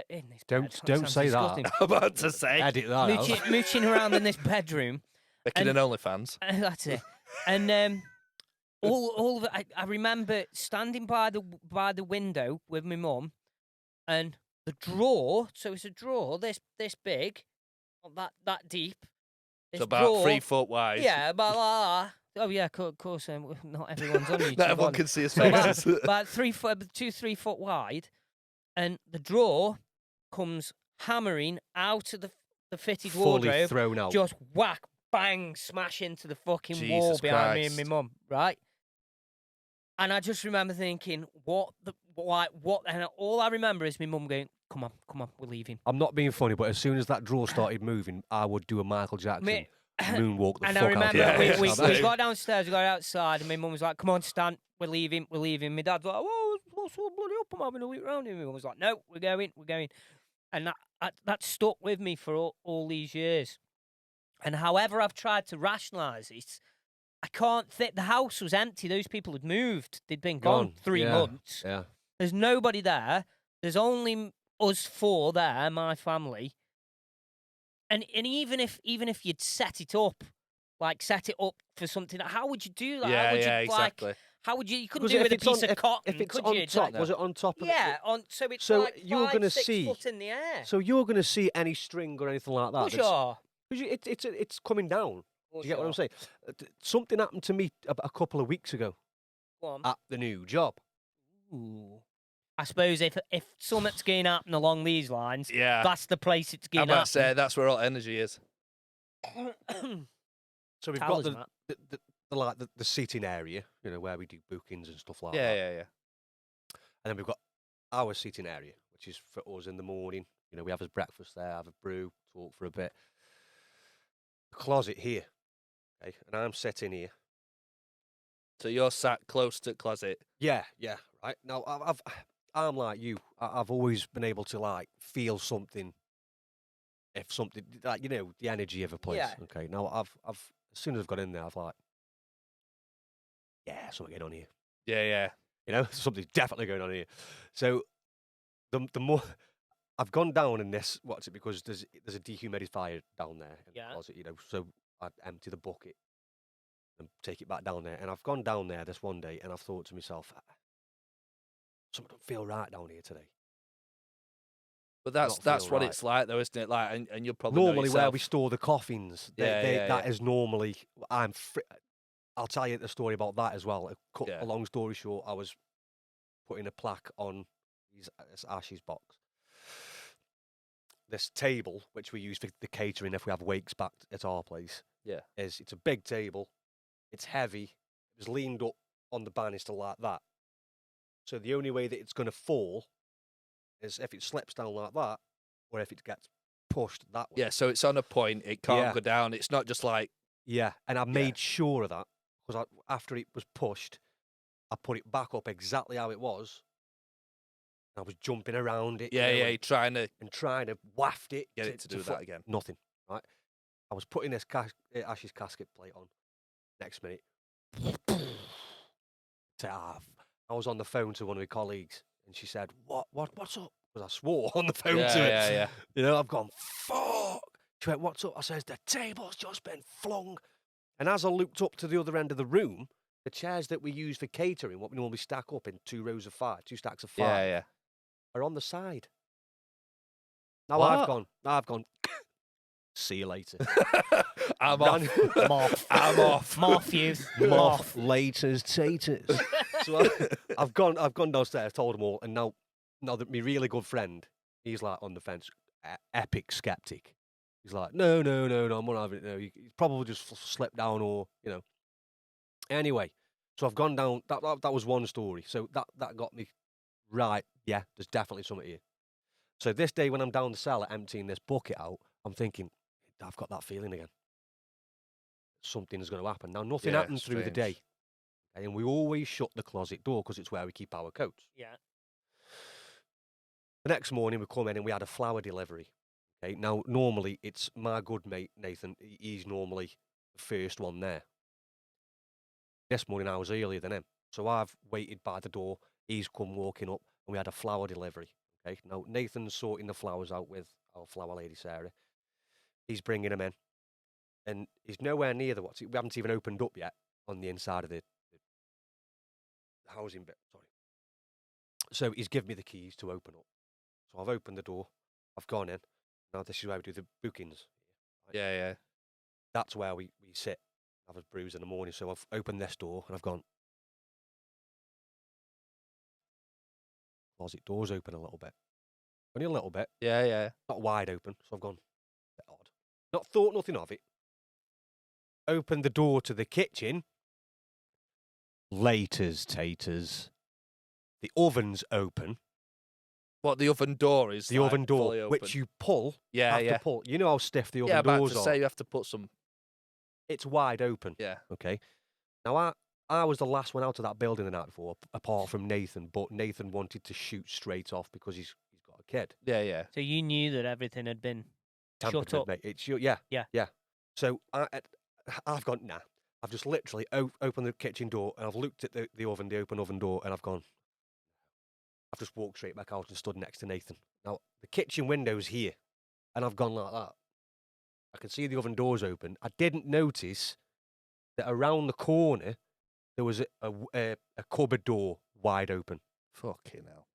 [SPEAKER 1] In this
[SPEAKER 3] Don't-
[SPEAKER 1] bed.
[SPEAKER 3] don't
[SPEAKER 1] Sounds
[SPEAKER 3] say that.
[SPEAKER 1] disgusting.
[SPEAKER 2] I'm about to say.
[SPEAKER 3] Edit that out.
[SPEAKER 1] Mooching around in this bedroom.
[SPEAKER 2] Making
[SPEAKER 1] and-
[SPEAKER 2] an OnlyFans.
[SPEAKER 1] That's it. And all of it. I remember standing by the window with my mum, and the drawer. So it's a drawer this big, not that deep. This
[SPEAKER 2] It's about
[SPEAKER 1] drawer,
[SPEAKER 2] 3 foot wide.
[SPEAKER 1] Yeah, about like that. Oh yeah, of course. Not everyone's on YouTube.
[SPEAKER 2] Not everyone
[SPEAKER 1] are they?
[SPEAKER 2] can see his
[SPEAKER 1] So
[SPEAKER 2] faces.
[SPEAKER 1] about 3 foot wide, and the drawer comes hammering out of the fitted
[SPEAKER 3] Fully
[SPEAKER 1] wardrobe,
[SPEAKER 3] thrown out.
[SPEAKER 1] just whack, bang, smash into the fucking wall
[SPEAKER 2] Jesus
[SPEAKER 1] behind me and my
[SPEAKER 2] Christ.
[SPEAKER 1] mum, right? And I just remember thinking, what? And all I remember is my mum going, "Come on, we're leaving."
[SPEAKER 3] I'm not being funny, but as soon as that drawer started moving, I would do a Michael Jackson
[SPEAKER 1] Me-
[SPEAKER 3] moonwalk the
[SPEAKER 1] And
[SPEAKER 3] fuck
[SPEAKER 1] I
[SPEAKER 3] out
[SPEAKER 1] remember
[SPEAKER 3] of
[SPEAKER 2] Yeah,
[SPEAKER 1] we
[SPEAKER 2] yeah.
[SPEAKER 1] got downstairs, we got outside, and my mum was like, "Come on, Stan, we're leaving." My dad's like, "Whoa, what's so bloody up? I'm having a look around." And my mum was like, "No, we're going." And that stuck with me for all these years. And however I've tried to rationalise it, I can't think. The house was empty. Those people had moved. They'd been gone 3
[SPEAKER 3] yeah.
[SPEAKER 1] months.
[SPEAKER 3] Yeah.
[SPEAKER 1] There's nobody there. There's only us 4 there, my family. And even if you'd set it up for something, how would you do that?
[SPEAKER 2] Yeah,
[SPEAKER 1] how would
[SPEAKER 2] yeah,
[SPEAKER 1] you,
[SPEAKER 2] exactly.
[SPEAKER 1] How would you couldn't
[SPEAKER 3] Because
[SPEAKER 1] do it
[SPEAKER 3] if
[SPEAKER 1] with a
[SPEAKER 3] it's on-
[SPEAKER 1] piece of cotton,
[SPEAKER 3] If it's
[SPEAKER 1] could
[SPEAKER 3] on
[SPEAKER 1] you?
[SPEAKER 3] top,
[SPEAKER 1] Like-
[SPEAKER 3] was it on top of
[SPEAKER 1] yeah, so it's
[SPEAKER 3] So
[SPEAKER 1] like
[SPEAKER 3] you're
[SPEAKER 1] 5,
[SPEAKER 3] gonna
[SPEAKER 1] 6
[SPEAKER 3] see-
[SPEAKER 1] foot in the air.
[SPEAKER 3] So you're going to see any string or anything like that?
[SPEAKER 1] For sure.
[SPEAKER 3] Because it's coming down. Do you get what I'm saying? Something happened to me a couple of weeks ago
[SPEAKER 1] Go on.
[SPEAKER 3] at the new job.
[SPEAKER 1] Ooh. I suppose if something's going to happen along these lines,
[SPEAKER 2] Yeah.
[SPEAKER 1] that's the place it's
[SPEAKER 2] I'm
[SPEAKER 1] going to
[SPEAKER 2] about to
[SPEAKER 1] happen.
[SPEAKER 2] say that's where all energy is.
[SPEAKER 3] So we've
[SPEAKER 1] Tell
[SPEAKER 3] got
[SPEAKER 1] us, Matt.
[SPEAKER 3] the seating area, where we do bookings and stuff like
[SPEAKER 2] Yeah,
[SPEAKER 3] that.
[SPEAKER 2] yeah, yeah.
[SPEAKER 3] And then we've got our seating area, which is for us in the morning. We have his breakfast there, have a brew, talk for a bit. The closet here, okay, and I'm sitting here.
[SPEAKER 2] So you're sat close to the closet.
[SPEAKER 3] Yeah, right. Now I'm like you. I've always been able to like feel something. If something like the energy of a place.
[SPEAKER 1] Yeah.
[SPEAKER 3] Okay. Now I've as soon as I've got in there, I've like, yeah, something going on here.
[SPEAKER 2] Yeah, yeah.
[SPEAKER 3] Something's definitely going on here. So the more I've gone down in this, what's it? Because there's a dehumidifier down there in
[SPEAKER 1] Yeah.
[SPEAKER 3] the closet. So I empty the bucket and take it back down there. And I've gone down there this one day, and I've thought to myself, something don't feel right down here today.
[SPEAKER 2] But that's
[SPEAKER 3] Not feel
[SPEAKER 2] what
[SPEAKER 3] right.
[SPEAKER 2] it's like, though, isn't it? Like, and you'll probably know
[SPEAKER 3] Normally, where
[SPEAKER 2] yourself.
[SPEAKER 3] we store the coffins,
[SPEAKER 2] Yeah,
[SPEAKER 3] that
[SPEAKER 2] yeah.
[SPEAKER 3] is normally. I'll tell you the story about that as well.
[SPEAKER 2] Yeah.
[SPEAKER 3] A long story short, I was putting a plaque on this Ashes box. This table, which we use for the catering if we have wakes back at our place,
[SPEAKER 2] Yeah.
[SPEAKER 3] it's a big table. It's heavy. It was leaned up on the banister like that. So the only way that it's going to fall is if it slips down like that, or if it gets pushed that way.
[SPEAKER 2] Yeah, so it's on a point. It can't
[SPEAKER 3] Yeah.
[SPEAKER 2] go down. It's not just like,
[SPEAKER 3] Yeah, and I made sure of that because after it was pushed, I put it back up exactly how it was. I was jumping around it,
[SPEAKER 2] yeah, yeah, you're trying to
[SPEAKER 3] and trying to waft it,
[SPEAKER 2] get it to do that again.
[SPEAKER 3] Nothing, right? I was putting this Ashes casket plate on. Next minute, I was on the phone to one of my colleagues, and she said, "What's up?" Because I swore on the phone
[SPEAKER 2] Yeah,
[SPEAKER 3] to
[SPEAKER 2] yeah,
[SPEAKER 3] it.
[SPEAKER 2] yeah.
[SPEAKER 3] I've gone, fuck. She went, "What's up?" I says, "The table's just been flung." And as I looked up to the other end of the room, the chairs that we use for catering, what we normally stack up in 2 rows of 5, 2 stacks of 5,
[SPEAKER 2] Yeah, yeah.
[SPEAKER 3] are on the side. Now
[SPEAKER 2] What?
[SPEAKER 3] I've gone, see you later.
[SPEAKER 2] I'm
[SPEAKER 3] Ran-
[SPEAKER 2] off.
[SPEAKER 1] Morph.
[SPEAKER 2] I'm off.
[SPEAKER 1] Morph, youth.
[SPEAKER 3] Morph laters taters. So I've gone downstairs, told them all, and now that my really good friend, he's like on the fence, epic skeptic. He's like, no, I'm not having it. No, he's probably just slipped down, or Anyway, so I've gone down. That was one story. So that got me right. Yeah, there's definitely something here. So this day when I'm down the cellar emptying this bucket out, I'm thinking, I've got that feeling again. Something's going to happen. Now nothing
[SPEAKER 2] Yeah,
[SPEAKER 3] happens through the day,
[SPEAKER 2] strange.
[SPEAKER 3] and we always shut the closet door because it's where we keep our coats.
[SPEAKER 1] Yeah.
[SPEAKER 3] The next morning we come in and we had a flower delivery. Okay, now normally it's my good mate Nathan. He's normally the first one there. This morning I was earlier than him, so I've waited by the door. He's come walking up, and we had a flower delivery. Okay, now Nathan's sorting the flowers out with our flower lady Sarah. He's bringing them in, and he's nowhere near the we haven't even opened up yet on the inside of the housing bit. Sorry. So he's given me the keys to open up. So I've opened the door. I've gone in. Now this is where we do the bookings.
[SPEAKER 2] Yeah, yeah.
[SPEAKER 3] That's where we sit, have a brews in the morning. So I've opened this door and I've gone. Closet doors open a little bit. Only a little bit.
[SPEAKER 2] Yeah, yeah.
[SPEAKER 3] Not wide open. So I've gone, bit odd. Not thought nothing of it. Opened the door to the kitchen. Laters, taters. The oven's open.
[SPEAKER 2] What, the oven door is
[SPEAKER 3] The
[SPEAKER 2] like
[SPEAKER 3] oven door,
[SPEAKER 2] fully
[SPEAKER 3] which
[SPEAKER 2] open?
[SPEAKER 3] you pull,
[SPEAKER 2] Yeah,
[SPEAKER 3] have
[SPEAKER 2] yeah.
[SPEAKER 3] to pull. You know how stiff the oven
[SPEAKER 2] Yeah, about
[SPEAKER 3] doors
[SPEAKER 2] to
[SPEAKER 3] are.
[SPEAKER 2] say you have to put some.
[SPEAKER 3] It's wide open.
[SPEAKER 2] Yeah.
[SPEAKER 3] Okay. Now I was the last one out of that building the night before, apart from Nathan. But Nathan wanted to shoot straight off because he's got a kid.
[SPEAKER 2] Yeah, yeah.
[SPEAKER 1] So you knew that everything had been
[SPEAKER 3] Tampered
[SPEAKER 1] shut
[SPEAKER 3] with,
[SPEAKER 1] up.
[SPEAKER 3] mate. It's yeah.
[SPEAKER 1] Yeah.
[SPEAKER 3] So I've gone nah. I've just literally opened the kitchen door and I've looked at the oven, the open oven door, and I've gone. I've just walked straight back out and stood next to Nathan. Now the kitchen window's here, and I've gone like that. I can see the oven doors open. I didn't notice that around the corner there was a cupboard door wide open.
[SPEAKER 2] Fucking hell.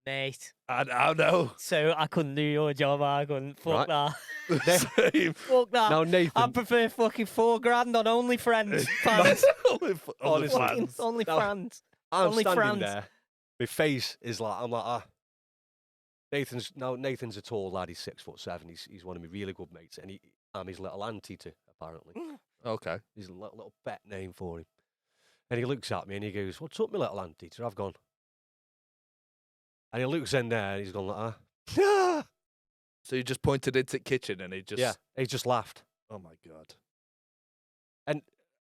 [SPEAKER 1] Mate.
[SPEAKER 2] I know.
[SPEAKER 1] So I couldn't do your job. I couldn't. Fuck
[SPEAKER 3] Right.
[SPEAKER 1] that.
[SPEAKER 2] Same.
[SPEAKER 1] Fuck that.
[SPEAKER 3] Now
[SPEAKER 1] I
[SPEAKER 3] Nathan,
[SPEAKER 1] prefer fucking $4,000 on OnlyFriends. Fans.
[SPEAKER 3] Honestly.
[SPEAKER 1] Fucking
[SPEAKER 2] OnlyFans.
[SPEAKER 1] OnlyFans.
[SPEAKER 3] I'm
[SPEAKER 1] only
[SPEAKER 3] standing
[SPEAKER 1] France.
[SPEAKER 3] there. My face is like I'm like Nathan's a tall lad. He's 6'7". He's one of my really good mates, and I'm his little auntie to apparently.
[SPEAKER 2] Okay.
[SPEAKER 3] He's a little pet name for him. And he looks at me and he goes, "What's up, my little auntie?" So I've gone, and he looks in there and he's gone like, "Ah."
[SPEAKER 2] So you just pointed into the kitchen and he just.
[SPEAKER 3] Yeah, he just laughed.
[SPEAKER 2] Oh my god.
[SPEAKER 3] And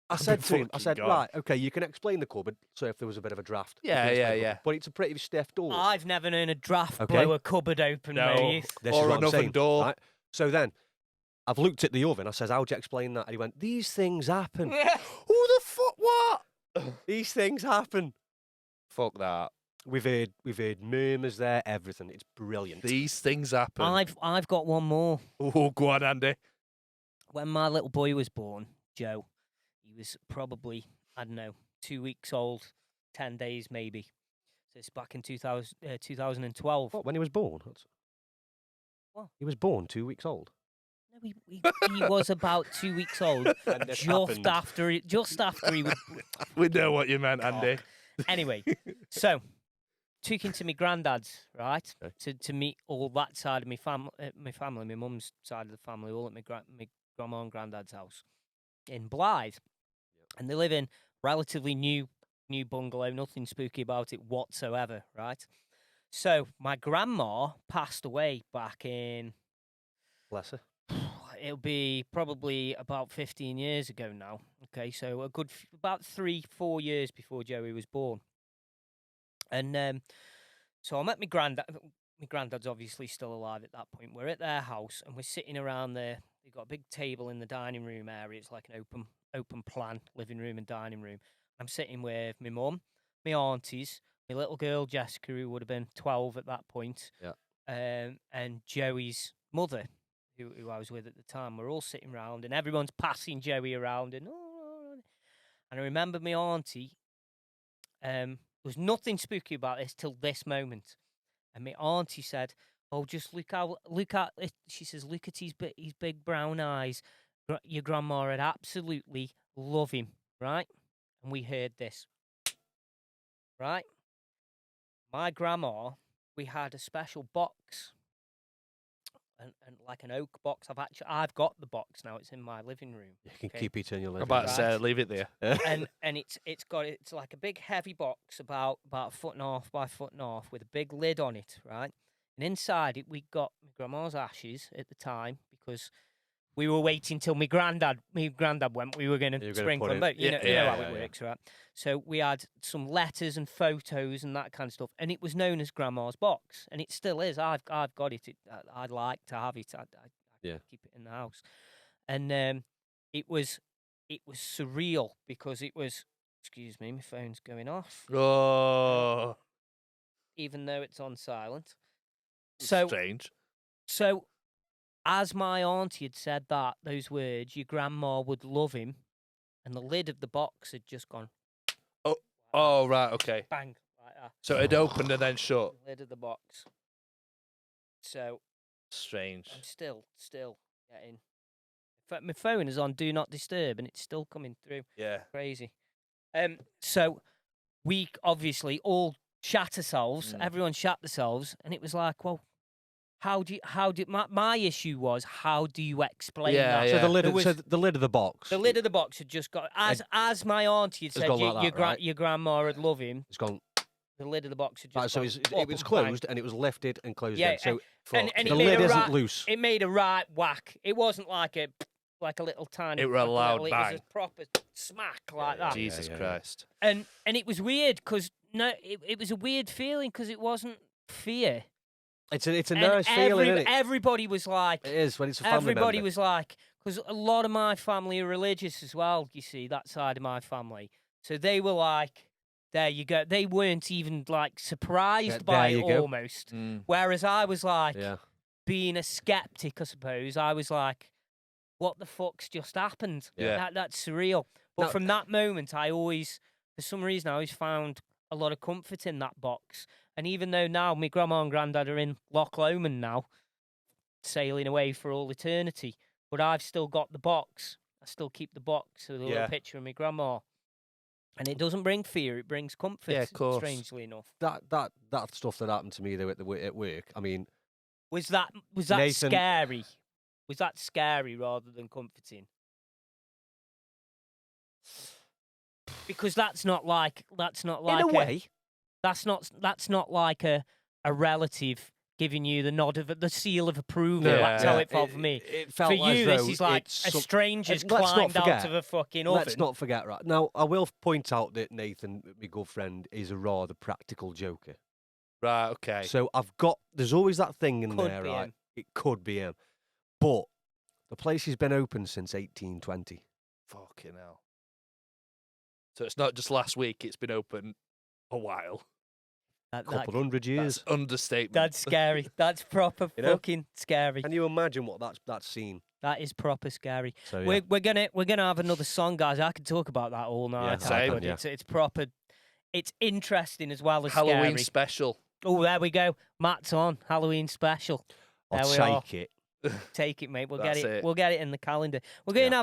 [SPEAKER 3] I
[SPEAKER 2] Oh my
[SPEAKER 3] said to him, I
[SPEAKER 2] fucking
[SPEAKER 3] said,
[SPEAKER 2] God.
[SPEAKER 3] right, okay, you can explain the cupboard. So if there was a bit of a draft, you
[SPEAKER 2] Yeah,
[SPEAKER 3] can
[SPEAKER 2] yeah,
[SPEAKER 3] explain the
[SPEAKER 2] yeah.
[SPEAKER 3] cupboard, but it's a pretty stiff door.
[SPEAKER 1] I've never known a draft
[SPEAKER 3] Okay.
[SPEAKER 1] blow a cupboard open,
[SPEAKER 2] No.
[SPEAKER 1] mate.
[SPEAKER 3] This
[SPEAKER 2] Or
[SPEAKER 3] is what
[SPEAKER 2] an
[SPEAKER 3] I'm
[SPEAKER 2] oven
[SPEAKER 3] saying,
[SPEAKER 2] door.
[SPEAKER 3] Right? So then, I've looked at the oven. I says, "How'd you explain that?" And he went, "These things happen.
[SPEAKER 2] Who the fuck? What?
[SPEAKER 3] These things happen."
[SPEAKER 2] Fuck that.
[SPEAKER 3] We've heard murmurs there. Everything. It's brilliant.
[SPEAKER 2] These things happen.
[SPEAKER 1] I've got one more.
[SPEAKER 2] Oh, go on, Andy.
[SPEAKER 1] When my little boy was born, Joe, he was probably, I don't know, 2 weeks old, 10 days maybe. So it's back in 2012.
[SPEAKER 3] What, when he was born?
[SPEAKER 1] What?
[SPEAKER 3] He was born 2 weeks old.
[SPEAKER 1] No, he was about 2 weeks old.
[SPEAKER 3] And this
[SPEAKER 1] just
[SPEAKER 3] happened.
[SPEAKER 1] after he was.
[SPEAKER 2] We know what you meant, Andy.
[SPEAKER 1] Anyway, so took him to my granddad's, right,
[SPEAKER 3] Okay.
[SPEAKER 1] to meet all that side of my family, my mum's side of the family, all at my grandma and granddad's house in Blythe, and they live in relatively new bungalow, nothing spooky about it whatsoever, right? So my grandma passed away back in.
[SPEAKER 3] Bless her.
[SPEAKER 1] It'll be probably about 15 years ago now. Okay, so a good about 3-4 years before Joey was born. And so I met my granddad. My granddad's obviously still alive at that point. We're at their house and we're sitting around there. They've got a big table in the dining room area. It's like an open plan living room and dining room. I'm sitting with my mum, my aunties, my little girl Jessica, who would have been 12 at that point, and Joey's mother, who I was with at the time. We're all sitting around and everyone's passing Joey around and I remember my auntie. There was nothing spooky about this till this moment, and my auntie said, "Oh, just look at it." She says, "Look at his big brown eyes. Your grandma would absolutely love him, right?" And we heard this, right? My grandma, we had a special box. And like an oak box. I've got the box now. It's in my living room.
[SPEAKER 3] You can
[SPEAKER 1] Okay.
[SPEAKER 3] keep it in your living
[SPEAKER 2] About to
[SPEAKER 3] room.
[SPEAKER 2] say, leave it there.
[SPEAKER 1] and it's like a big heavy box about a foot and a half by foot and a half with a big lid on it, right? And inside it we got my grandma's ashes at the time because we were waiting till my granddad went. We were going
[SPEAKER 3] You were
[SPEAKER 1] to
[SPEAKER 3] gonna
[SPEAKER 1] sprinkle
[SPEAKER 3] put
[SPEAKER 1] them
[SPEAKER 3] it-
[SPEAKER 1] out. You know
[SPEAKER 2] Yeah,
[SPEAKER 1] how it works, right? So we had some letters and photos and that kind of stuff, and it was known as Grandma's box, and it still is. I've got it. I'd like to have it. I'd
[SPEAKER 3] Yeah.
[SPEAKER 1] keep it in the house, and it was surreal because it was. Excuse me, my phone's going off.
[SPEAKER 2] Oh.
[SPEAKER 1] even though it's on silent. So,
[SPEAKER 2] Strange.
[SPEAKER 1] so as my auntie had said those words, your grandma would love him, and the lid of the box had just gone
[SPEAKER 2] Oh, right, okay.
[SPEAKER 1] bang like that.
[SPEAKER 2] So it opened and then shut.
[SPEAKER 1] The lid of the box. So
[SPEAKER 2] Strange.
[SPEAKER 1] I'm still getting. In fact, my phone is on Do Not Disturb, and it's still coming through.
[SPEAKER 2] Yeah.
[SPEAKER 1] Crazy. So we obviously all shat ourselves. Everyone shat themselves, and it was like, well, how do my issue was, how do you explain
[SPEAKER 2] Yeah,
[SPEAKER 1] that?
[SPEAKER 2] yeah.
[SPEAKER 3] So the lid,
[SPEAKER 1] There was-
[SPEAKER 3] the lid of the box.
[SPEAKER 1] The lid of the box had just got as my auntie had
[SPEAKER 3] It's
[SPEAKER 1] said.
[SPEAKER 3] gone
[SPEAKER 1] Your,
[SPEAKER 3] like that, right?
[SPEAKER 1] your grandma would love him.
[SPEAKER 3] It's gone.
[SPEAKER 1] The lid of the box had just
[SPEAKER 3] Right, so
[SPEAKER 1] gone
[SPEAKER 3] it
[SPEAKER 1] up
[SPEAKER 3] was
[SPEAKER 1] and bang.
[SPEAKER 3] closed and it was lifted and closed
[SPEAKER 1] Yeah,
[SPEAKER 3] again. So
[SPEAKER 1] and
[SPEAKER 2] Fuck.
[SPEAKER 1] it
[SPEAKER 3] the
[SPEAKER 1] made
[SPEAKER 3] lid
[SPEAKER 1] a
[SPEAKER 3] isn't
[SPEAKER 1] right,
[SPEAKER 3] loose.
[SPEAKER 1] It made a right whack. It wasn't like a little tiny.
[SPEAKER 2] It were a
[SPEAKER 1] like
[SPEAKER 2] loud
[SPEAKER 1] little, It
[SPEAKER 2] bang.
[SPEAKER 1] was a proper smack like
[SPEAKER 3] yeah,
[SPEAKER 1] that.
[SPEAKER 2] Jesus
[SPEAKER 3] yeah.
[SPEAKER 2] Christ.
[SPEAKER 1] And it was weird because it was a weird feeling because it wasn't fear.
[SPEAKER 3] It's a
[SPEAKER 1] And
[SPEAKER 3] nice feeling, isn't it?
[SPEAKER 1] Everybody was like,
[SPEAKER 3] It is when it's a family
[SPEAKER 1] everybody
[SPEAKER 3] member.
[SPEAKER 1] was like, because a lot of my family are religious as well. You see that side of my family, so they were like, there you go. They weren't even like surprised by
[SPEAKER 3] there
[SPEAKER 1] it
[SPEAKER 3] you go.
[SPEAKER 1] almost.
[SPEAKER 2] Mm.
[SPEAKER 1] Whereas I was like,
[SPEAKER 3] Yeah.
[SPEAKER 1] being a skeptic, I suppose, I was like, what the fuck's just happened?
[SPEAKER 2] Yeah.
[SPEAKER 1] That's surreal. But
[SPEAKER 3] Now-
[SPEAKER 1] from that moment, I always, for some reason, I always found a lot of comfort in that box. And even though now my grandma and granddad are in Loch Lomond now, sailing away for all eternity, but I've still got the box. I still keep the box with a
[SPEAKER 2] Yeah.
[SPEAKER 1] little picture of my grandma. And it doesn't bring fear; it brings comfort.
[SPEAKER 2] Yeah, of course.
[SPEAKER 1] Strangely enough,
[SPEAKER 3] That stuff that happened to me though at work. I mean,
[SPEAKER 1] was that
[SPEAKER 3] Nathan-
[SPEAKER 1] scary? Was that scary rather than comforting? Because that's not like
[SPEAKER 3] in a
[SPEAKER 1] a-
[SPEAKER 3] way,
[SPEAKER 1] That's not like a relative giving you the nod of the seal of approval.
[SPEAKER 2] No,
[SPEAKER 1] That's
[SPEAKER 2] yeah.
[SPEAKER 1] how it felt for me.
[SPEAKER 3] It felt
[SPEAKER 1] For
[SPEAKER 3] as
[SPEAKER 1] you, this
[SPEAKER 3] though
[SPEAKER 1] is like
[SPEAKER 3] it's
[SPEAKER 1] a
[SPEAKER 3] some-
[SPEAKER 1] stranger's
[SPEAKER 3] let's not
[SPEAKER 1] climbed out
[SPEAKER 3] forget-
[SPEAKER 1] of a fucking oven.
[SPEAKER 3] Let's not forget, right? Now, I will point out that Nathan, my good friend, is a rather practical joker.
[SPEAKER 2] Right, okay.
[SPEAKER 3] So there's always that thing in
[SPEAKER 1] Could
[SPEAKER 3] there,
[SPEAKER 1] be
[SPEAKER 3] right?
[SPEAKER 1] him.
[SPEAKER 3] It could be him. But the place has been open since 1820.
[SPEAKER 2] Fucking hell. So it's not just last week, it's been open a while.
[SPEAKER 3] Couple hundred years.
[SPEAKER 2] That's understatement.
[SPEAKER 1] That's scary. That's proper
[SPEAKER 3] You know?
[SPEAKER 1] fucking scary.
[SPEAKER 3] Can you imagine what that's seen?
[SPEAKER 1] That is proper scary.
[SPEAKER 3] So yeah.
[SPEAKER 1] We're gonna have another song, guys. I could talk about that all night.
[SPEAKER 3] Yeah,
[SPEAKER 1] I
[SPEAKER 2] same.
[SPEAKER 1] could.
[SPEAKER 3] Yeah.
[SPEAKER 1] It's proper. It's interesting as well as
[SPEAKER 2] Halloween
[SPEAKER 1] scary.
[SPEAKER 2] special.
[SPEAKER 1] Oh, there we go. Matt's on Halloween special.
[SPEAKER 3] I'll
[SPEAKER 1] There we are.
[SPEAKER 3] take it.
[SPEAKER 1] Take it, mate. We'll
[SPEAKER 2] That's
[SPEAKER 1] get it.
[SPEAKER 2] it.
[SPEAKER 1] We'll get it in the calendar. We're going to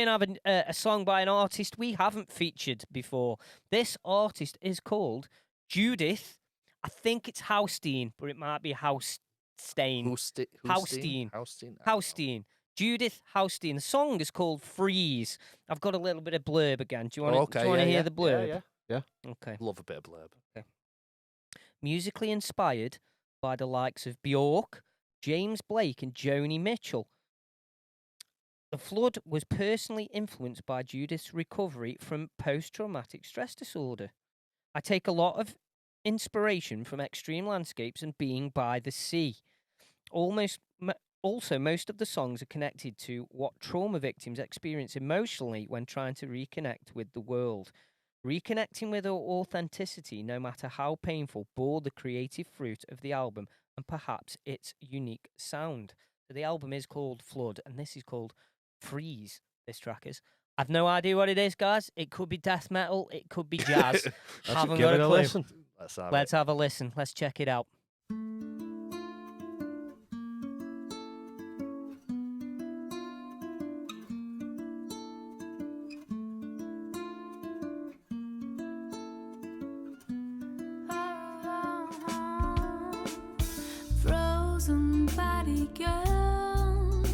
[SPEAKER 1] have a song by an artist we haven't featured before. This artist is called Judith. I think it's Haustein, but it might be Haustein. Haustein. Haustein. Judith Haustein. The song is called Freeze. I've got a little bit of blurb again. Do you want to
[SPEAKER 2] Okay,
[SPEAKER 1] hear
[SPEAKER 2] yeah.
[SPEAKER 1] the blurb?
[SPEAKER 3] Yeah.
[SPEAKER 1] Okay.
[SPEAKER 2] Love a bit of blurb.
[SPEAKER 1] Musically inspired by the likes of Bjork, James Blake, and Joni Mitchell. The Flood was personally influenced by Judith's recovery from post-traumatic stress disorder. I take a lot of inspiration from extreme landscapes and being by the sea. Also, most of the songs are connected to what trauma victims experience emotionally when trying to reconnect with the world. Reconnecting with our authenticity, no matter how painful, bore the creative fruit of the album and perhaps its unique sound. So the album is called Flood, and this is called Freeze, this track is. I've no idea what it is, guys. It could be death metal, it could be jazz. Haven't
[SPEAKER 3] Give
[SPEAKER 1] got
[SPEAKER 3] it
[SPEAKER 1] a
[SPEAKER 3] a
[SPEAKER 1] clue.
[SPEAKER 3] listen.
[SPEAKER 1] Let's have a listen. Let's check it out.
[SPEAKER 5] Frozen body girl,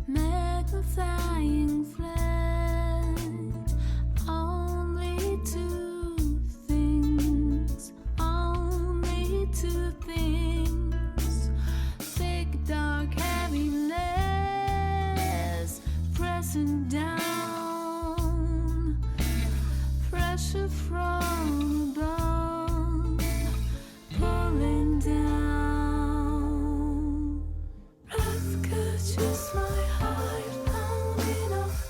[SPEAKER 5] magnifying flame. Only two things. Thick, dark heaviness pressing down. Pressure from above pulling down. Breath catches my heart pounding off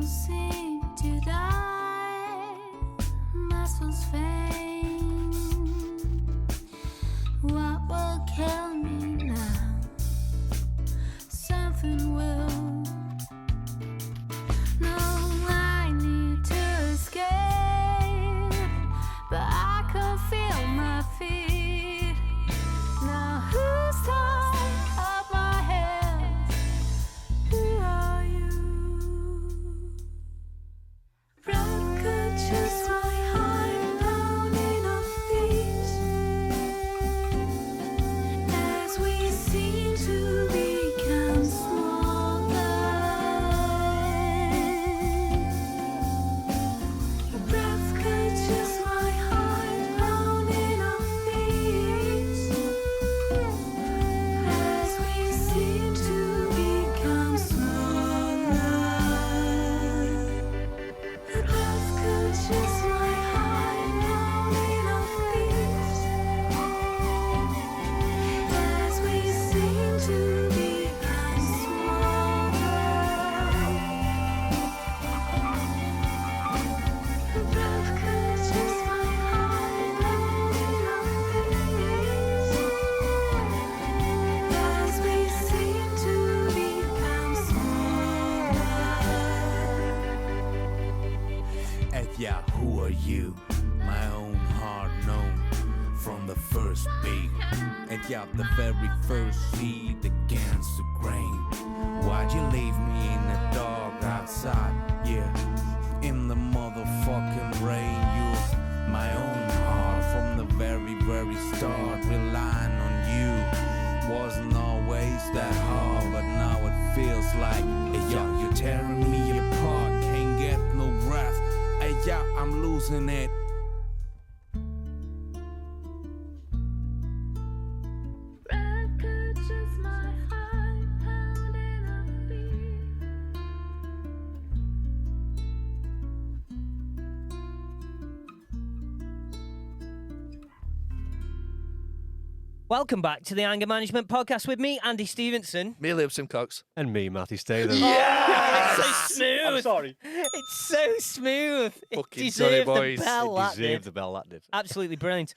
[SPEAKER 5] seem to die. Muscles faint. What will kill me now? Something will. No, I need to escape, but I can feel my feet. Now who's top of my head? Who are you? Breath could just my heart pounding on beats as we seem to become smaller. Breath could just my heart pounding on beats as we seem to become smaller. Breath could just my heart pounding on beats as we seem to become smaller. Breath could just my heart pounding on beats as we seem to become smaller.
[SPEAKER 6] And yeah, who are you? My own heart known from the first beat. And yeah, the very first seed against the grain. Why'd you leave me in the dark outside? Yeah, in the motherfucking rain. You, my own heart from the very, very start. Relying on you wasn't always that hard, but now it feels like, hey, yo, you're tearing me apart. Can't get no breath. Hey, yeah, I'm losing it.
[SPEAKER 5] Breath could just my heart pounding on beat.
[SPEAKER 1] Welcome back to the Anger Management Podcast with me, Andy Stevenson.
[SPEAKER 2] Me, Liam Simcox.
[SPEAKER 3] And me, Matthew Statham.
[SPEAKER 1] Yeah, it's so smooth.
[SPEAKER 3] I'm sorry.
[SPEAKER 1] It's so smooth.
[SPEAKER 2] Fucking
[SPEAKER 1] It
[SPEAKER 2] sorry,
[SPEAKER 1] deserved
[SPEAKER 2] boys.
[SPEAKER 1] the bell, that
[SPEAKER 3] Deserved
[SPEAKER 1] did.
[SPEAKER 3] the bell, that did.
[SPEAKER 1] Absolutely brilliant.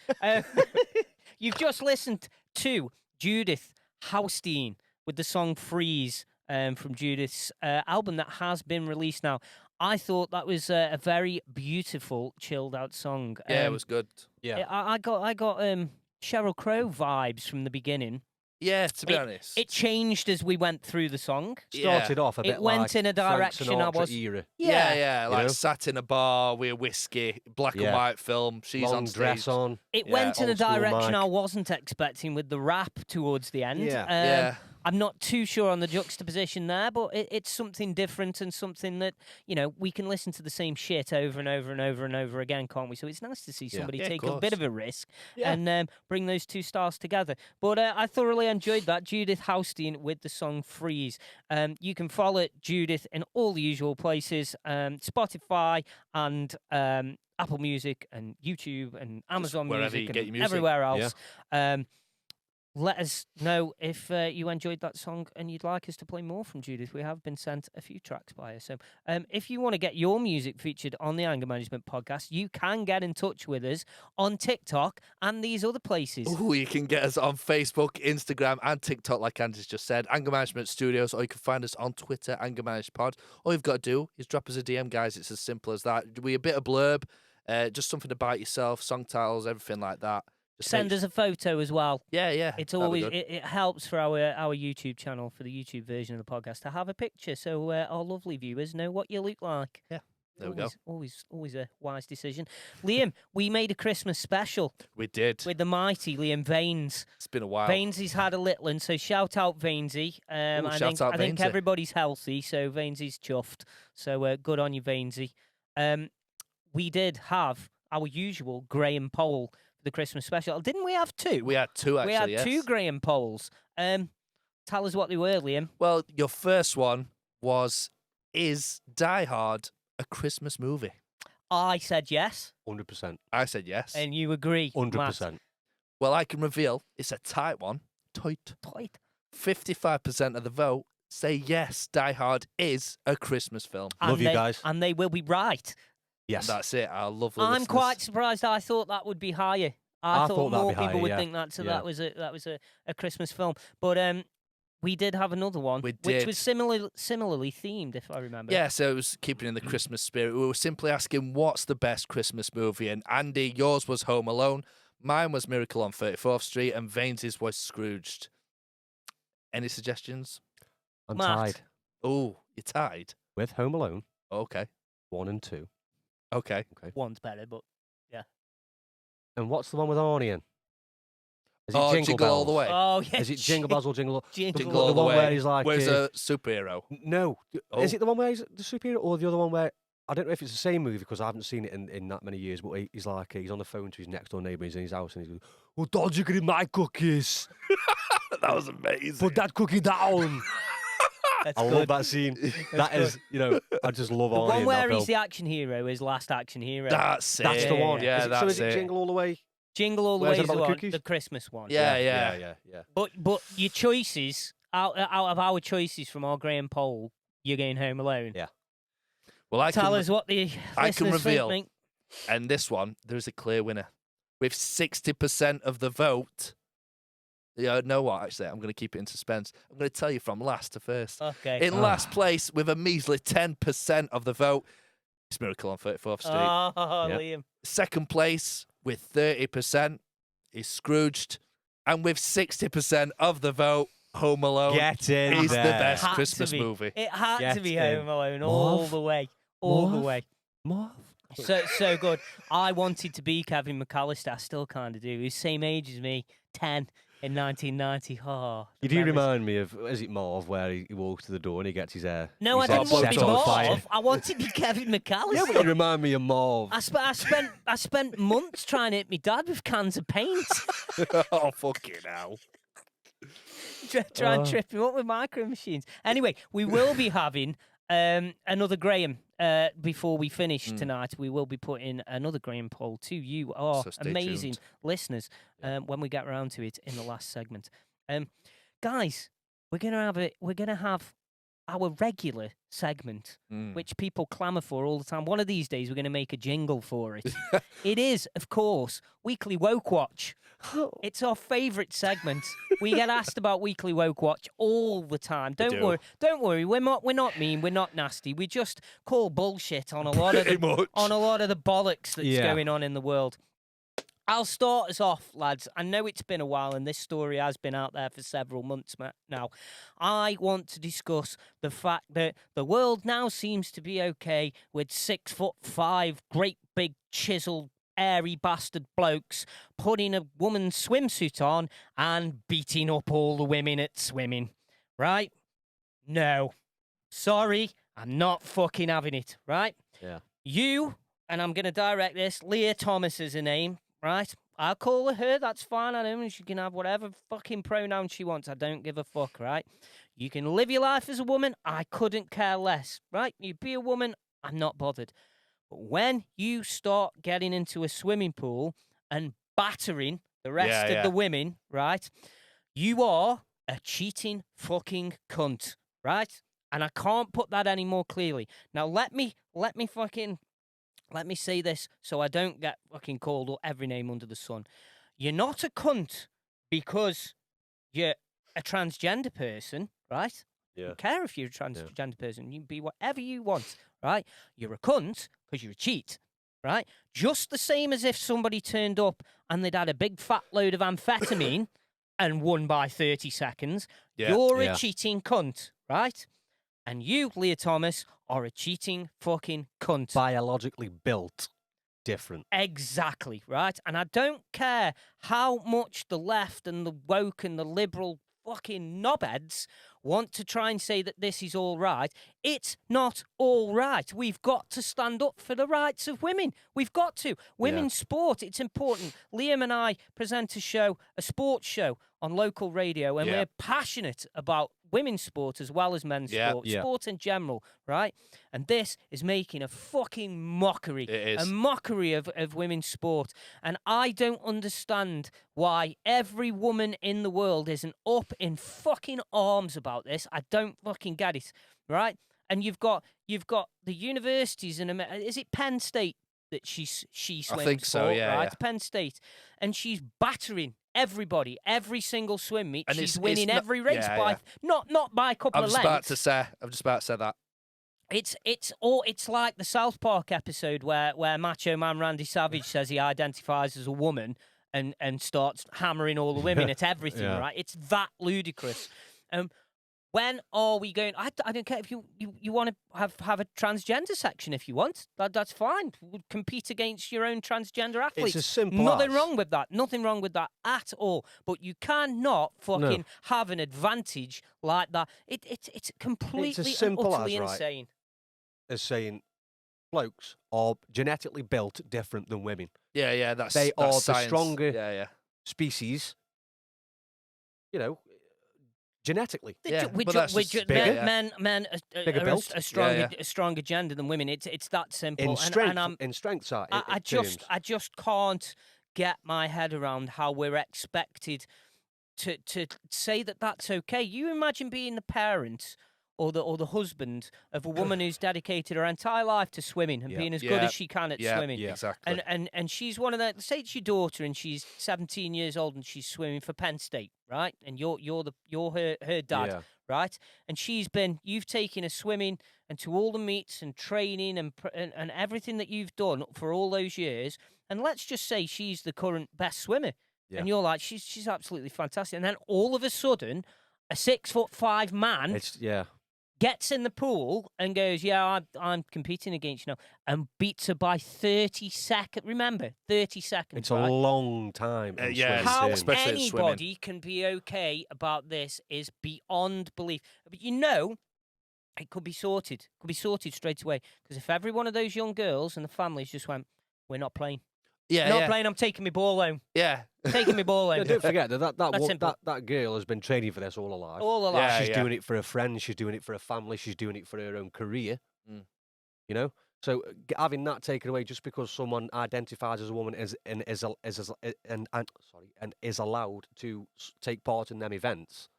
[SPEAKER 1] You've just listened to Judith Haustein with the song Freeze from Judith's album that has been released now. I thought that was a very beautiful, chilled out song.
[SPEAKER 2] Yeah, it was good.
[SPEAKER 3] Yeah.
[SPEAKER 1] I got Sheryl Crow vibes from the beginning.
[SPEAKER 2] Yeah, to be honest.
[SPEAKER 1] It changed as we went through the song.
[SPEAKER 3] Started off a
[SPEAKER 1] It
[SPEAKER 3] bit
[SPEAKER 1] went
[SPEAKER 3] like
[SPEAKER 1] in a
[SPEAKER 3] Frank
[SPEAKER 1] direction I
[SPEAKER 3] Sinatra
[SPEAKER 1] was-
[SPEAKER 3] era.
[SPEAKER 2] yeah,
[SPEAKER 3] You
[SPEAKER 2] like
[SPEAKER 3] know?
[SPEAKER 2] sat in a bar with a whiskey, black and
[SPEAKER 3] Yeah.
[SPEAKER 2] white film. She's
[SPEAKER 3] Long
[SPEAKER 2] on stage.
[SPEAKER 3] dress on.
[SPEAKER 1] It
[SPEAKER 2] Yeah,
[SPEAKER 1] went in a
[SPEAKER 3] old school
[SPEAKER 1] direction
[SPEAKER 3] mic.
[SPEAKER 1] I wasn't expecting with the rap towards the end.
[SPEAKER 3] Yeah.
[SPEAKER 2] Yeah.
[SPEAKER 1] I'm not too sure on the juxtaposition there, but it's something different and something that, we can listen to the same shit over and over and over and over again, can't we? So it's nice to see
[SPEAKER 3] Yeah.
[SPEAKER 1] somebody
[SPEAKER 2] Yeah, of
[SPEAKER 1] take a bit
[SPEAKER 2] course.
[SPEAKER 1] of a risk
[SPEAKER 3] Yeah.
[SPEAKER 1] and bring those two stars together. But I thoroughly enjoyed that. Judith Haustein with the song Freeze. You can follow Judith in all the usual places, Spotify and Apple Music and YouTube and Amazon
[SPEAKER 2] wherever
[SPEAKER 1] Music
[SPEAKER 2] you get
[SPEAKER 1] and
[SPEAKER 2] your music.
[SPEAKER 1] everywhere
[SPEAKER 3] Yeah.
[SPEAKER 1] else. Let us know if you enjoyed that song and you'd like us to play more from Judith. We have been sent a few tracks by her. So if you want to get your music featured on the Anger Management Podcast, you can get in touch with us on TikTok and these other places.
[SPEAKER 2] Ooh, you can get us on Facebook, Instagram, and TikTok, like Andy's just said. Anger Management Studios, or you can find us on Twitter, Anger Managed Pod. All you've got to do is drop us a DM, guys. It's as simple as that. We a bit of blurb, just something about yourself, song titles, everything like that. Just
[SPEAKER 1] Send us a photo as well.
[SPEAKER 2] Yeah.
[SPEAKER 1] It's
[SPEAKER 2] that'd be
[SPEAKER 1] always
[SPEAKER 2] good.
[SPEAKER 1] it helps for our YouTube channel, for the YouTube version of the podcast, to have a picture so our lovely viewers know what you look like.
[SPEAKER 2] Yeah, there we go.
[SPEAKER 1] Always a wise decision. Liam, we made a Christmas special
[SPEAKER 2] We did.
[SPEAKER 1] with the mighty Liam Vaines.
[SPEAKER 2] It's been a while.
[SPEAKER 1] Vainsy's had a little one, so shout out Vainsy.
[SPEAKER 2] Ooh,
[SPEAKER 1] I
[SPEAKER 2] shout
[SPEAKER 1] think
[SPEAKER 2] out
[SPEAKER 1] I think
[SPEAKER 2] Vainsy.
[SPEAKER 1] everybody's healthy, so Vainsy's chuffed. So good on you, Vainsy. We did have our usual Graham poll for the Christmas special. Didn't we have two?
[SPEAKER 2] We had two, actually,
[SPEAKER 1] We had
[SPEAKER 2] yes.
[SPEAKER 1] two Graham polls. Tell us what they were, Liam.
[SPEAKER 2] Well, your first one was, is Die Hard a Christmas movie?
[SPEAKER 1] I said yes,
[SPEAKER 3] 100%.
[SPEAKER 2] I said yes.
[SPEAKER 1] and you agree.
[SPEAKER 3] 100%.
[SPEAKER 2] Well, I can reveal it's a tight one. Tight.
[SPEAKER 1] Matt.
[SPEAKER 2] 55% of the vote say yes, Die Hard is a Christmas film.
[SPEAKER 3] Love
[SPEAKER 1] And
[SPEAKER 3] you
[SPEAKER 1] they-
[SPEAKER 3] guys.
[SPEAKER 1] And they will be right.
[SPEAKER 3] Yes.
[SPEAKER 2] That's it. Our lovely
[SPEAKER 1] I'm
[SPEAKER 2] listeners.
[SPEAKER 1] quite surprised. I thought that would be higher. I
[SPEAKER 3] thought
[SPEAKER 1] thought
[SPEAKER 3] that'd
[SPEAKER 1] more
[SPEAKER 3] be
[SPEAKER 1] people
[SPEAKER 3] higher,
[SPEAKER 1] would
[SPEAKER 3] yeah.
[SPEAKER 1] think that. So
[SPEAKER 3] Yeah.
[SPEAKER 1] that was a Christmas film. But we did have another one,
[SPEAKER 2] We
[SPEAKER 1] which
[SPEAKER 2] did.
[SPEAKER 1] was similarly themed, if I remember.
[SPEAKER 2] Yeah, so it was keeping in the Christmas spirit. We were simply asking, what's the best Christmas movie? And Andy, yours was Home Alone. Mine was Miracle on 34th Street. And Vains's was Scrooged. Any suggestions?
[SPEAKER 3] I'm
[SPEAKER 1] Matt.
[SPEAKER 3] tied
[SPEAKER 2] Oh, you're tied.
[SPEAKER 3] with Home Alone
[SPEAKER 2] Okay.
[SPEAKER 3] 1 and 2.
[SPEAKER 2] Okay.
[SPEAKER 1] One's better, but
[SPEAKER 3] And what's the one with Arnie in? Is it
[SPEAKER 2] Oh,
[SPEAKER 3] Jingle,
[SPEAKER 2] Jingle All the
[SPEAKER 3] Bells?
[SPEAKER 2] Way.
[SPEAKER 1] oh yeah,
[SPEAKER 3] Is it Jingle Bells or Jingle?
[SPEAKER 1] Jingle
[SPEAKER 2] Jingle
[SPEAKER 3] the
[SPEAKER 2] All the
[SPEAKER 3] one
[SPEAKER 2] Way.
[SPEAKER 3] where he's like,
[SPEAKER 2] Where's a superhero?
[SPEAKER 3] No.
[SPEAKER 2] Oh.
[SPEAKER 3] Is it the one where he's the superhero or the other one where I don't know if it's the same movie because I haven't seen it in that many years. But he's like he's on the phone to his next door neighbour. He's in his house and he's like, "Oh, don't you get my cookies?
[SPEAKER 2] That was amazing.
[SPEAKER 3] Put that cookie down."
[SPEAKER 1] That's
[SPEAKER 3] I
[SPEAKER 1] good.
[SPEAKER 3] love that scene. That is, I just love
[SPEAKER 1] The
[SPEAKER 3] Arnie
[SPEAKER 1] one
[SPEAKER 3] in
[SPEAKER 1] where
[SPEAKER 3] that
[SPEAKER 1] he's
[SPEAKER 3] film.
[SPEAKER 1] the action hero is Last Action Hero.
[SPEAKER 2] That's it.
[SPEAKER 3] That's the
[SPEAKER 1] Yeah,
[SPEAKER 3] one.
[SPEAKER 2] Yeah,
[SPEAKER 3] Is it,
[SPEAKER 2] that's
[SPEAKER 3] so is it
[SPEAKER 2] it.
[SPEAKER 3] Jingle All the Way?
[SPEAKER 1] Jingle All the
[SPEAKER 3] Where's
[SPEAKER 1] Way
[SPEAKER 3] it
[SPEAKER 1] is the
[SPEAKER 3] about the
[SPEAKER 1] one,
[SPEAKER 3] cookies?
[SPEAKER 1] the Christmas one.
[SPEAKER 2] Yeah.
[SPEAKER 3] yeah.
[SPEAKER 1] But your choices out of our choices from our Graham poll, you're going Home Alone.
[SPEAKER 3] Yeah.
[SPEAKER 2] Well, I
[SPEAKER 1] Tell
[SPEAKER 2] can,
[SPEAKER 1] us what the
[SPEAKER 2] I can
[SPEAKER 1] listeners
[SPEAKER 2] reveal.
[SPEAKER 1] think, mate.
[SPEAKER 2] and this one, there is a clear winner. With 60% of the vote. Yeah, know what? Actually, I'm going to keep it in suspense. I'm going to tell you from last to first.
[SPEAKER 1] Okay.
[SPEAKER 2] In last place, with a measly 10% of the vote, it's Miracle on 34th Street.
[SPEAKER 1] Oh,
[SPEAKER 3] Yep.
[SPEAKER 1] Liam.
[SPEAKER 2] Second place, with 30%, is Scrooged. And with 60% of the vote, Home Alone
[SPEAKER 3] Get in
[SPEAKER 2] is the
[SPEAKER 3] there.
[SPEAKER 2] best
[SPEAKER 1] Had to
[SPEAKER 2] Christmas
[SPEAKER 1] be.
[SPEAKER 2] movie.
[SPEAKER 1] It had to
[SPEAKER 3] Get
[SPEAKER 1] be
[SPEAKER 3] in.
[SPEAKER 1] Home Alone all
[SPEAKER 3] Marv?
[SPEAKER 1] the way. All the
[SPEAKER 3] Marv?
[SPEAKER 1] way.
[SPEAKER 3] Marv?
[SPEAKER 1] So good. I wanted to be Kevin McAllister. I still kind of do. He's same age as me, 10 in 1990. Oh, the
[SPEAKER 3] You do
[SPEAKER 1] memories.
[SPEAKER 3] remind me of, is it Marv, where he walks to the door and he gets his hair?
[SPEAKER 1] No, I
[SPEAKER 3] his
[SPEAKER 1] didn't
[SPEAKER 3] head
[SPEAKER 1] want to be
[SPEAKER 3] set on fire?
[SPEAKER 1] Marv. I wanted to be Kevin McAllister.
[SPEAKER 3] Yeah, but you remind me of Marv.
[SPEAKER 1] I spent months trying to hit my dad with cans of paint.
[SPEAKER 2] Oh, fucking hell.
[SPEAKER 1] Try and
[SPEAKER 3] Oh.
[SPEAKER 1] trip him up with micro machines. Anyway, we will be having another Graham before we finish tonight. We will be putting another Graham poll to you, our
[SPEAKER 2] So stay
[SPEAKER 1] amazing
[SPEAKER 2] tuned.
[SPEAKER 1] listeners, when we get around to it in the last segment. Guys, we're gonna have our regular segment, which people clamour for all the time. One of these days, we're going to make a jingle for it. It is, of course, Weekly Woke Watch. It's our favourite segment. We get asked about Weekly Woke Watch all the time. Don't
[SPEAKER 2] do.
[SPEAKER 1] worry. Don't worry. We're not mean. We're not nasty. We just call bullshit on a lot of
[SPEAKER 2] Pretty
[SPEAKER 1] the,
[SPEAKER 2] much.
[SPEAKER 1] on a lot of the bollocks that's
[SPEAKER 3] Yeah.
[SPEAKER 1] going on in the world. I'll start us off, lads. I know it's been a while, and this story has been out there for several months now. I want to discuss the fact that the world now seems to be okay with 6'5", great big chiseled, airy bastard blokes putting a woman's swimsuit on and beating up all the women at swimming. Right? No. Sorry, I'm not fucking having it. Right?
[SPEAKER 3] Yeah.
[SPEAKER 1] You, and I'm going to direct this, Leah Thomas is her name. Right? I'll call her. That's fine. I know she can have whatever fucking pronoun she wants. I don't give a fuck, right? You can live your life as a woman. I couldn't care less, right? You be a woman. I'm not bothered. But when you start getting into a swimming pool and battering the rest of
[SPEAKER 2] Yeah.
[SPEAKER 1] the women, right? You are a cheating fucking cunt, right? And I can't put that any more clearly. Now let me say this so I don't get fucking called or every name under the sun. You're not a cunt because you're a transgender person, right?
[SPEAKER 3] Yeah.
[SPEAKER 1] I don't care if you're a transgender person. You can be whatever you want, right? You're a cunt because you're a cheat, right? Just the same as if somebody turned up and they'd had a big fat load of amphetamine and won by 30 seconds.
[SPEAKER 2] Yeah.
[SPEAKER 1] You're
[SPEAKER 3] Yeah.
[SPEAKER 1] a cheating cunt, right? And you, Leah Thomas, are a cheating fucking cunt.
[SPEAKER 3] Biologically built different.
[SPEAKER 1] Exactly, right? And I don't care how much the left and the woke and the liberal fucking knobheads want to try and say that this is all right. It's not all right. We've got to stand up for the rights of women. We've got to. Women's sport, it's important. Liam and I present a sports show on local radio, and
[SPEAKER 2] Yeah.
[SPEAKER 1] we're passionate about women's sport as well as men's
[SPEAKER 2] Yeah.
[SPEAKER 1] sport,
[SPEAKER 3] Yeah.
[SPEAKER 1] sport in general, right? And this is making a fucking mockery,
[SPEAKER 2] It
[SPEAKER 1] a
[SPEAKER 2] is.
[SPEAKER 1] mockery of women's sport. And I don't understand why every woman in the world isn't up in fucking arms about this. I don't fucking get it, right? And you've got the universities in America. Is it Penn State that she swims
[SPEAKER 2] think so,
[SPEAKER 1] for,
[SPEAKER 2] yeah,
[SPEAKER 1] right?
[SPEAKER 2] yeah.
[SPEAKER 1] Penn State, and she's battering everybody, every single swim meet.
[SPEAKER 2] And
[SPEAKER 1] She's
[SPEAKER 2] it's
[SPEAKER 1] winning
[SPEAKER 2] not-
[SPEAKER 1] every race
[SPEAKER 2] yeah,
[SPEAKER 1] by
[SPEAKER 2] yeah.
[SPEAKER 1] not by a couple
[SPEAKER 2] I'm
[SPEAKER 1] of
[SPEAKER 2] just
[SPEAKER 1] lengths.
[SPEAKER 2] I'm just about to say that.
[SPEAKER 1] It's like the South Park episode where Macho Man Randy Savage says he identifies as a woman and starts hammering all the women at everything,
[SPEAKER 3] Yeah.
[SPEAKER 1] right? It's that ludicrous. When are we going? I don't care if you want to have a transgender section if you want. That's fine. Compete against your own transgender athletes.
[SPEAKER 3] It's as simple
[SPEAKER 1] Nothing
[SPEAKER 3] as.
[SPEAKER 1] wrong with that. Nothing wrong with that at all. But you cannot fucking have an advantage like that. It's completely and
[SPEAKER 3] simple
[SPEAKER 1] utterly
[SPEAKER 3] as, right?
[SPEAKER 1] insane.
[SPEAKER 3] As saying blokes are genetically built different than women.
[SPEAKER 2] Yeah, that's
[SPEAKER 3] They
[SPEAKER 2] that's
[SPEAKER 3] are the
[SPEAKER 2] science.
[SPEAKER 3] stronger-
[SPEAKER 2] Yeah.
[SPEAKER 3] Species, genetically.
[SPEAKER 2] Yeah, but that's just
[SPEAKER 3] bigger.
[SPEAKER 1] Men
[SPEAKER 3] Bigger
[SPEAKER 1] are
[SPEAKER 3] built.
[SPEAKER 1] a stronger
[SPEAKER 2] Yeah,
[SPEAKER 1] a stronger gender than women. It's that simple.
[SPEAKER 3] In
[SPEAKER 1] And-
[SPEAKER 3] strength,
[SPEAKER 1] and I'm,
[SPEAKER 3] in strength, sorry,
[SPEAKER 1] I just can't get my head around how we're expected to say that that's okay. You imagine being the parent or the husband of a woman who's dedicated her entire life to swimming and
[SPEAKER 3] Yeah.
[SPEAKER 1] being as good
[SPEAKER 2] Yeah.
[SPEAKER 1] as she can at
[SPEAKER 2] Yeah,
[SPEAKER 1] swimming.
[SPEAKER 3] Yeah.
[SPEAKER 2] exactly.
[SPEAKER 1] And she's one of the, say it's your daughter and she's 17 years old and she's swimming for Penn State, right? And you're her dad,
[SPEAKER 3] Yeah.
[SPEAKER 1] right? And you've taken her swimming and to all the meets and training and everything that you've done for all those years. And let's just say she's the current best swimmer.
[SPEAKER 3] Yeah.
[SPEAKER 1] And you're like, she's absolutely fantastic. And then all of a sudden, a 6'5" man
[SPEAKER 3] It's
[SPEAKER 1] gets in the pool and goes, yeah, I'm competing against you now, and beats her by 30 seconds. Remember, 30 seconds.
[SPEAKER 3] It's a
[SPEAKER 1] right?
[SPEAKER 3] long time. in
[SPEAKER 2] yeah,
[SPEAKER 3] swimming
[SPEAKER 1] How
[SPEAKER 3] terms.
[SPEAKER 2] especially in swimming.
[SPEAKER 1] anybody can be okay about this is beyond belief. But it could be sorted. Could be sorted straight away. Because if every one of those young girls and the families just went, we're not playing.
[SPEAKER 2] Yeah,
[SPEAKER 1] not
[SPEAKER 2] yeah.
[SPEAKER 1] playing, I'm taking my ball home.
[SPEAKER 2] Yeah.
[SPEAKER 1] Taking my ball
[SPEAKER 3] Yeah,
[SPEAKER 1] home.
[SPEAKER 3] don't forget
[SPEAKER 1] That's simple.
[SPEAKER 3] that girl has been training for this all her life.
[SPEAKER 1] All of that.
[SPEAKER 2] Yeah,
[SPEAKER 3] She's
[SPEAKER 2] yeah.
[SPEAKER 3] doing it for her friends. She's doing it for her family. She's doing it for her own career.
[SPEAKER 2] Mm.
[SPEAKER 3] So having that taken away just because someone identifies as a woman and is allowed to take part in them events,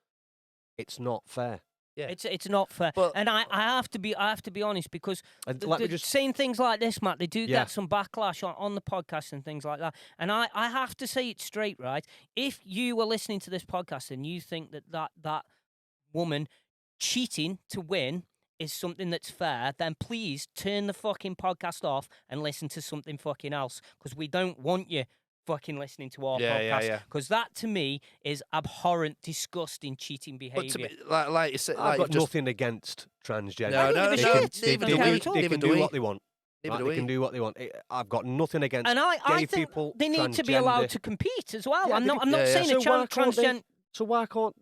[SPEAKER 3] it's not fair.
[SPEAKER 2] Yeah.
[SPEAKER 1] It's not fair.
[SPEAKER 2] But-
[SPEAKER 1] And I have to be honest because
[SPEAKER 3] And let me just
[SPEAKER 1] saying things like this, Matt, they do
[SPEAKER 3] Yeah.
[SPEAKER 1] get some backlash on the podcast and things like that. And I have to say it straight, right? If you are listening to this podcast and you think that woman cheating to win is something that's fair, then please turn the fucking podcast off and listen to something fucking else, because we don't want you fucking listening to our
[SPEAKER 2] Yeah, yeah,
[SPEAKER 1] podcast,
[SPEAKER 2] yeah.
[SPEAKER 1] because that to me is abhorrent, disgusting, cheating
[SPEAKER 2] But to
[SPEAKER 1] behaviour.
[SPEAKER 2] me, like you said,
[SPEAKER 3] I've
[SPEAKER 2] like
[SPEAKER 3] got
[SPEAKER 2] you've just
[SPEAKER 3] nothing against transgender.
[SPEAKER 2] No,
[SPEAKER 1] I don't
[SPEAKER 2] no,
[SPEAKER 1] give a
[SPEAKER 2] no,
[SPEAKER 1] shit.
[SPEAKER 3] They
[SPEAKER 2] neither
[SPEAKER 1] I don't
[SPEAKER 2] do
[SPEAKER 1] care
[SPEAKER 2] we.
[SPEAKER 1] at all.
[SPEAKER 3] they
[SPEAKER 2] Neither
[SPEAKER 3] can
[SPEAKER 2] do
[SPEAKER 3] do
[SPEAKER 2] we.
[SPEAKER 3] what they want.
[SPEAKER 2] Neither
[SPEAKER 3] Right?
[SPEAKER 2] do
[SPEAKER 3] They
[SPEAKER 2] we.
[SPEAKER 3] can do what they want. I've got nothing against
[SPEAKER 1] And I
[SPEAKER 3] gay
[SPEAKER 1] think
[SPEAKER 3] people,
[SPEAKER 1] they need to be allowed
[SPEAKER 3] transgender.
[SPEAKER 1] to compete as well.
[SPEAKER 3] Yeah,
[SPEAKER 1] I'm
[SPEAKER 3] they
[SPEAKER 1] not
[SPEAKER 3] do.
[SPEAKER 1] saying
[SPEAKER 3] So
[SPEAKER 1] a
[SPEAKER 3] why
[SPEAKER 1] child
[SPEAKER 3] can't they-
[SPEAKER 1] transgender
[SPEAKER 3] So why can't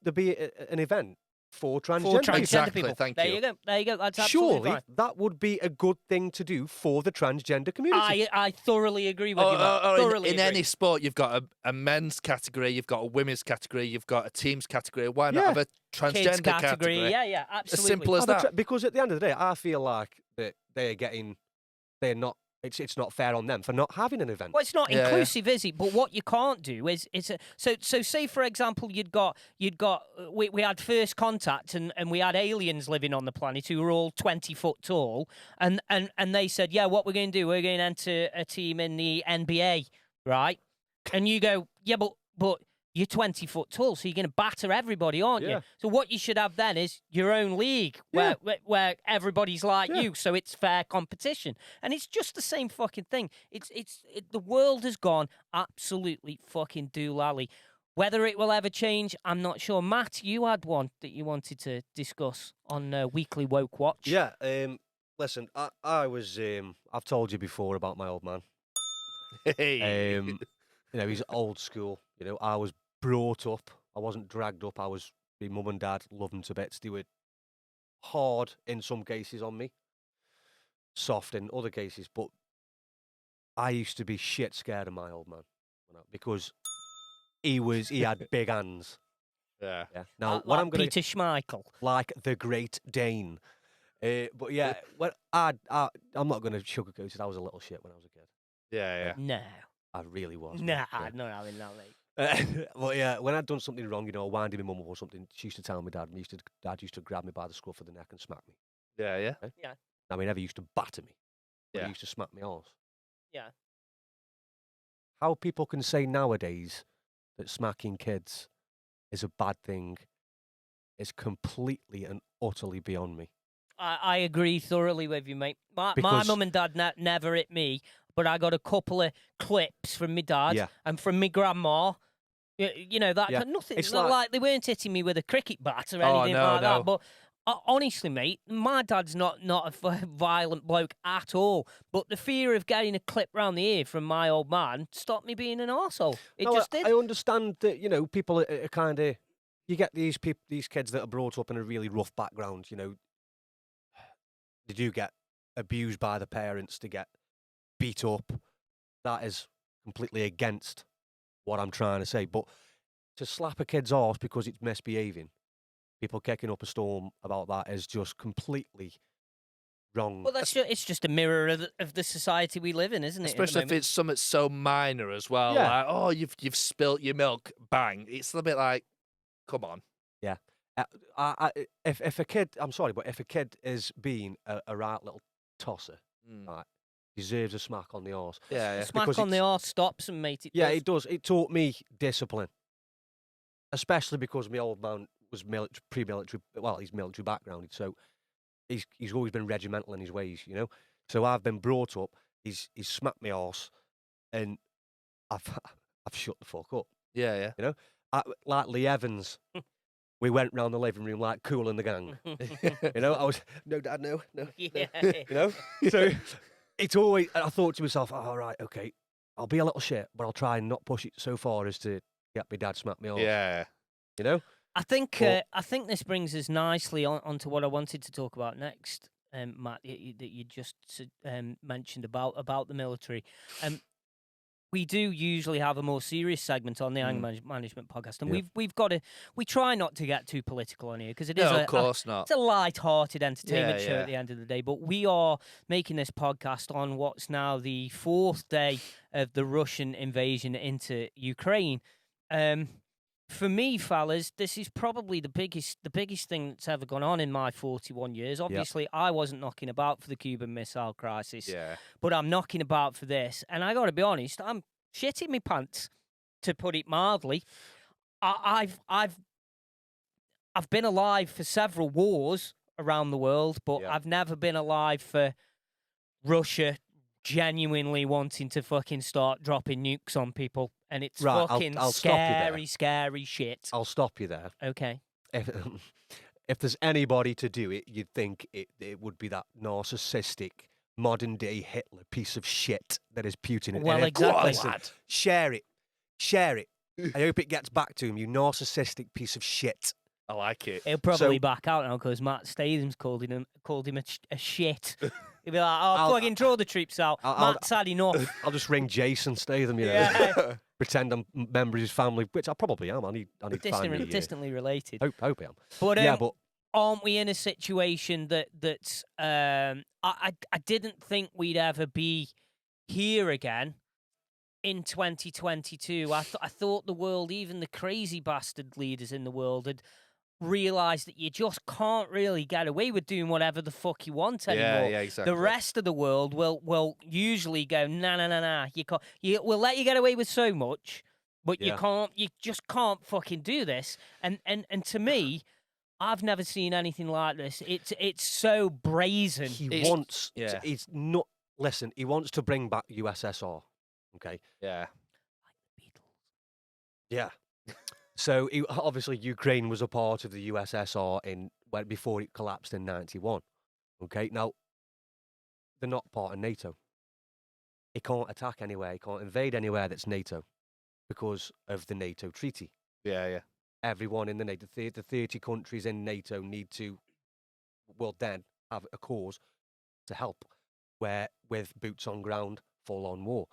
[SPEAKER 3] there be an event for transgender?
[SPEAKER 1] for
[SPEAKER 3] people?
[SPEAKER 1] transgender
[SPEAKER 2] Exactly,
[SPEAKER 1] people.
[SPEAKER 2] thank
[SPEAKER 1] there
[SPEAKER 2] you.
[SPEAKER 1] you go. There you go. That's absolutely
[SPEAKER 3] Surely
[SPEAKER 1] fine.
[SPEAKER 3] that would be a good thing to do for the transgender community.
[SPEAKER 1] I thoroughly agree with you, Matt.
[SPEAKER 2] Or
[SPEAKER 1] Thoroughly
[SPEAKER 2] in
[SPEAKER 1] agree.
[SPEAKER 2] any sport, you've got a men's category, you've got a women's category, you've got a team's category. Why not
[SPEAKER 3] Yeah.
[SPEAKER 2] have a transgender
[SPEAKER 1] Kids category.
[SPEAKER 2] category?
[SPEAKER 1] Yeah,
[SPEAKER 2] As
[SPEAKER 1] absolutely.
[SPEAKER 2] simple as
[SPEAKER 3] Have a
[SPEAKER 2] that.
[SPEAKER 3] because at the end of the day, I feel like that they're not. It's not fair on them for not having an event.
[SPEAKER 1] Well, it's not
[SPEAKER 2] Yeah, yeah.
[SPEAKER 1] inclusive, is it? But what you can't do is so say for example we had first contact and we had aliens living on the planet who were all 20 foot tall and they said, yeah, what we're going to do, we're going to enter a team in the NBA, right? And you go, yeah, but you're 20 foot tall, so you're going to batter everybody, aren't
[SPEAKER 3] Yeah.
[SPEAKER 1] you? So what you should have then is your own league where everybody's like
[SPEAKER 3] Yeah.
[SPEAKER 1] you, so it's fair competition. And it's just the same fucking thing. The world has gone absolutely fucking doolally. Whether it will ever change, I'm not sure. Matt, you had one that you wanted to discuss on Weekly Woke Watch.
[SPEAKER 3] Yeah. Listen, I was. I've told you before about my old man.
[SPEAKER 2] Hey.
[SPEAKER 3] He's old school. I was brought up. I wasn't dragged up. I was. My mum and dad loved him to bits. They were hard in some cases on me, soft in other cases. But I used to be shit scared of my old man because he had big hands.
[SPEAKER 2] Yeah.
[SPEAKER 3] Yeah. Now, what
[SPEAKER 1] like
[SPEAKER 3] I'm going to
[SPEAKER 1] Peter Schmeichel.
[SPEAKER 3] like the Great Dane. But yeah, I'm not going to sugarcoat it. I was a little shit when I was a kid.
[SPEAKER 2] Yeah.
[SPEAKER 1] No,
[SPEAKER 3] I really was. mate,
[SPEAKER 1] nah,
[SPEAKER 3] yeah.
[SPEAKER 1] not having that, mate.
[SPEAKER 3] But yeah, when I'd done something wrong, winding my mum up or something, she used to tell my dad, and dad used to grab me by the scruff of the neck and smack me.
[SPEAKER 2] Yeah.
[SPEAKER 3] Now, he never used to batter me, but
[SPEAKER 2] Yeah.
[SPEAKER 3] he used to smack me arse.
[SPEAKER 1] Yeah.
[SPEAKER 3] How people can say nowadays that smacking kids is a bad thing is completely and utterly beyond me.
[SPEAKER 1] I agree thoroughly with you, mate. My
[SPEAKER 3] Because-
[SPEAKER 1] mum and dad never hit me, but I got a couple of clips from my dad
[SPEAKER 3] Yeah.
[SPEAKER 1] and from my grandma. You know, that
[SPEAKER 3] Yeah,
[SPEAKER 1] nothing.
[SPEAKER 3] it's
[SPEAKER 1] Not
[SPEAKER 3] like-
[SPEAKER 1] like they weren't hitting me with a cricket bat or
[SPEAKER 2] Oh,
[SPEAKER 1] anything
[SPEAKER 2] no,
[SPEAKER 1] like
[SPEAKER 2] no.
[SPEAKER 1] that. But honestly, mate, my dad's not a violent bloke at all. But the fear of getting a clip round the ear from my old man stopped me being an arsehole. It
[SPEAKER 3] No,
[SPEAKER 1] just did.
[SPEAKER 3] I understand that, people are kind of, you get these kids that are brought up in a really rough background, they do get abused by the parents, to get beat up. That is completely against what I'm trying to say. But to slap a kid's arse because it's misbehaving, people kicking up a storm about that is just completely wrong.
[SPEAKER 1] Well, it's just a mirror of the society we live in, isn't it? at the
[SPEAKER 2] Especially if
[SPEAKER 1] moment?
[SPEAKER 2] it's something so minor as well.
[SPEAKER 3] Yeah.
[SPEAKER 2] Like, oh, you've spilt your milk, bang. It's a bit like, come on.
[SPEAKER 3] If a kid, I'm sorry, but if a kid is being a right little tosser,
[SPEAKER 2] Mm.
[SPEAKER 3] right, deserves a smack on the arse.
[SPEAKER 2] Yeah.
[SPEAKER 1] Smack
[SPEAKER 3] because
[SPEAKER 1] on the
[SPEAKER 3] it's-
[SPEAKER 1] arse stops them, mate.
[SPEAKER 3] Yeah,
[SPEAKER 1] does.
[SPEAKER 3] it does. It taught me discipline, especially because my old man was pre-military. Well, he's military backgrounded, so he's always been regimental in his ways, So I've been brought up. He's smacked my arse, and I've I've shut the fuck up.
[SPEAKER 2] Yeah.
[SPEAKER 3] Like Lee Evans, we went round the living room like Cool and the Gang. I was no, Dad, no.
[SPEAKER 1] Yeah.
[SPEAKER 3] So it's always. I thought to myself, all right, okay, I'll be a little shit, but I'll try and not push it so far as to get my dad smack me off.
[SPEAKER 2] Yeah.
[SPEAKER 1] I think
[SPEAKER 3] But-
[SPEAKER 1] I think this brings us nicely onto what I wanted to talk about next, Matt. That you just mentioned about the military. We do usually have a more serious segment on the anger management podcast, and
[SPEAKER 3] Yeah.
[SPEAKER 1] we try not to get too political on here because it is
[SPEAKER 2] No,
[SPEAKER 1] a
[SPEAKER 2] of course not.
[SPEAKER 1] it's a light-hearted entertainment
[SPEAKER 2] Yeah,
[SPEAKER 1] show
[SPEAKER 2] yeah.
[SPEAKER 1] at the end of the day. But we are making this podcast on what's now the 4th day of the Russian invasion into Ukraine. For me, fellas, this is probably the biggest thing that's ever gone on in my 41 years. Obviously, I wasn't knocking about for the Cuban Missile Crisis,
[SPEAKER 2] Yeah.
[SPEAKER 1] but I'm knocking about for this. And I got to be honest, I'm shitting my pants, to put it mildly. I've been alive for several wars around the world, but
[SPEAKER 3] Yeah.
[SPEAKER 1] I've never been alive for Russia genuinely wanting to fucking start dropping nukes on people. And it's
[SPEAKER 3] Right,
[SPEAKER 1] fucking
[SPEAKER 3] I'll stop you there.
[SPEAKER 1] scary, scary shit.
[SPEAKER 3] I'll stop you there.
[SPEAKER 1] Okay.
[SPEAKER 3] If there's anybody to do it, you'd think it would be that narcissistic modern day Hitler piece of shit that is Putin. And
[SPEAKER 1] Well,
[SPEAKER 3] if-
[SPEAKER 1] exactly.
[SPEAKER 3] listen, share it. I hope it gets back to him, you narcissistic piece of shit.
[SPEAKER 2] I like it.
[SPEAKER 1] He'll probably
[SPEAKER 3] So-
[SPEAKER 1] back out now because Matt Statham's called him a shit. He'll be like,
[SPEAKER 3] I'll-
[SPEAKER 1] fucking draw the troops out.
[SPEAKER 3] I'll-
[SPEAKER 1] Matt's had enough.
[SPEAKER 3] I'll just ring Jason Statham,
[SPEAKER 1] Yeah.
[SPEAKER 3] pretend I'm a member of his family, which I probably am. I need to find me,
[SPEAKER 1] Distantly related.
[SPEAKER 3] hope I am.
[SPEAKER 1] But,
[SPEAKER 3] Yeah, but
[SPEAKER 1] aren't we in a situation that I didn't think we'd ever be here again in 2022. I thought the world, even the crazy bastard leaders in the world, had realised that you just can't really get away with doing whatever the fuck you want anymore.
[SPEAKER 2] Yeah, exactly.
[SPEAKER 1] The rest of the world will usually go, nah. You can't. We'll let you get away with so much, but you
[SPEAKER 3] Yeah.
[SPEAKER 1] can't. You just can't fucking do this. And to me, I've never seen anything like this. It's so brazen.
[SPEAKER 3] he
[SPEAKER 2] It's-
[SPEAKER 3] wants.
[SPEAKER 2] yeah.
[SPEAKER 3] He's not. Listen, he wants to bring back USSR. Okay.
[SPEAKER 2] Yeah.
[SPEAKER 3] Yeah. So obviously Ukraine was a part of the USSR before it collapsed in '91. Okay. Now they're not part of NATO. He can't attack anywhere. He can't invade anywhere that's NATO because of the NATO treaty.
[SPEAKER 2] Yeah.
[SPEAKER 3] Everyone in the NATO, the 30 countries in NATO need to, then have a cause to help, where with boots on ground, full on war.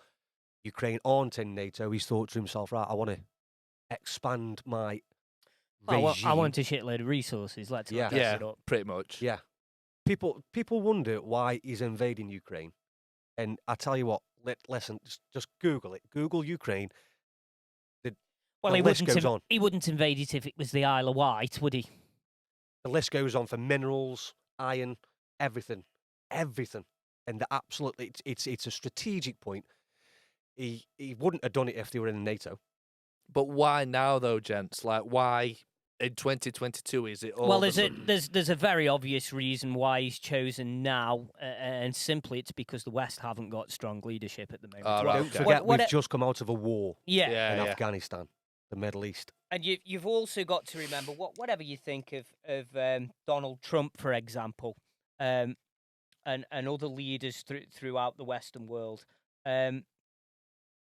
[SPEAKER 3] Ukraine aren't in NATO. He's thought to himself, right, I want to expand my regime.
[SPEAKER 1] I want a shitload of resources. Let's
[SPEAKER 3] Yeah.
[SPEAKER 1] not dress
[SPEAKER 2] Yeah,
[SPEAKER 1] it up.
[SPEAKER 2] pretty much.
[SPEAKER 3] Yeah. People wonder why he's invading Ukraine. And I tell you what, listen, just Google it. Google Ukraine.
[SPEAKER 1] Well,
[SPEAKER 3] The
[SPEAKER 1] he
[SPEAKER 3] list
[SPEAKER 1] wouldn't.
[SPEAKER 3] goes on.
[SPEAKER 1] He wouldn't invade it if it was the Isle of Wight, would he?
[SPEAKER 3] The list goes on for minerals, iron, everything. Everything. And absolutely, it's a strategic point. He wouldn't have done it if they were in NATO.
[SPEAKER 2] But why now, though, gents? Like, why in 2022 is it all?
[SPEAKER 1] Well,
[SPEAKER 2] of a sudden-
[SPEAKER 1] there's a very obvious reason why he's chosen now, and simply it's because the West haven't got strong leadership at the moment.
[SPEAKER 2] Ah,
[SPEAKER 1] Well,
[SPEAKER 2] right,
[SPEAKER 3] Don't
[SPEAKER 2] okay.
[SPEAKER 3] forget,
[SPEAKER 1] what-
[SPEAKER 3] we've just come out of a war
[SPEAKER 1] yeah,
[SPEAKER 2] Yeah,
[SPEAKER 3] in
[SPEAKER 2] yeah.
[SPEAKER 3] Afghanistan, the Middle East.
[SPEAKER 1] and you've also got to remember whatever you think of Donald Trump, for example, and other leaders throughout the Western world.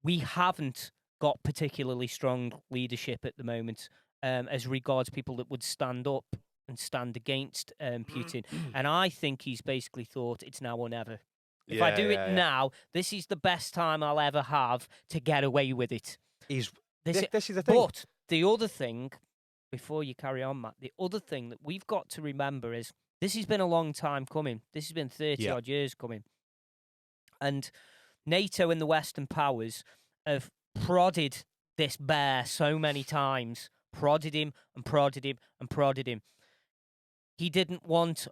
[SPEAKER 1] We haven't got particularly strong leadership at the moment as regards people that would stand up and stand against Putin. And I think he's basically thought it's now or never. If I
[SPEAKER 2] Yeah,
[SPEAKER 1] do
[SPEAKER 2] yeah,
[SPEAKER 1] it
[SPEAKER 2] yeah.
[SPEAKER 1] now, this is the best time I'll ever have to get away with it.
[SPEAKER 3] This
[SPEAKER 1] This,
[SPEAKER 3] is the thing.
[SPEAKER 1] but the other thing, before you carry on, Matt, the other thing that we've got to remember is this has been a long time coming. This has been 30
[SPEAKER 3] Yeah.
[SPEAKER 1] odd years coming. And NATO and the Western powers have prodded this bear so many times, prodded him and prodded him and prodded him.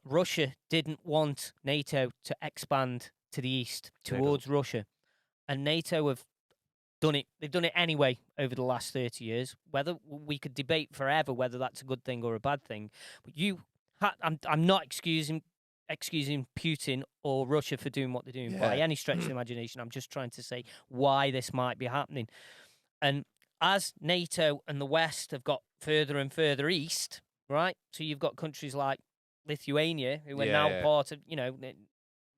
[SPEAKER 1] Russia didn't want NATO to expand to the east
[SPEAKER 3] They don't.
[SPEAKER 1] towards Russia. And NATO have done it. They've done it anyway over the last 30 years. Whether we could debate forever whether that's a good thing or a bad thing, but I'm not excusing Putin or Russia for doing what they're doing by
[SPEAKER 2] Yeah.
[SPEAKER 1] any stretch of the imagination. I'm just trying to say why this might be happening. And as NATO and the West have got further and further east, right? So you've got countries like Lithuania who are
[SPEAKER 2] Yeah,
[SPEAKER 1] now
[SPEAKER 2] yeah.
[SPEAKER 1] part of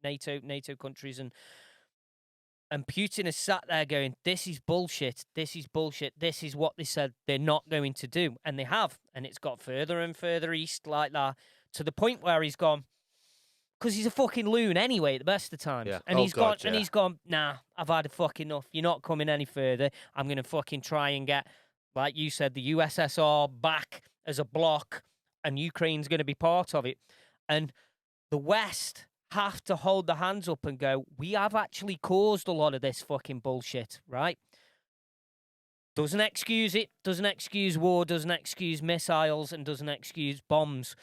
[SPEAKER 1] NATO countries, and Putin has sat there going, this is bullshit, this is bullshit, this is what they said they're not going to do. And they have. And it's got further and further east like that, to the point where he's gone, because he's a fucking loon anyway at the best of times.
[SPEAKER 3] Yeah.
[SPEAKER 1] And
[SPEAKER 2] Oh,
[SPEAKER 1] he's
[SPEAKER 2] God,
[SPEAKER 1] and
[SPEAKER 2] yeah.
[SPEAKER 1] he's gone, nah, I've had a fucking enough. You're not coming any further. I'm going to fucking try and get, like you said, the USSR back as a bloc, and Ukraine's going to be part of it. And the West have to hold their hands up and go, we have actually caused a lot of this fucking bullshit, right? Doesn't excuse it, doesn't excuse war, doesn't excuse missiles, and doesn't excuse bombs.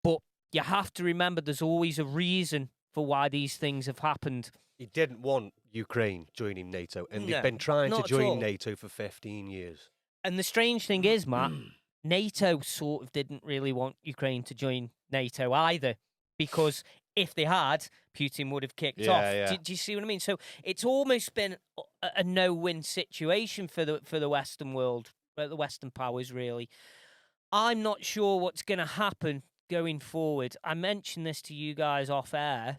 [SPEAKER 1] But you have to remember there's always a reason for why these things have happened.
[SPEAKER 3] He didn't want Ukraine joining NATO, and
[SPEAKER 1] No,
[SPEAKER 3] they've been trying to
[SPEAKER 1] not at
[SPEAKER 3] join
[SPEAKER 1] all.
[SPEAKER 3] NATO for 15 years.
[SPEAKER 1] And the strange thing is, Matt, NATO sort of didn't really want Ukraine to join NATO either, because if they had, Putin would have kicked
[SPEAKER 2] Yeah,
[SPEAKER 1] off.
[SPEAKER 2] yeah.
[SPEAKER 1] Do you see what I mean? So it's almost been a no-win situation for the Western world, the Western powers, really. I'm not sure what's going to happen going forward. I mentioned this to you guys off air.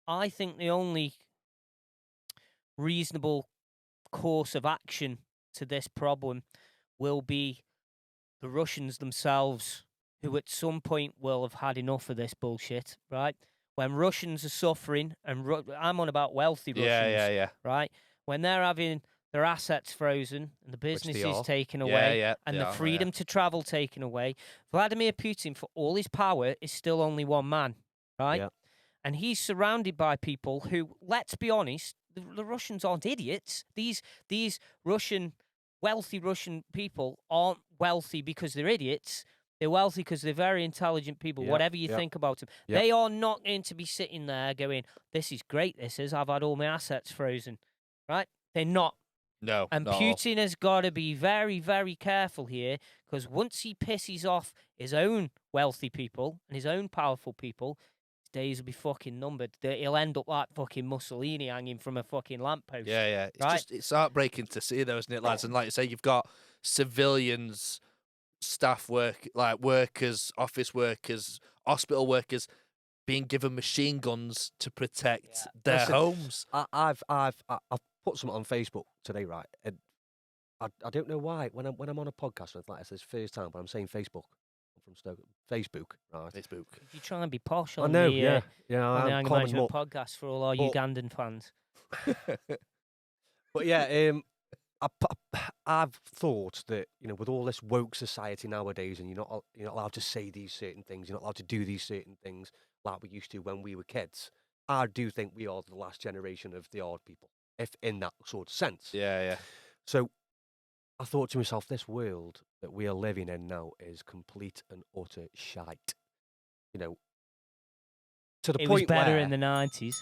[SPEAKER 1] I think the only reasonable course of action to this problem will be the Russians themselves, who at some point will have had enough of this bullshit, right? When Russians are suffering, and I'm on about wealthy Russians,
[SPEAKER 2] Yeah.
[SPEAKER 1] right? When they're having their assets frozen and the
[SPEAKER 3] Which they
[SPEAKER 1] businesses
[SPEAKER 3] are.
[SPEAKER 1] taken
[SPEAKER 2] Yeah,
[SPEAKER 1] away,
[SPEAKER 2] yeah,
[SPEAKER 1] and
[SPEAKER 2] they
[SPEAKER 1] the
[SPEAKER 2] are,
[SPEAKER 1] freedom to travel taken away, Vladimir Putin, for all his power, is still only one man, right?
[SPEAKER 3] Yeah.
[SPEAKER 1] And he's surrounded by people who, let's be honest, the Russians aren't idiots. These wealthy Russian people aren't wealthy because they're idiots. They're wealthy because they're very intelligent people,
[SPEAKER 3] Yep,
[SPEAKER 1] whatever you
[SPEAKER 3] yep,
[SPEAKER 1] think about them.
[SPEAKER 3] yep.
[SPEAKER 1] They are not going to be sitting there going, this is great, this is, I've had all my assets frozen, right? They're not.
[SPEAKER 2] No.
[SPEAKER 1] And
[SPEAKER 2] not at all.
[SPEAKER 1] Putin has got to be very, very careful here, because once he pisses off his own wealthy people and his own powerful people, his days will be fucking numbered. He'll end up like fucking Mussolini hanging from a fucking lamppost.
[SPEAKER 2] Yeah. It's
[SPEAKER 1] Right.
[SPEAKER 2] just it's heartbreaking to see, though, isn't it, lads? And like you say, you've got civilians, staff work, like workers, office workers, hospital workers, being given machine guns to protect their
[SPEAKER 3] Listen,
[SPEAKER 2] homes.
[SPEAKER 3] I've put something on Facebook today, right? And I don't know why when I'm on a podcast with, like, it's this first time, but I'm saying Facebook. I'm from Stoke. Facebook, right?
[SPEAKER 2] Facebook.
[SPEAKER 1] If you try and be posh
[SPEAKER 3] I
[SPEAKER 1] on
[SPEAKER 3] know,
[SPEAKER 1] the,
[SPEAKER 3] yeah,
[SPEAKER 1] on the
[SPEAKER 3] I'm
[SPEAKER 1] Anger
[SPEAKER 3] common
[SPEAKER 1] Management
[SPEAKER 3] muck.
[SPEAKER 1] podcast for all our
[SPEAKER 3] But-
[SPEAKER 1] Ugandan fans.
[SPEAKER 3] But yeah, I've thought that, with all this woke society nowadays, and you're not allowed to say these certain things, you're not allowed to do these certain things like we used to when we were kids. I do think we are the last generation of the odd people, if in that sort of sense.
[SPEAKER 2] Yeah.
[SPEAKER 3] So I thought to myself, this world that we are living in now is complete and utter shite. To the
[SPEAKER 1] It
[SPEAKER 3] point
[SPEAKER 1] was better
[SPEAKER 3] where,
[SPEAKER 1] in the 90s.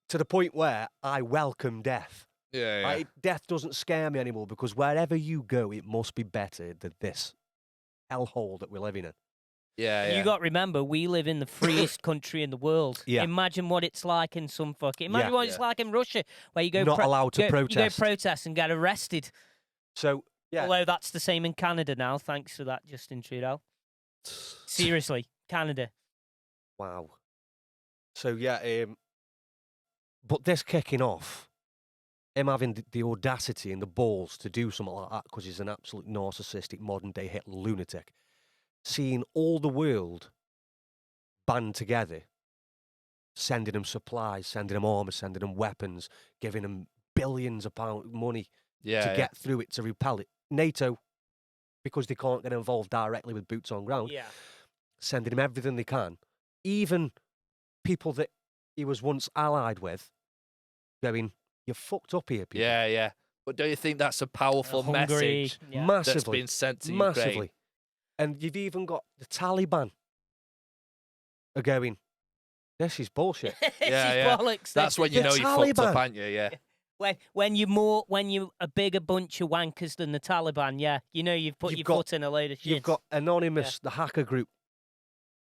[SPEAKER 3] to the point where I welcome death.
[SPEAKER 2] Yeah.
[SPEAKER 3] Death doesn't scare me anymore, because wherever you go, it must be better than this hellhole that we're living in.
[SPEAKER 2] Yeah.
[SPEAKER 1] You got to remember, we live in the freest country in the world.
[SPEAKER 3] Yeah.
[SPEAKER 1] Imagine what it's like in some fucking. Imagine
[SPEAKER 3] Yeah.
[SPEAKER 1] what it's like in Russia, where you go
[SPEAKER 3] Not allowed to
[SPEAKER 1] You
[SPEAKER 3] protest.
[SPEAKER 1] go protest and get arrested.
[SPEAKER 3] So, yeah.
[SPEAKER 1] Although that's the same in Canada now, thanks to that Justin Trudeau. Seriously, Canada.
[SPEAKER 3] Wow. So, yeah, but this kicking off, him having the audacity and the balls to do something like that, because he's an absolute narcissistic modern-day Hitler lunatic, seeing all the world band together, sending them supplies, sending them armour, sending them weapons, giving them billions of pounds money to get through it, to repel it. NATO, because they can't get involved directly with boots on ground,
[SPEAKER 1] Yeah.
[SPEAKER 3] sending him everything they can. Even people that he was once allied with, going, you're fucked up here, people.
[SPEAKER 2] Yeah. But don't you think that's a powerful
[SPEAKER 1] Hungary.
[SPEAKER 2] message
[SPEAKER 1] Yeah.
[SPEAKER 2] that's
[SPEAKER 3] Massively.
[SPEAKER 2] been sent to
[SPEAKER 3] Massively.
[SPEAKER 2] Ukraine?
[SPEAKER 3] And you've even got the Taliban are going, this is bullshit.
[SPEAKER 1] This
[SPEAKER 2] Yeah,
[SPEAKER 1] is
[SPEAKER 2] yeah.
[SPEAKER 1] bollocks.
[SPEAKER 2] That's when you
[SPEAKER 3] The
[SPEAKER 2] know you fucked up,
[SPEAKER 3] Taliban.
[SPEAKER 2] aren't you? Yeah.
[SPEAKER 1] When you're a bigger bunch of wankers than the Taliban. Yeah, you know you've put
[SPEAKER 3] You've
[SPEAKER 1] your
[SPEAKER 3] got-
[SPEAKER 1] foot in a load of shit.
[SPEAKER 3] You've got Anonymous, the hacker group,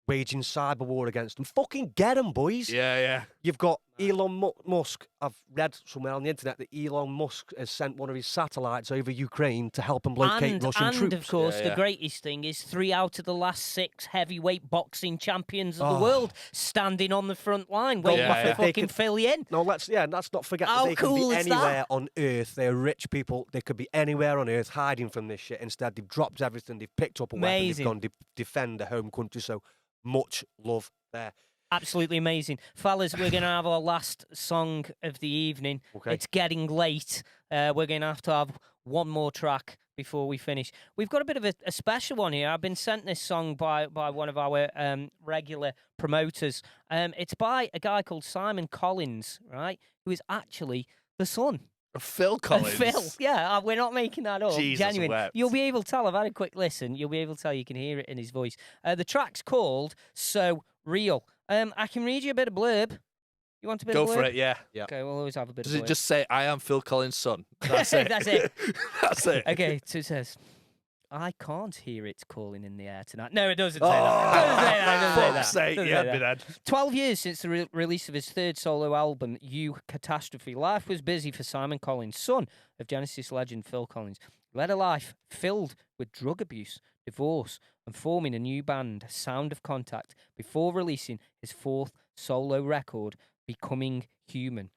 [SPEAKER 3] waging cyber war against them. Fucking get them, boys.
[SPEAKER 2] Yeah.
[SPEAKER 3] You've got Elon Musk. I've read somewhere on the internet that Elon Musk has sent one of his satellites over Ukraine to help them locate Russian
[SPEAKER 1] and
[SPEAKER 3] troops.
[SPEAKER 1] of course,
[SPEAKER 2] Yeah.
[SPEAKER 1] the greatest thing is 3 out of the last 6 heavyweight boxing champions of
[SPEAKER 3] Oh.
[SPEAKER 1] the world standing on the front line, waiting
[SPEAKER 2] Yeah,
[SPEAKER 1] for
[SPEAKER 2] yeah.
[SPEAKER 3] They
[SPEAKER 1] fucking
[SPEAKER 3] could-
[SPEAKER 1] Phil in.
[SPEAKER 3] No, let's not forget
[SPEAKER 1] How
[SPEAKER 3] that they
[SPEAKER 1] cool
[SPEAKER 3] can be
[SPEAKER 1] is that?
[SPEAKER 3] anywhere on Earth. They're rich people. They could be anywhere on Earth hiding from this shit. Instead, they've dropped everything. They've picked up a weapon.
[SPEAKER 1] Amazing.
[SPEAKER 3] They've gone to defend their home country. So much love there.
[SPEAKER 1] Absolutely amazing. Fellas, we're going to have our last song of the evening.
[SPEAKER 3] Okay.
[SPEAKER 1] It's getting late. We're going to have one more track before we finish. We've got a bit of a special one here. I've been sent this song by one of our regular promoters. It's by a guy called Simon Collins, right, who is actually the son
[SPEAKER 2] Phil Collins.
[SPEAKER 1] Phil, yeah, we're not making that up.
[SPEAKER 2] Jesus
[SPEAKER 1] Genuine.
[SPEAKER 2] wept.
[SPEAKER 1] You'll be able to tell. I've had a quick listen. You'll be able to tell. You can hear it in his voice. The track's called "So Real." I can read you a bit of blurb. You want a bit
[SPEAKER 2] Go
[SPEAKER 1] of blurb?
[SPEAKER 2] for it, yeah.
[SPEAKER 1] Okay, we'll always have a bit
[SPEAKER 2] Does
[SPEAKER 1] of
[SPEAKER 2] it
[SPEAKER 1] blurb.
[SPEAKER 2] just say, I am Phil Collins' son? That's it.
[SPEAKER 1] That's it.
[SPEAKER 2] That's it.
[SPEAKER 1] Okay, so it says, I can't hear it calling in the air tonight. No, it doesn't say
[SPEAKER 2] Oh,
[SPEAKER 1] that. It doesn't say that. It doesn't say
[SPEAKER 2] fuck's
[SPEAKER 1] that.
[SPEAKER 2] sake,
[SPEAKER 1] Doesn't
[SPEAKER 2] yeah,
[SPEAKER 1] say
[SPEAKER 2] be
[SPEAKER 1] that.
[SPEAKER 2] dead.
[SPEAKER 1] 12 years since the release of his third solo album, You Catastrophe, life was busy for Simon Collins, son of Genesis legend Phil Collins. He led a life filled with drug abuse, divorce, and forming a new band, Sound of Contact, before releasing his 4th solo record, Becoming Human.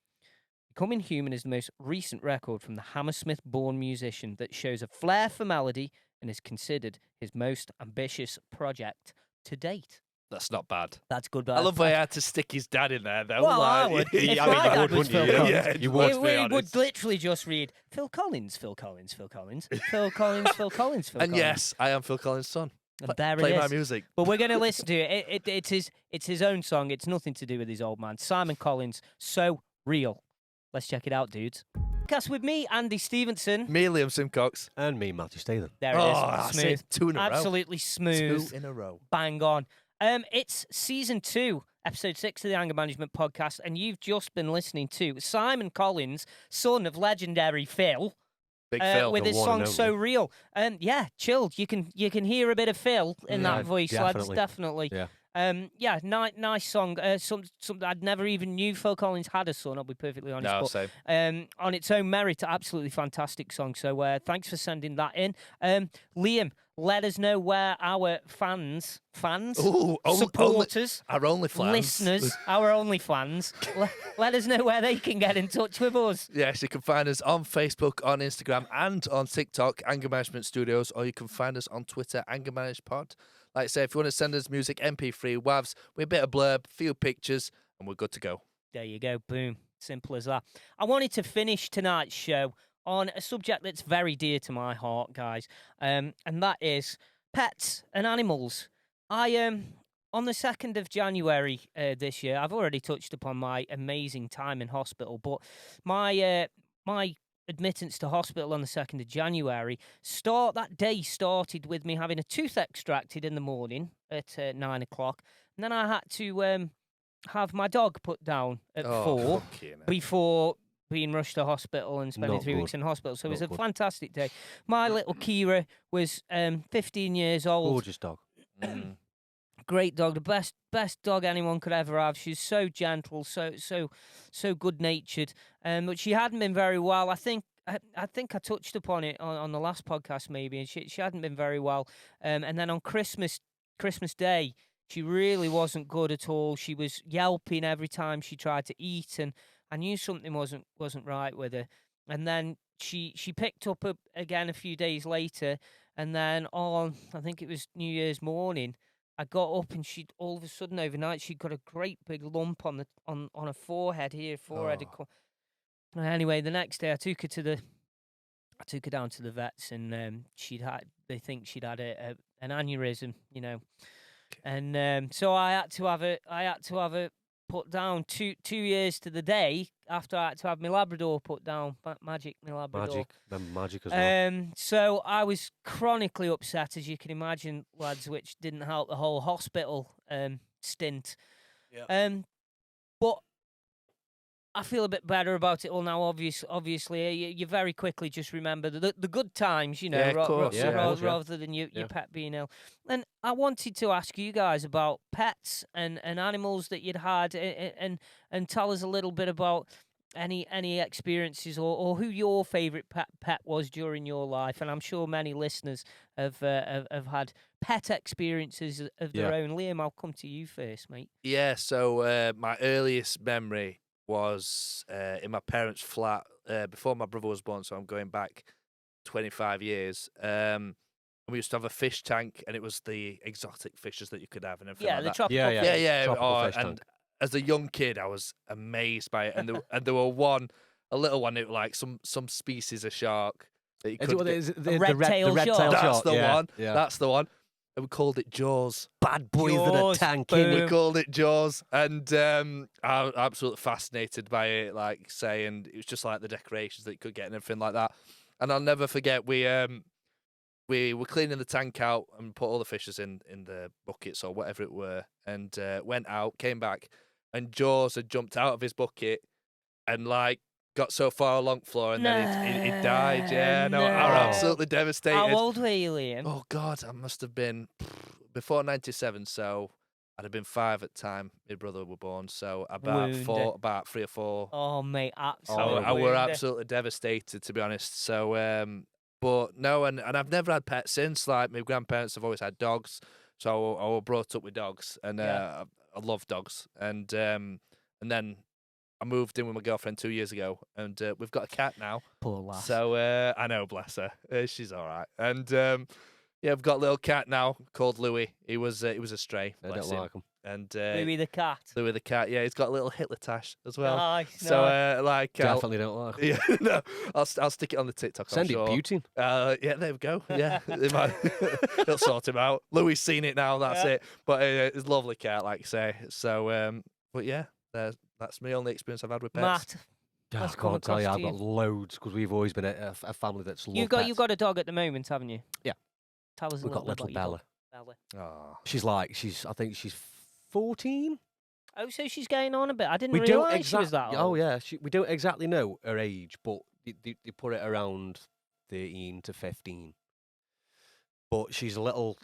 [SPEAKER 1] Becoming Human is the most recent record from the Hammersmith-born musician that shows a flair for melody and is considered his most ambitious project to date.
[SPEAKER 2] That's not bad.
[SPEAKER 1] That's good.
[SPEAKER 2] I love the way he had to stick his dad in there, though.
[SPEAKER 1] Well, I
[SPEAKER 2] like,
[SPEAKER 1] would. If
[SPEAKER 2] I
[SPEAKER 1] my
[SPEAKER 2] mean,
[SPEAKER 1] dad
[SPEAKER 2] you would,
[SPEAKER 1] was
[SPEAKER 2] wouldn't
[SPEAKER 1] Phil
[SPEAKER 2] you?
[SPEAKER 1] Collins,
[SPEAKER 2] Yeah,
[SPEAKER 3] you
[SPEAKER 2] would,
[SPEAKER 1] we
[SPEAKER 2] to be
[SPEAKER 1] would
[SPEAKER 2] honest.
[SPEAKER 1] literally just read Phil Collins, Phil Collins, Phil Collins, Phil Collins, Phil Collins, Phil
[SPEAKER 2] And
[SPEAKER 1] Collins.
[SPEAKER 2] yes, I am Phil Collins' son.
[SPEAKER 1] And there
[SPEAKER 2] Play
[SPEAKER 1] it
[SPEAKER 2] my
[SPEAKER 1] is.
[SPEAKER 2] music.
[SPEAKER 1] But we're going to listen to it. It's his own song. It's nothing to do with his old man. Simon Collins, So Real. Let's check it out, dudes. Podcast with me, Andy Stevenson.
[SPEAKER 2] Me, Liam Simcox.
[SPEAKER 3] And me, Matthew Statham.
[SPEAKER 1] There it
[SPEAKER 2] Oh,
[SPEAKER 1] is.
[SPEAKER 2] that's
[SPEAKER 1] Smooth.
[SPEAKER 2] it. 2 in a row.
[SPEAKER 1] Absolutely smooth.
[SPEAKER 2] 2 in a row.
[SPEAKER 1] Bang on. It's season 2, episode 6 of the Anger Management Podcast, and you've just been listening to Simon Collins, son of legendary Phil.
[SPEAKER 2] Big Phil.
[SPEAKER 1] With
[SPEAKER 3] The
[SPEAKER 1] his
[SPEAKER 3] one
[SPEAKER 1] song
[SPEAKER 3] and
[SPEAKER 1] "So
[SPEAKER 3] only.
[SPEAKER 1] Real," yeah, chilled. You can hear a bit of Phil in
[SPEAKER 3] Yeah,
[SPEAKER 1] that voice, lads.
[SPEAKER 3] definitely.
[SPEAKER 1] Definitely.
[SPEAKER 3] Yeah.
[SPEAKER 1] Nice song. Some I'd never even knew Phil Collins had a son. I'll be perfectly honest.
[SPEAKER 2] No,
[SPEAKER 1] but,
[SPEAKER 2] same.
[SPEAKER 1] on its own merit, absolutely fantastic song. So thanks for sending that in. Liam, let us know where our fans,
[SPEAKER 2] Ooh,
[SPEAKER 1] supporters,
[SPEAKER 2] Our only fans.
[SPEAKER 1] listeners, our only fans, let us know where they can get in touch with us.
[SPEAKER 2] Yes, you can find us on Facebook, on Instagram, and on TikTok, Anger Management Studios, or you can find us on Twitter, Anger Managed Pod. Like I say, if you want to send us music, MP3, WAVs, with a bit of blurb, few pictures, and we're good to go.
[SPEAKER 1] There you go. Boom. Simple as that. I wanted to finish tonight's show on a subject that's very dear to my heart, guys, and that is pets and animals. I on the 2nd of January this year, I've already touched upon my amazing time in hospital, but my admittance to hospital on the 2nd of January that day started with me having a tooth extracted in the morning at 9 o'clock, and then I had to have my dog put down at 4
[SPEAKER 2] fucking hell.
[SPEAKER 1] before being rushed to hospital and spending
[SPEAKER 3] Not
[SPEAKER 1] 3
[SPEAKER 3] good.
[SPEAKER 1] weeks in hospital. So it was
[SPEAKER 3] Not
[SPEAKER 1] a
[SPEAKER 3] good.
[SPEAKER 1] fantastic day. My little Kira was 15 years old.
[SPEAKER 3] Gorgeous dog.
[SPEAKER 2] Mm.
[SPEAKER 1] Great dog, the best dog anyone could ever have. She's so gentle, so good natured. But she hadn't been very well. I think I touched upon it on the last podcast maybe, and she hadn't been very well. And then on Christmas Day, she really wasn't good at all. She was yelping every time she tried to eat, and I knew something wasn't right with her. And then she picked up again a few days later, and then on, I think it was New Year's morning, I got up and she'd all of a sudden overnight she'd got a great big lump on her forehead here, forehead. Anyway, the next day I took her down to the vets, and they think she'd had an aneurysm, you know. And so I had to have her put down 2 years to the day after I had to have my Labrador put down. Magic, my Labrador.
[SPEAKER 3] Magic as well.
[SPEAKER 1] So I was chronically upset, as you can imagine, lads, which didn't help the whole hospital stint.
[SPEAKER 3] Yep.
[SPEAKER 1] But I feel a bit better about it all now. Obviously, you very quickly just remember the good times, you know,
[SPEAKER 2] Yeah, of course.
[SPEAKER 3] Yeah, of course, yeah.
[SPEAKER 1] rather than your
[SPEAKER 3] Yeah.
[SPEAKER 1] pet being ill. And I wanted to ask you guys about pets and animals that you'd had, and tell us a little bit about any experiences or who your favourite pet was during your life. And I'm sure many listeners have had pet experiences of their own. Liam, I'll come to you first, mate.
[SPEAKER 2] Yeah, so my earliest memory was in my parents' flat before my brother was born, so I'm going back 25 years. And we used to have a fish tank, and it was the exotic fishes that you could have and everything
[SPEAKER 1] Yeah,
[SPEAKER 2] like
[SPEAKER 1] the
[SPEAKER 2] that.
[SPEAKER 1] tropical.
[SPEAKER 3] Yeah,
[SPEAKER 2] Yeah.
[SPEAKER 3] Tropical fish
[SPEAKER 2] And
[SPEAKER 3] tank.
[SPEAKER 2] as a young kid, I was amazed by it. And there were a little one, it like some species of shark that you
[SPEAKER 3] Is
[SPEAKER 2] could
[SPEAKER 3] it what
[SPEAKER 2] get.
[SPEAKER 3] it is?
[SPEAKER 1] A red-tailed shark.
[SPEAKER 2] That's the
[SPEAKER 3] yeah,
[SPEAKER 2] one.
[SPEAKER 3] Yeah.
[SPEAKER 2] That's the one. And we called it Jaws.
[SPEAKER 3] Bad boys in a
[SPEAKER 1] Jaws,
[SPEAKER 3] tank.
[SPEAKER 1] boom.
[SPEAKER 2] We
[SPEAKER 3] innit?
[SPEAKER 2] called it Jaws, and I'm absolutely fascinated by it. Like saying it was just like the decorations that you could get and everything like that. And I'll never forget we were cleaning the tank out and put all the fishes in the buckets or whatever it were, and went out, came back, and Jaws had jumped out of his bucket and like got so far along the floor, and then he died. Yeah, no, I was
[SPEAKER 1] No.
[SPEAKER 2] absolutely devastated.
[SPEAKER 1] How old were you, Liam?
[SPEAKER 2] Oh God, I must have been before '97, so I'd have been 5 at the time my brother were born. So about
[SPEAKER 1] Wounded.
[SPEAKER 2] about 3 or 4.
[SPEAKER 1] Oh, mate,
[SPEAKER 2] I
[SPEAKER 1] absolutely.
[SPEAKER 2] were
[SPEAKER 1] wounded.
[SPEAKER 2] absolutely devastated, to be honest. So, but no, and I've never had pets since. Like my grandparents have always had dogs, so I was brought up with dogs, and
[SPEAKER 1] Yeah.
[SPEAKER 2] I love dogs. And then I moved in with my girlfriend 2 years ago, and we've got a cat now.
[SPEAKER 1] Poor lass.
[SPEAKER 2] So I know, bless her, she's all right. And yeah, we've got a little cat now called Louis. He was a stray.
[SPEAKER 3] I
[SPEAKER 2] Bless
[SPEAKER 3] don't
[SPEAKER 2] him.
[SPEAKER 3] like them.
[SPEAKER 2] And
[SPEAKER 1] Louis the cat.
[SPEAKER 2] Louis the cat, yeah, he's got a little Hitler tash as well.
[SPEAKER 1] Nice.
[SPEAKER 2] So
[SPEAKER 1] nice.
[SPEAKER 2] like, I'll-
[SPEAKER 3] Definitely don't like them.
[SPEAKER 2] yeah, no, I'll stick it on the TikTok.
[SPEAKER 3] Send
[SPEAKER 2] I'm sure.
[SPEAKER 3] it beauty.
[SPEAKER 2] Yeah, there we go. Yeah, he'll sort him out. Louis seen it now. That's
[SPEAKER 1] Yeah.
[SPEAKER 2] it. But it's a lovely cat, like you say. So, but yeah, that's my only experience I've had with pets.
[SPEAKER 1] Matt,
[SPEAKER 3] I
[SPEAKER 1] Let's come
[SPEAKER 3] can't tell you,
[SPEAKER 1] across
[SPEAKER 3] I've
[SPEAKER 1] to
[SPEAKER 3] got loads because we've always been a family that's loved
[SPEAKER 1] you've got a dog at the moment, haven't you?
[SPEAKER 3] Yeah.
[SPEAKER 1] Tell us a
[SPEAKER 3] We've
[SPEAKER 1] little
[SPEAKER 3] got
[SPEAKER 1] bit
[SPEAKER 3] little
[SPEAKER 1] about your
[SPEAKER 3] Bella.
[SPEAKER 1] dog, Bella.
[SPEAKER 2] Oh.
[SPEAKER 3] I think she's 14.
[SPEAKER 1] Oh, so she's going on a bit. I didn't
[SPEAKER 3] We don't
[SPEAKER 1] realise she was that
[SPEAKER 3] exactly. Oh
[SPEAKER 1] old.
[SPEAKER 3] yeah, we don't exactly know her age, but they put it around 13 to 15. But she's a little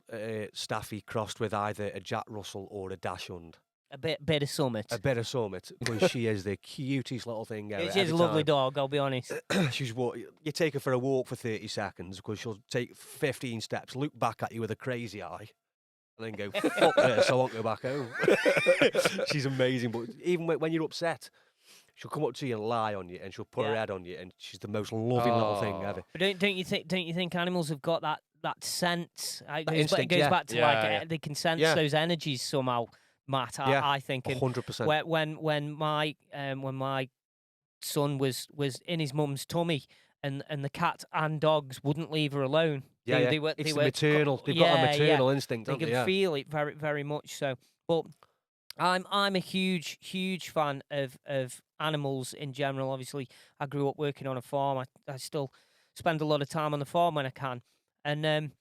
[SPEAKER 3] staffy crossed with either a Jack Russell or a Dachshund.
[SPEAKER 1] A bit of summit.
[SPEAKER 3] A bit of summit, because she is the cutest little thing ever.
[SPEAKER 1] She's a
[SPEAKER 3] Every
[SPEAKER 1] lovely
[SPEAKER 3] time
[SPEAKER 1] dog, I'll be honest.
[SPEAKER 3] you take her for a walk for 30 seconds because she'll take 15 steps, look back at you with a crazy eye, and then go, fuck this, I won't go back home. She's amazing, but even when you're upset, she'll come up to you and lie on you, and she'll put her
[SPEAKER 1] Yeah.
[SPEAKER 3] head on you, and she's the most loving little thing
[SPEAKER 2] Oh.
[SPEAKER 3] ever.
[SPEAKER 1] But don't you think animals have got that sense? It goes,
[SPEAKER 3] instinct,
[SPEAKER 1] it goes
[SPEAKER 3] yeah.
[SPEAKER 1] back to
[SPEAKER 2] Yeah,
[SPEAKER 1] like
[SPEAKER 2] yeah.
[SPEAKER 1] they can sense
[SPEAKER 3] Yeah.
[SPEAKER 1] those energies somehow, Matt.
[SPEAKER 3] Yeah.
[SPEAKER 1] I think. And
[SPEAKER 3] 100%.
[SPEAKER 1] when my son was in his mum's tummy, and the cat and dogs wouldn't leave her alone.
[SPEAKER 3] Yeah, yeah. It's the maternal. They've got a maternal instinct,
[SPEAKER 1] They
[SPEAKER 3] don't
[SPEAKER 1] can
[SPEAKER 3] they? Yeah.
[SPEAKER 1] feel it very, very much so. But I'm a huge fan of animals in general. Obviously, I grew up working on a farm. I still spend a lot of time on the farm when I can. And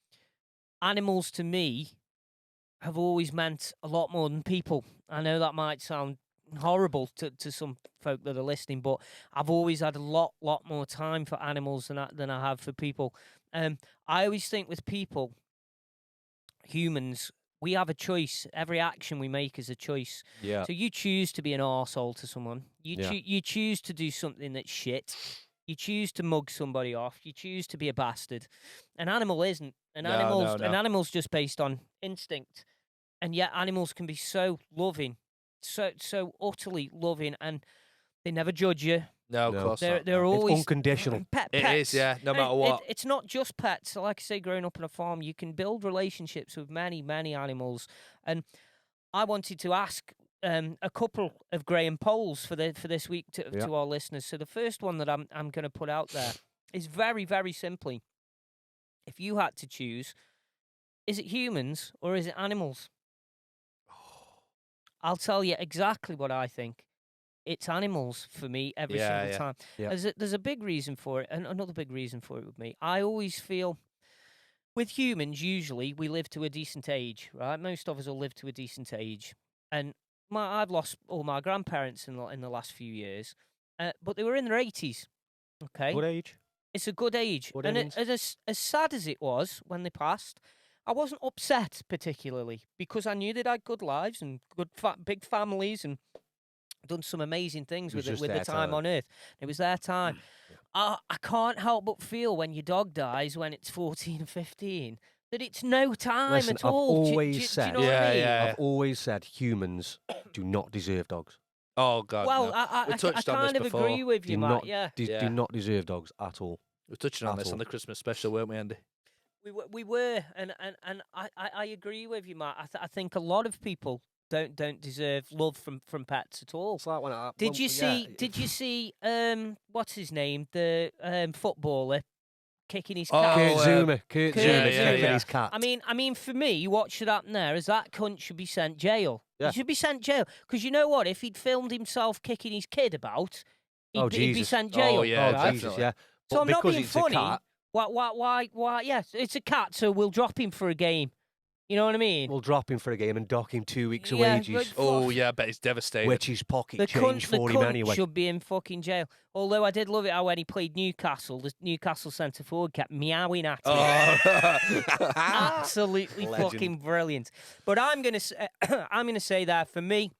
[SPEAKER 1] animals to me have always meant a lot more than people. I know that might sound horrible to some folk that are listening, but I've always had a lot more time for animals than I have for people. I always think with people, humans, we have a choice. Every action we make is a choice.
[SPEAKER 3] Yeah.
[SPEAKER 1] So you choose to be an arsehole to someone.
[SPEAKER 3] Yeah.
[SPEAKER 1] You choose to do something that's shit. You choose to mug somebody off. You choose to be a bastard. An animal isn't. An animal's just based on instinct. And yet animals can be so loving, so utterly loving, and they never judge you.
[SPEAKER 2] No, of
[SPEAKER 3] No.
[SPEAKER 2] course
[SPEAKER 1] They're
[SPEAKER 2] not.
[SPEAKER 1] they're
[SPEAKER 2] no.
[SPEAKER 3] It's
[SPEAKER 1] always
[SPEAKER 3] unconditional.
[SPEAKER 2] It is,
[SPEAKER 1] pets.
[SPEAKER 2] yeah, no
[SPEAKER 1] And
[SPEAKER 2] matter what.
[SPEAKER 1] it's not just pets. Like I say, growing up on a farm, you can build relationships with many animals. And I wanted to ask a couple of Graham polls for this week to our listeners. So the first one that I'm going to put out there is very simply: if you had to choose, is it humans or is it animals? I'll tell you exactly what I think. It's animals for me every single time.
[SPEAKER 3] Yeah.
[SPEAKER 1] There's a big reason for it, and another big reason for it with me. I always feel with humans, usually we live to a decent age, right? Most of us will live to a decent age, and I've lost all my grandparents in the last few years, but they were in their 80s. Okay,
[SPEAKER 3] Good age.
[SPEAKER 1] it's a good age,
[SPEAKER 3] Good
[SPEAKER 1] and
[SPEAKER 3] innings.
[SPEAKER 1] as sad as it was when they passed, I wasn't upset particularly because I knew they'd had good lives and good big families and done some amazing things
[SPEAKER 3] It was
[SPEAKER 1] with
[SPEAKER 3] just
[SPEAKER 1] the
[SPEAKER 3] their
[SPEAKER 1] time
[SPEAKER 3] time.
[SPEAKER 1] on Earth. It was their time. I can't help but feel when your dog dies when it's 14 and 15 that it's no time
[SPEAKER 3] Listen,
[SPEAKER 1] at
[SPEAKER 3] I've
[SPEAKER 1] all.
[SPEAKER 3] always
[SPEAKER 1] do you
[SPEAKER 3] said-
[SPEAKER 1] know what I mean?
[SPEAKER 2] Yeah.
[SPEAKER 3] I've always said humans do not deserve dogs.
[SPEAKER 2] Oh, God.
[SPEAKER 1] Well,
[SPEAKER 2] no.
[SPEAKER 1] I
[SPEAKER 2] We touched on this
[SPEAKER 1] kind of
[SPEAKER 2] before.
[SPEAKER 1] agree with you,
[SPEAKER 3] Do
[SPEAKER 1] Matt.
[SPEAKER 3] not,
[SPEAKER 1] Yeah,
[SPEAKER 2] Yeah.
[SPEAKER 3] do not deserve dogs at all.
[SPEAKER 2] We're touching on
[SPEAKER 3] at
[SPEAKER 2] this
[SPEAKER 3] all.
[SPEAKER 2] on the Christmas special, weren't we, Andy?
[SPEAKER 1] we were, and I agree with you, Matt. I think a lot of people don't deserve love from pets at all.
[SPEAKER 3] It's like when I
[SPEAKER 1] Did you see? Did you see? What's his name? The footballer kicking his cat.
[SPEAKER 3] Kurt
[SPEAKER 2] Oh,
[SPEAKER 3] Zuma? Kurt
[SPEAKER 1] Kurt
[SPEAKER 3] Zuma
[SPEAKER 1] Zuma.
[SPEAKER 3] kicking his cat.
[SPEAKER 1] I mean, for me, what should happen there is that cunt should be sent jail.
[SPEAKER 3] Yeah.
[SPEAKER 1] He should be sent jail because you know what? If he'd filmed himself kicking his kid about,
[SPEAKER 3] Oh,
[SPEAKER 1] he'd be
[SPEAKER 3] Jesus.
[SPEAKER 1] sent jail.
[SPEAKER 2] Oh, yeah,
[SPEAKER 3] Oh,
[SPEAKER 1] right?
[SPEAKER 3] Jesus,
[SPEAKER 2] definitely.
[SPEAKER 3] yeah.
[SPEAKER 1] So
[SPEAKER 3] But
[SPEAKER 1] I'm not
[SPEAKER 3] because
[SPEAKER 1] being
[SPEAKER 3] it's
[SPEAKER 1] funny.
[SPEAKER 3] a cat,
[SPEAKER 1] Why? Yes, it's a cat, so we'll drop him for a game. You know what I mean?
[SPEAKER 3] we'll drop him for a game and dock him 2 weeks of
[SPEAKER 1] Yeah,
[SPEAKER 3] wages,
[SPEAKER 1] but-
[SPEAKER 2] Oh, yeah, I bet it's devastating.
[SPEAKER 3] which is pocket
[SPEAKER 1] The
[SPEAKER 3] change for him
[SPEAKER 1] cunt
[SPEAKER 3] anyway.
[SPEAKER 1] should be in fucking jail. Although I did love it how when he played Newcastle, the Newcastle centre forward kept meowing at him.
[SPEAKER 2] Oh.
[SPEAKER 1] Absolutely
[SPEAKER 3] Legend.
[SPEAKER 1] fucking brilliant. But I'm gonna say that for me,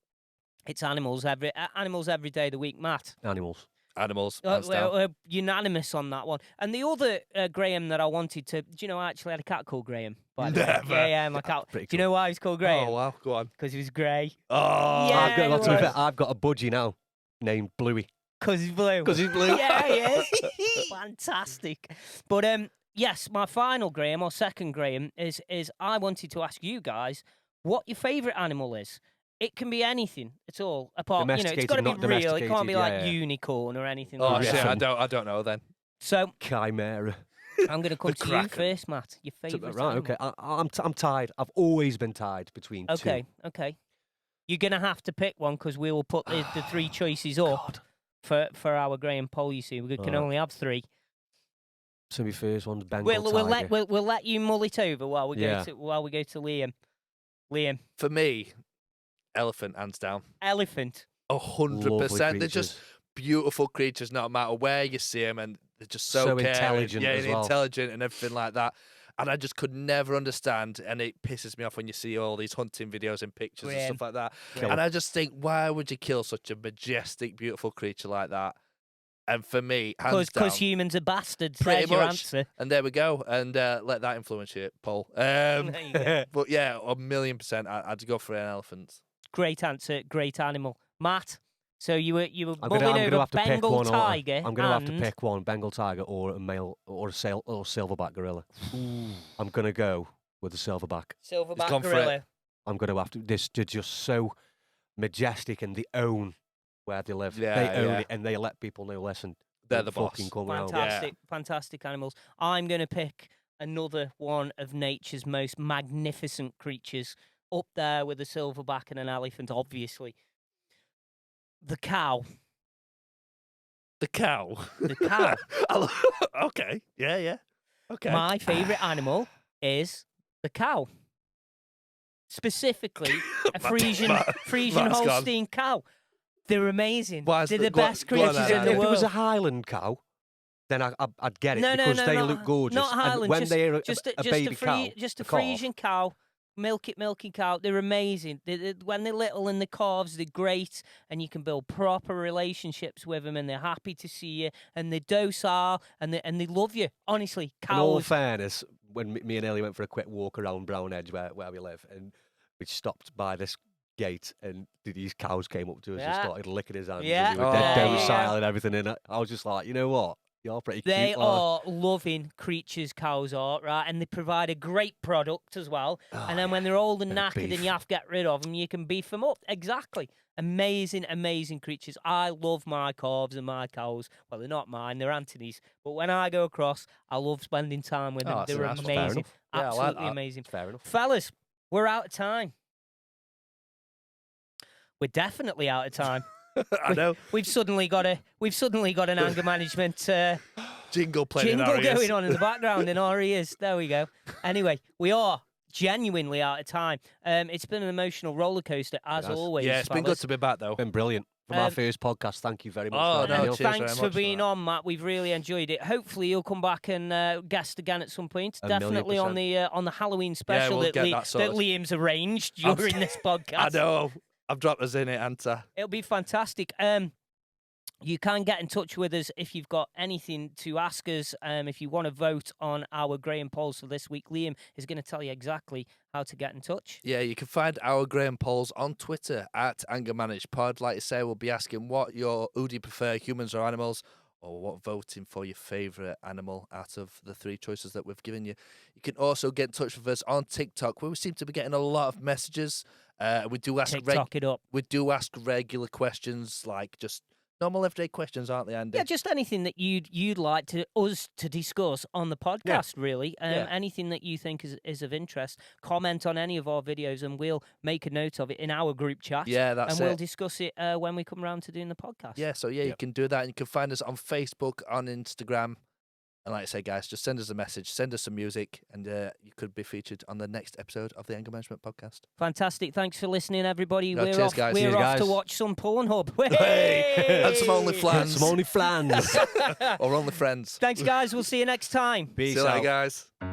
[SPEAKER 1] it's animals every day of the week, Matt.
[SPEAKER 3] Animals.
[SPEAKER 2] Animals. hands down.
[SPEAKER 1] We're unanimous on that one. And the other Graham that I wanted to, do you know, I actually had a cat called Graham. By the way.
[SPEAKER 2] Never.
[SPEAKER 1] Yeah, my cat.
[SPEAKER 3] Pretty
[SPEAKER 1] Do you know why he's called Graham?
[SPEAKER 2] Oh, wow. Go on.
[SPEAKER 1] Because he was grey.
[SPEAKER 2] Oh.
[SPEAKER 1] Yeah.
[SPEAKER 3] I've got,
[SPEAKER 1] it
[SPEAKER 3] to be fair,
[SPEAKER 1] was.
[SPEAKER 3] I've got a budgie now named Bluey.
[SPEAKER 1] Because he's blue.
[SPEAKER 3] Because he's blue.
[SPEAKER 1] Yeah, he is. Fantastic. But yes, my final Graham or second Graham is I wanted to ask you guys what your favourite animal is. It can be anything at all. Apart, it's
[SPEAKER 3] Domesticated,
[SPEAKER 1] got to be
[SPEAKER 3] not
[SPEAKER 1] real. It can't be
[SPEAKER 3] domesticated,
[SPEAKER 1] like
[SPEAKER 3] yeah.
[SPEAKER 1] unicorn or anything
[SPEAKER 2] Oh,
[SPEAKER 1] like
[SPEAKER 2] shit.
[SPEAKER 1] that.
[SPEAKER 2] I don't know then.
[SPEAKER 1] So
[SPEAKER 3] Chimera.
[SPEAKER 1] I'm going to come to you
[SPEAKER 2] Kraken.
[SPEAKER 1] first, Matt. Your favourite
[SPEAKER 3] Right,
[SPEAKER 1] animal.
[SPEAKER 3] okay. I'm tied. I've always been tied between two.
[SPEAKER 1] Okay. You're going to have to pick one because we will put the three choices up for our Graham poll. You see, we can
[SPEAKER 3] Alright.
[SPEAKER 1] only have three.
[SPEAKER 3] So my first one's Bengal
[SPEAKER 1] We'll
[SPEAKER 3] tiger.
[SPEAKER 1] let you mull it over while we
[SPEAKER 3] Yeah.
[SPEAKER 1] go to Liam. Liam,
[SPEAKER 2] For me, elephant, hands down.
[SPEAKER 1] elephant.
[SPEAKER 2] 100%. They're
[SPEAKER 3] creatures.
[SPEAKER 2] just beautiful creatures, no matter where you see them, and they're just so,
[SPEAKER 3] So
[SPEAKER 2] caring.
[SPEAKER 3] intelligent
[SPEAKER 2] yeah,
[SPEAKER 3] as
[SPEAKER 2] and
[SPEAKER 3] well.
[SPEAKER 2] intelligent and everything like that. And I just could never understand, and it pisses me off when you see all these hunting videos and pictures and
[SPEAKER 1] Graham.
[SPEAKER 2] stuff like that.
[SPEAKER 3] Kill
[SPEAKER 2] And
[SPEAKER 3] 'em.
[SPEAKER 2] I just think, why would you kill such a majestic, beautiful creature like that? And for me, hands down,
[SPEAKER 1] Because humans are bastards.
[SPEAKER 2] pretty
[SPEAKER 1] There's your
[SPEAKER 2] much.
[SPEAKER 1] answer.
[SPEAKER 2] And there we go. And let that influence you, Paul.
[SPEAKER 1] There you go.
[SPEAKER 2] But yeah, 1,000,000%, I'd go for an elephant.
[SPEAKER 1] Great answer. Great animal, Matt. So you were
[SPEAKER 3] I'm
[SPEAKER 1] mulling
[SPEAKER 3] gonna
[SPEAKER 1] over
[SPEAKER 3] have to pick
[SPEAKER 1] Bengal
[SPEAKER 3] one.
[SPEAKER 1] tiger.
[SPEAKER 3] I'm gonna have to
[SPEAKER 1] and-
[SPEAKER 3] pick one: Bengal tiger or a male or a silverback gorilla. I'm gonna go with the silverback.
[SPEAKER 1] Silverback
[SPEAKER 2] gone for it.
[SPEAKER 1] gorilla.
[SPEAKER 3] I'm gonna have to. They're just so majestic, and they own where they live.
[SPEAKER 2] Yeah,
[SPEAKER 3] They own
[SPEAKER 2] yeah.
[SPEAKER 3] it, and they let people know. Listen,
[SPEAKER 2] They're
[SPEAKER 3] don't
[SPEAKER 2] the boss.
[SPEAKER 3] fucking come around.
[SPEAKER 1] Fantastic animals. I'm going to pick another one of nature's most magnificent creatures, up there with a silverback and an elephant, obviously. The cow.
[SPEAKER 2] The cow.
[SPEAKER 1] The cow.
[SPEAKER 2] Okay. Yeah. Okay.
[SPEAKER 1] My favourite animal is the cow. Specifically, a Frisian
[SPEAKER 2] Matt's gone.
[SPEAKER 1] Holstein cow. They're amazing.
[SPEAKER 2] Why is
[SPEAKER 1] They're
[SPEAKER 2] the-
[SPEAKER 1] the
[SPEAKER 2] go on-
[SPEAKER 1] best
[SPEAKER 2] go on,
[SPEAKER 1] creatures
[SPEAKER 2] Andy.
[SPEAKER 1] in the
[SPEAKER 3] If it was a
[SPEAKER 1] world.
[SPEAKER 3] Highland cow, then I'd get it
[SPEAKER 1] No,
[SPEAKER 3] because they
[SPEAKER 1] not-
[SPEAKER 3] look gorgeous.
[SPEAKER 1] Not
[SPEAKER 3] And
[SPEAKER 1] Highland.
[SPEAKER 3] when
[SPEAKER 1] just,
[SPEAKER 3] they're
[SPEAKER 1] just
[SPEAKER 3] a baby cow,
[SPEAKER 1] just a
[SPEAKER 3] calf,
[SPEAKER 1] Frisian cow, milking cow. They're amazing. When they're little and the calves, they're great, and you can build proper relationships with them, and they're happy to see you, and they're docile, and they love you. Honestly,
[SPEAKER 3] in all
[SPEAKER 1] cows.
[SPEAKER 3] fairness, when me and Ellie went for a quick walk around Brown Edge where we live, and we stopped by this gate, and these cows came up to us and
[SPEAKER 1] Yeah.
[SPEAKER 3] started licking his hands.
[SPEAKER 1] Yeah.
[SPEAKER 3] And they were dead
[SPEAKER 2] Oh.
[SPEAKER 3] docile and everything. And I was just like, you know what? You're pretty
[SPEAKER 1] They
[SPEAKER 3] cute. lad."
[SPEAKER 1] are loving creatures, cows are, right? And they provide a great product as well.
[SPEAKER 3] Oh,
[SPEAKER 1] And then when they're old and
[SPEAKER 3] bit of
[SPEAKER 1] knackered and
[SPEAKER 3] beef.
[SPEAKER 1] you have to get rid of them, you can beef them up. Exactly. Amazing creatures. I love my calves and my cows. Well, they're not mine, they're Anthony's. But when I go across, I love spending time with them.
[SPEAKER 2] Oh,
[SPEAKER 1] they're
[SPEAKER 2] that's fair
[SPEAKER 1] amazing.
[SPEAKER 3] enough.
[SPEAKER 2] Yeah, I like
[SPEAKER 1] Absolutely
[SPEAKER 2] that.
[SPEAKER 1] amazing.
[SPEAKER 3] Fair enough.
[SPEAKER 1] Fellas, we're out of time. We're definitely out of time.
[SPEAKER 2] I know.
[SPEAKER 1] We've suddenly got an anger management
[SPEAKER 2] Jingle playing in
[SPEAKER 1] jingle
[SPEAKER 2] our ears.
[SPEAKER 1] going on in the background in our ears. There we go. Anyway, we are genuinely out of time. It's been an emotional roller coaster as
[SPEAKER 3] has.
[SPEAKER 1] always.
[SPEAKER 2] Yeah, it's been good
[SPEAKER 1] fellas.
[SPEAKER 2] to be back though.
[SPEAKER 3] Been brilliant. For my
[SPEAKER 1] Um,
[SPEAKER 3] first podcast, thank you very much.
[SPEAKER 2] Oh,
[SPEAKER 3] for
[SPEAKER 2] no,
[SPEAKER 3] having me
[SPEAKER 2] cheers
[SPEAKER 3] on.
[SPEAKER 2] very
[SPEAKER 1] Thanks for
[SPEAKER 2] much for
[SPEAKER 1] being
[SPEAKER 2] that.
[SPEAKER 1] on, Matt. We've really enjoyed it. Hopefully, you'll come back and guest again at some point.
[SPEAKER 3] A million
[SPEAKER 1] Definitely on the Halloween special
[SPEAKER 2] we'll
[SPEAKER 1] that,
[SPEAKER 2] get that
[SPEAKER 1] that
[SPEAKER 2] sorted.
[SPEAKER 1] Liam's arranged
[SPEAKER 2] I'm-
[SPEAKER 1] during this podcast.
[SPEAKER 2] I know. I've dropped us in it, Anta.
[SPEAKER 1] It'll be fantastic. You can get in touch with us if you've got anything to ask us. If you want to vote on our Graham polls for this week, Liam is going to tell you exactly how to get in touch.
[SPEAKER 2] Yeah, you can find our Graham polls on Twitter at AngerManagePod. Like I say, we'll be asking who do you prefer, humans or animals, or what voting for your favourite animal out of the three choices that we've given you. You can also get in touch with us on TikTok, where we seem to be getting a lot of messages. We do ask
[SPEAKER 1] TikTok it up.
[SPEAKER 2] we do ask regular questions, like just normal everyday questions, aren't they, Andy?
[SPEAKER 1] Yeah, just anything that you'd like us to discuss on the podcast, really.
[SPEAKER 2] Yeah.
[SPEAKER 1] Anything that you think is of interest, comment on any of our videos and we'll make a note of it in our group chat.
[SPEAKER 2] Yeah, that's
[SPEAKER 1] and
[SPEAKER 2] it.
[SPEAKER 1] we'll discuss it when we come round to doing the podcast.
[SPEAKER 2] Yeah, so you
[SPEAKER 3] Yep.
[SPEAKER 2] can do that. And you can find us on Facebook, on Instagram. And like I say, guys, just send us a message, send us some music, and you could be featured on the next episode of the Anger Management Podcast.
[SPEAKER 1] Fantastic. Thanks for listening, everybody.
[SPEAKER 2] No,
[SPEAKER 1] we're
[SPEAKER 2] cheers,
[SPEAKER 1] off,
[SPEAKER 2] guys.
[SPEAKER 1] We're
[SPEAKER 3] Cheers,
[SPEAKER 1] off
[SPEAKER 3] guys.
[SPEAKER 1] to watch some Pornhub.
[SPEAKER 2] Hey! And some OnlyFans.
[SPEAKER 3] Some only flans.
[SPEAKER 2] Or only friends.
[SPEAKER 1] Thanks, guys. We'll see you next time.
[SPEAKER 3] Peace
[SPEAKER 2] See you later,
[SPEAKER 3] out.
[SPEAKER 2] guys.